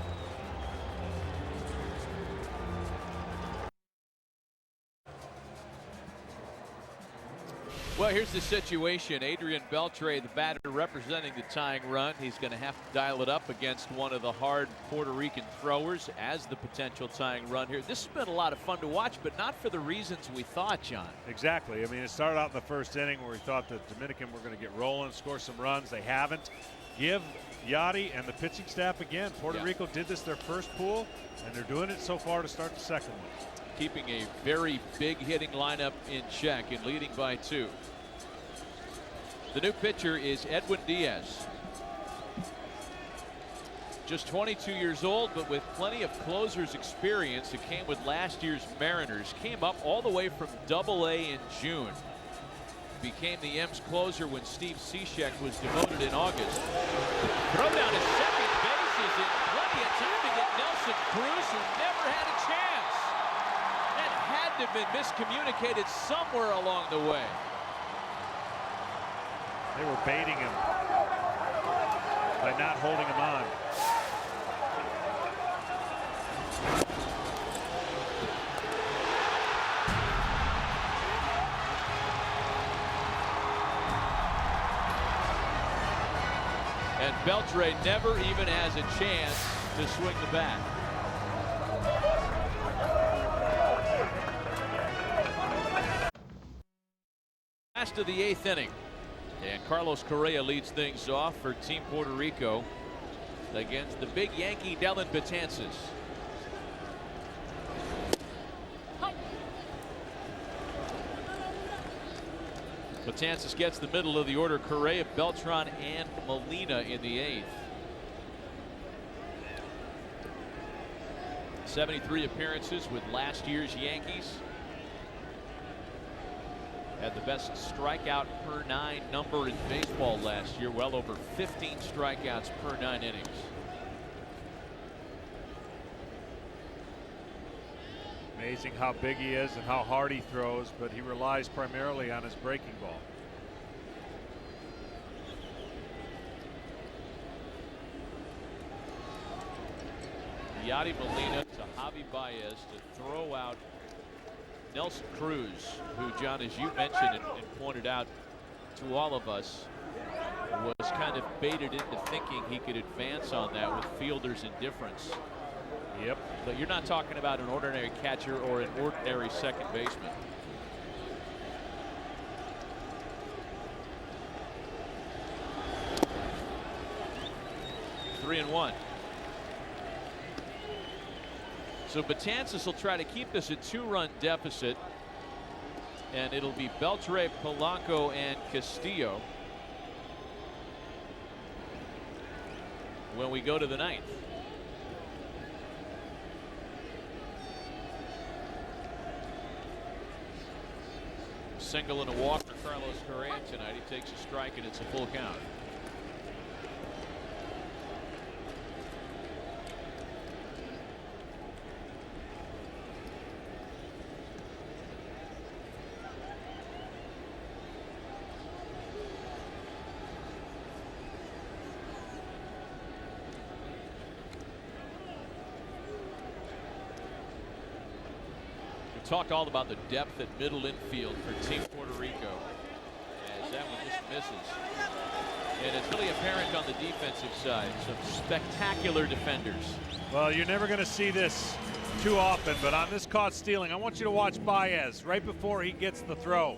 Well, here's the situation. Adrian Beltre, the batter representing the tying run. He's going to have to dial it up against one of the hard Puerto Rican throwers as the potential tying run here. This has been a lot of fun to watch, but not for the reasons we thought, John. Exactly. I mean, it started out in the first inning where we thought the Dominican were going to get rolling, score some runs. They haven't. Give Yachty and the pitching staff again. Puerto Rico did this their first pool, and they're doing it so far to start the second one. Keeping a very big hitting lineup in check and leading by 2. The new pitcher is Edwin Diaz. Just 22 years old, but with plenty of closer's experience. It came with last year's Mariners. Came up all the way from Double-A in June. Became the M's closer when Steve Cishek was demoted in August. Throw down to second base is in plenty of time to get Nelson Cruz, who never had a chance. That had to have been miscommunicated somewhere along the way. They were baiting him by not holding him on. And Beltre never even has a chance to swing the bat. Last of the 8th inning. And Carlos Correa leads things off for Team Puerto Rico against the big Yankee Dellin Betances. Betances gets the middle of the order. Correa, Beltran, and Molina in the 8th. 73 appearances with last year's Yankees. Had the best strikeout per 9 number in baseball last year, well over 15 strikeouts per 9 innings. Amazing how big he is and how hard he throws, but he relies primarily on his breaking ball. Yadi Molina to Javi Baez to throw out Nelson Cruz, who, John, as you mentioned and pointed out to all of us, was kind of baited into thinking he could advance on that with fielder's indifference. Yep. But you're not talking about an ordinary catcher or an ordinary second baseman. Three and one. So Betances will try to keep this a 2-run deficit, and it'll be Beltre, Polanco, and Castillo when we go to the 9th. Single and a walk for Carlos Correa tonight. He takes a strike and it's a full count. Talked all about the depth at middle infield for Team Puerto Rico, as that one just misses. And it's really apparent on the defensive side. Some spectacular defenders. Well, you're never going to see this too often, but on this caught stealing, I want you to watch Baez right before he gets the throw.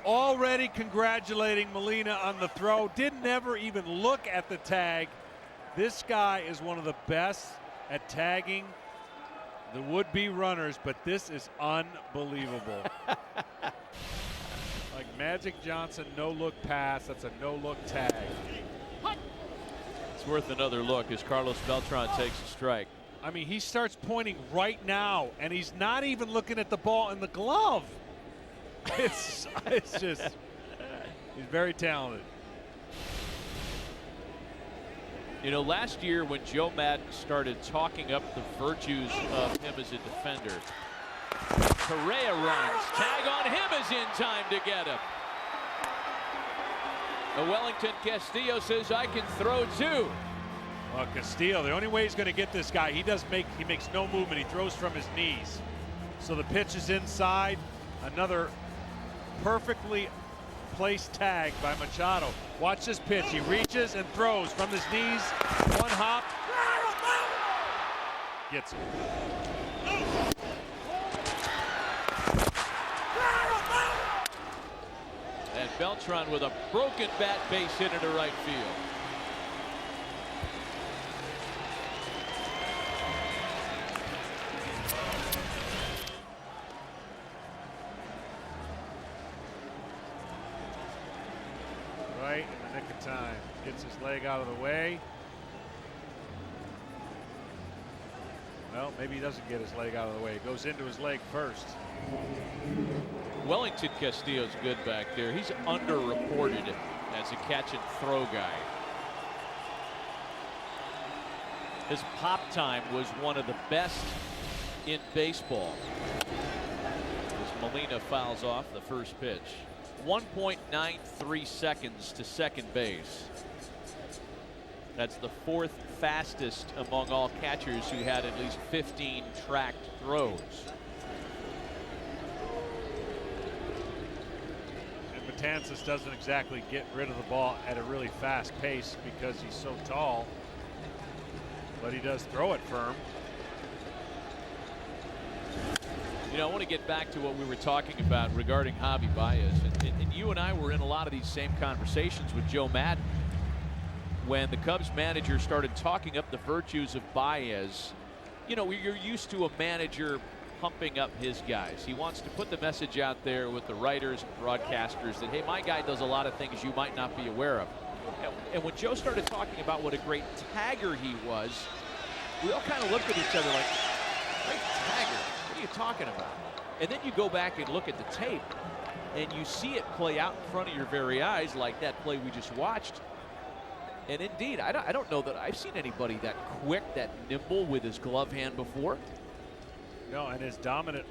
Already congratulating Molina on the throw. Didn't ever even look at the tag. This guy is one of the best at tagging the would-be runners, but this is unbelievable. Like Magic Johnson, no-look pass. That's a no-look tag. It's worth another look as Carlos Beltran takes a strike. I mean, he starts pointing right now, and he's not even looking at the ball in the glove. It's just, he's very talented. You know, last year when Joe Madden started talking up the virtues of him as a defender, Correa runs. Tag on him is in time to get him. The Wellington Castillo says, I can throw too. Well, Castillo, the only way he's going to get this guy, he makes no movement. He throws from his knees. So the pitch is inside. Another perfectly placed tag by Machado. Watch this pitch. He reaches and throws from his knees. One hop. Gets him. And Beltran with a broken bat base hit into right field. Right in the nick of time. Gets his leg out of the way. Well, maybe he doesn't get his leg out of the way. It goes into his leg first. Wellington Castillo's good back there. He's underreported as a catch and throw guy. His pop time was one of the best in baseball. As Molina fouls off the first pitch. 1.93 seconds to second base. That's the 4th fastest among all catchers who had at least 15 tracked throws. And Betances doesn't exactly get rid of the ball at a really fast pace because he's so tall, but he does throw it firm. You know, I want to get back to what we were talking about regarding Javi Baez. And you and I were in a lot of these same conversations with Joe Madden when the Cubs manager started talking up the virtues of Baez. You know, you're used to a manager pumping up his guys. He wants to put the message out there with the writers and broadcasters that, hey, my guy does a lot of things you might not be aware of. And when Joe started talking about what a great tagger he was, we all kind of looked at each other like, great tagger? What are you talking about? And then you go back and look at the tape, and you see it play out in front of your very eyes like that play we just watched. And indeed, I don't know that I've seen anybody that quick, that nimble with his glove hand before. No, and his dominant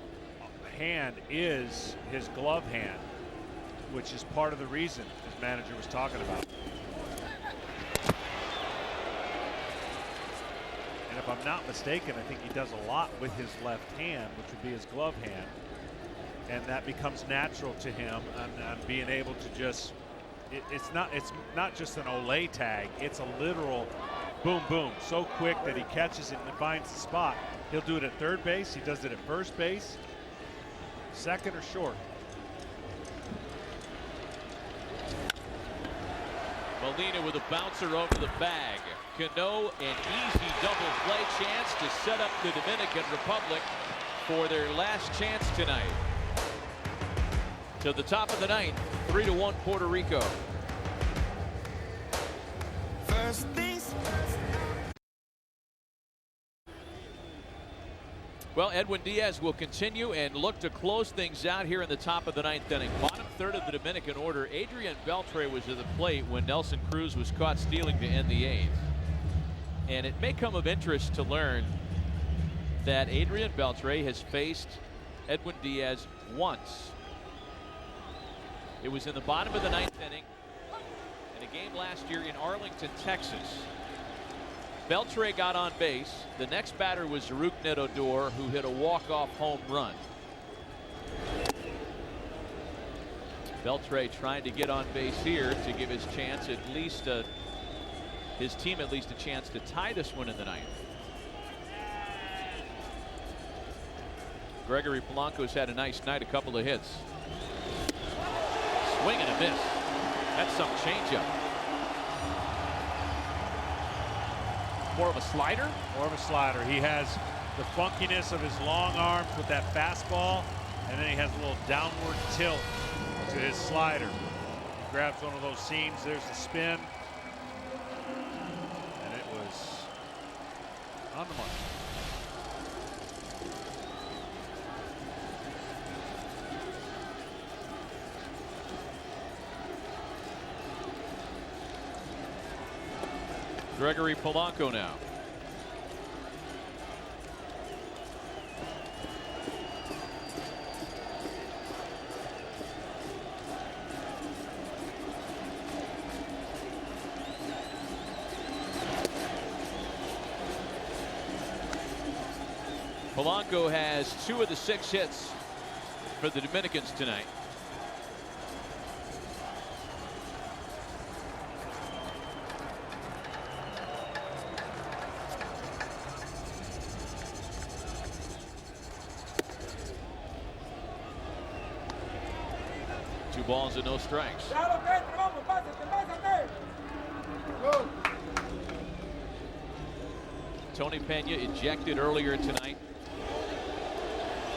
hand is his glove hand, which is part of the reason his manager was talking about. And if I'm not mistaken, I think he does a lot with his left hand, which would be his glove hand. And that becomes natural to him on being able to just, it's not just an Olay tag, it's a literal boom, boom, so quick that he catches it and finds the spot. He'll do it at third base, he does it at first base, second or short. Molina with a bouncer over the bag. Cano, an easy double play chance to set up the Dominican Republic for their last chance tonight. To the top of the ninth, 3-1 Puerto Rico. First things first. Well, Edwin Diaz will continue and look to close things out here in the top of the ninth inning. Bottom third of the Dominican order. Adrian Beltre was at the plate when Nelson Cruz was caught stealing to end the eighth. And it may come of interest to learn that Adrian Beltre has faced Edwin Diaz once. It was in the bottom of the ninth inning in a game last year in Arlington, Texas. Beltre got on base. The next batter was Zaruk Neto-Dor, who hit a walk-off home run. Beltre trying to get on base here to give his chance at least his team at least a chance to tie this one in the ninth. Gregory Polanco's had a nice night, a couple of hits. Swing and a miss. That's some changeup. More of a slider? More of a slider. He has the funkiness of his long arms with that fastball, and then he has a little downward tilt to his slider. He grabs one of those seams. There's the spin. And it was on the mark. Gregory Polanco now. Polanco has 2 of the 6 hits for the Dominicans tonight. Two balls and no strikes. Tony Pena ejected earlier tonight.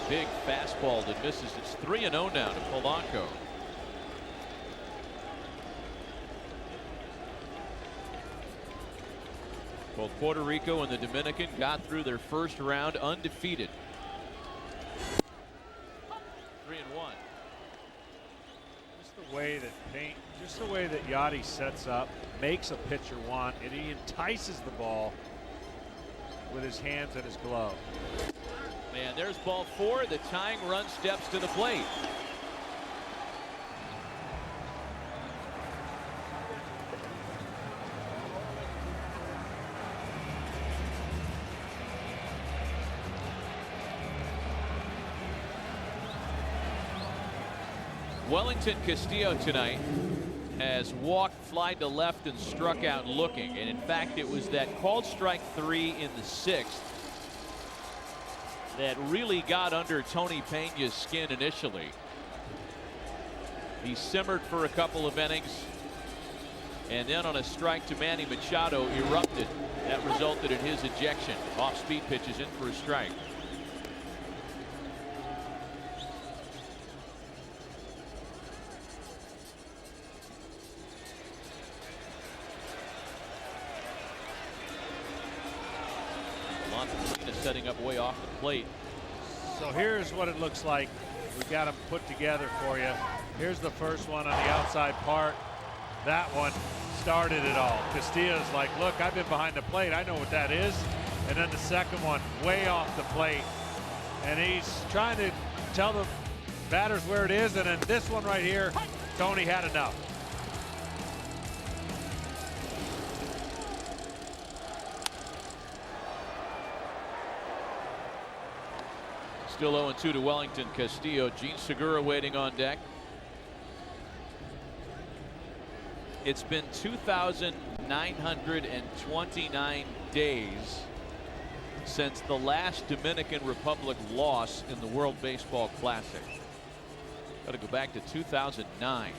Big fastball that misses. It's 3-0 now to Polanco. Both Puerto Rico and the Dominican got through their first round undefeated. 3-1. Just the way that Yachty sets up, makes a pitcher want, and he entices the ball with his hands and his glove. Man, there's ball 4. The tying run steps to the plate. Wellington Castillo tonight has walked, flied to left, and struck out looking. And in fact, it was that called strike 3 in the 6th that really got under Tony Pena's skin initially. He simmered for a couple of innings, and then on a strike to Manny Machado erupted. That resulted in his ejection. Off-speed pitches in for a strike. setting up way off the plate. So here's what it looks like. We've got them put together for you. Here's the first one on the outside part. That one started it all. Castillo's like, look, I've been behind the plate. I know what that is. And then the second one way off the plate. And he's trying to tell the batters where it is. And then this one right here, Tony had enough. Still 0-2 to Wellington. Castillo. Gene Segura waiting on deck. It's been 2,929 days since the last Dominican Republic loss in the World Baseball Classic. Got to go back to 2009.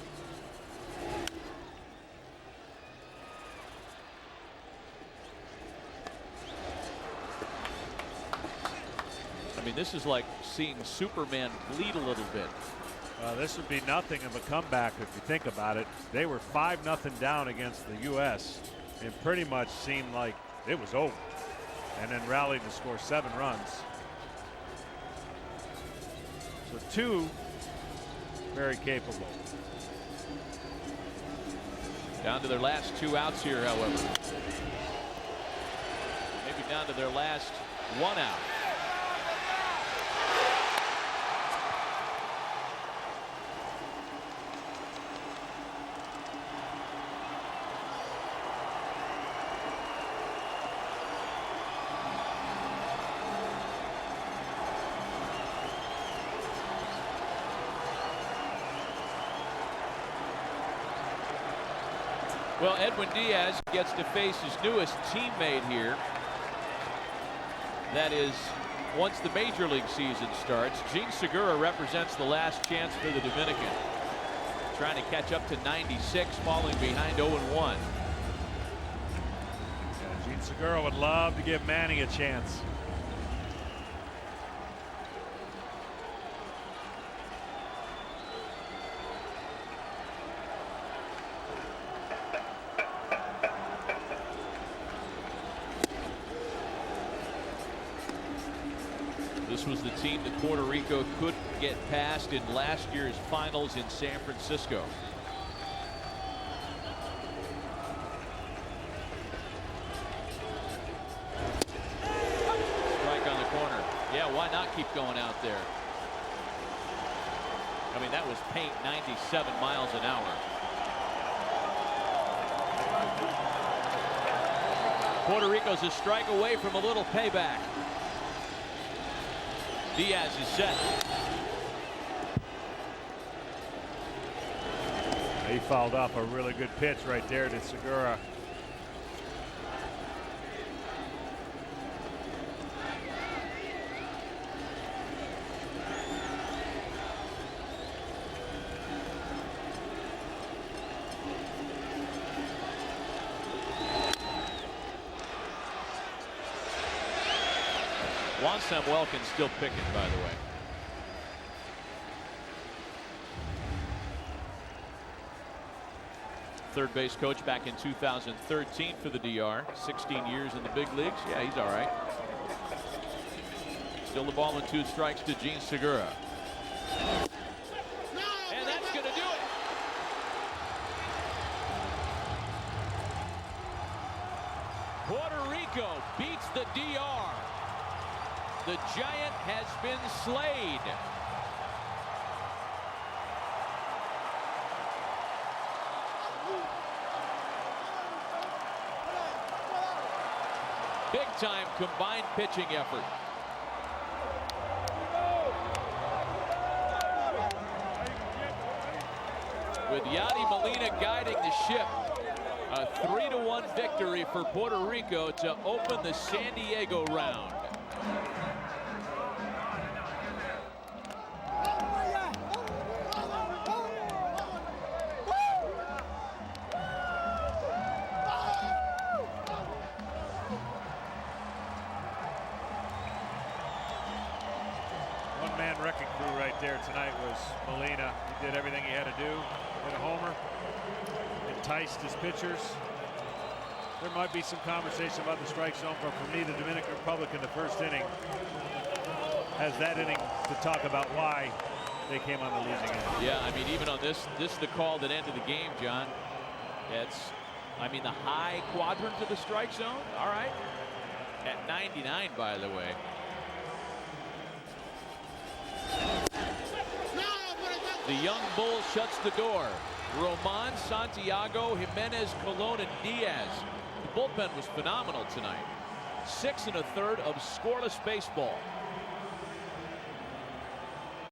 I mean, this is like seeing Superman bleed a little bit. This would be nothing of a comeback if you think about it. They were 5-0 down against the U.S. and pretty much seemed like it was over, and then rallied to score 7 runs. So 2 very capable. Down to their last 2 outs here, however. Maybe down to their last 1 out. Well, Edwin Diaz gets to face his newest teammate here. That is, once the major league season starts. Gene Segura represents the last chance for the Dominican. Trying to catch up to 96, falling behind 0-1. Gene Segura would love to give Manny a chance. This was the team that Puerto Rico couldn't get past in last year's finals in San Francisco. Strike on the corner. Yeah, why not keep going out there? I mean, that was paint 97 miles an hour. Puerto Rico's a strike away from a little payback. Diaz is set. He fouled off a really good pitch right there to Segura. Juan Samuelkin's still picking, by the way. Third base coach back in 2013 for the DR. 16 years in the big leagues. Yeah, he's all right. Still the ball and 2 strikes to Gene Segura. And that's going to do it. Puerto Rico beats the DR. The Giant has been slayed. Big time combined pitching effort. With Yadi Molina guiding the ship. A 3-1 victory for Puerto Rico to open the San Diego round. One-man wrecking crew right there tonight was Molina. He did everything he had to do. Hit a homer. Enticed his pitchers. there might be some conversation about the strike zone, but for me, the Dominican Republic in the first inning has that inning to talk about why they came on the losing end. Yeah, I mean, even on this is the call that ended the game, John. It's, I mean, the high quadrant of the strike zone. All right. At 99, by the way. The young bull shuts the door. Roman, Santiago, Jimenez, Colon, and Diaz. The bullpen was phenomenal tonight. 6 1/3 of scoreless baseball.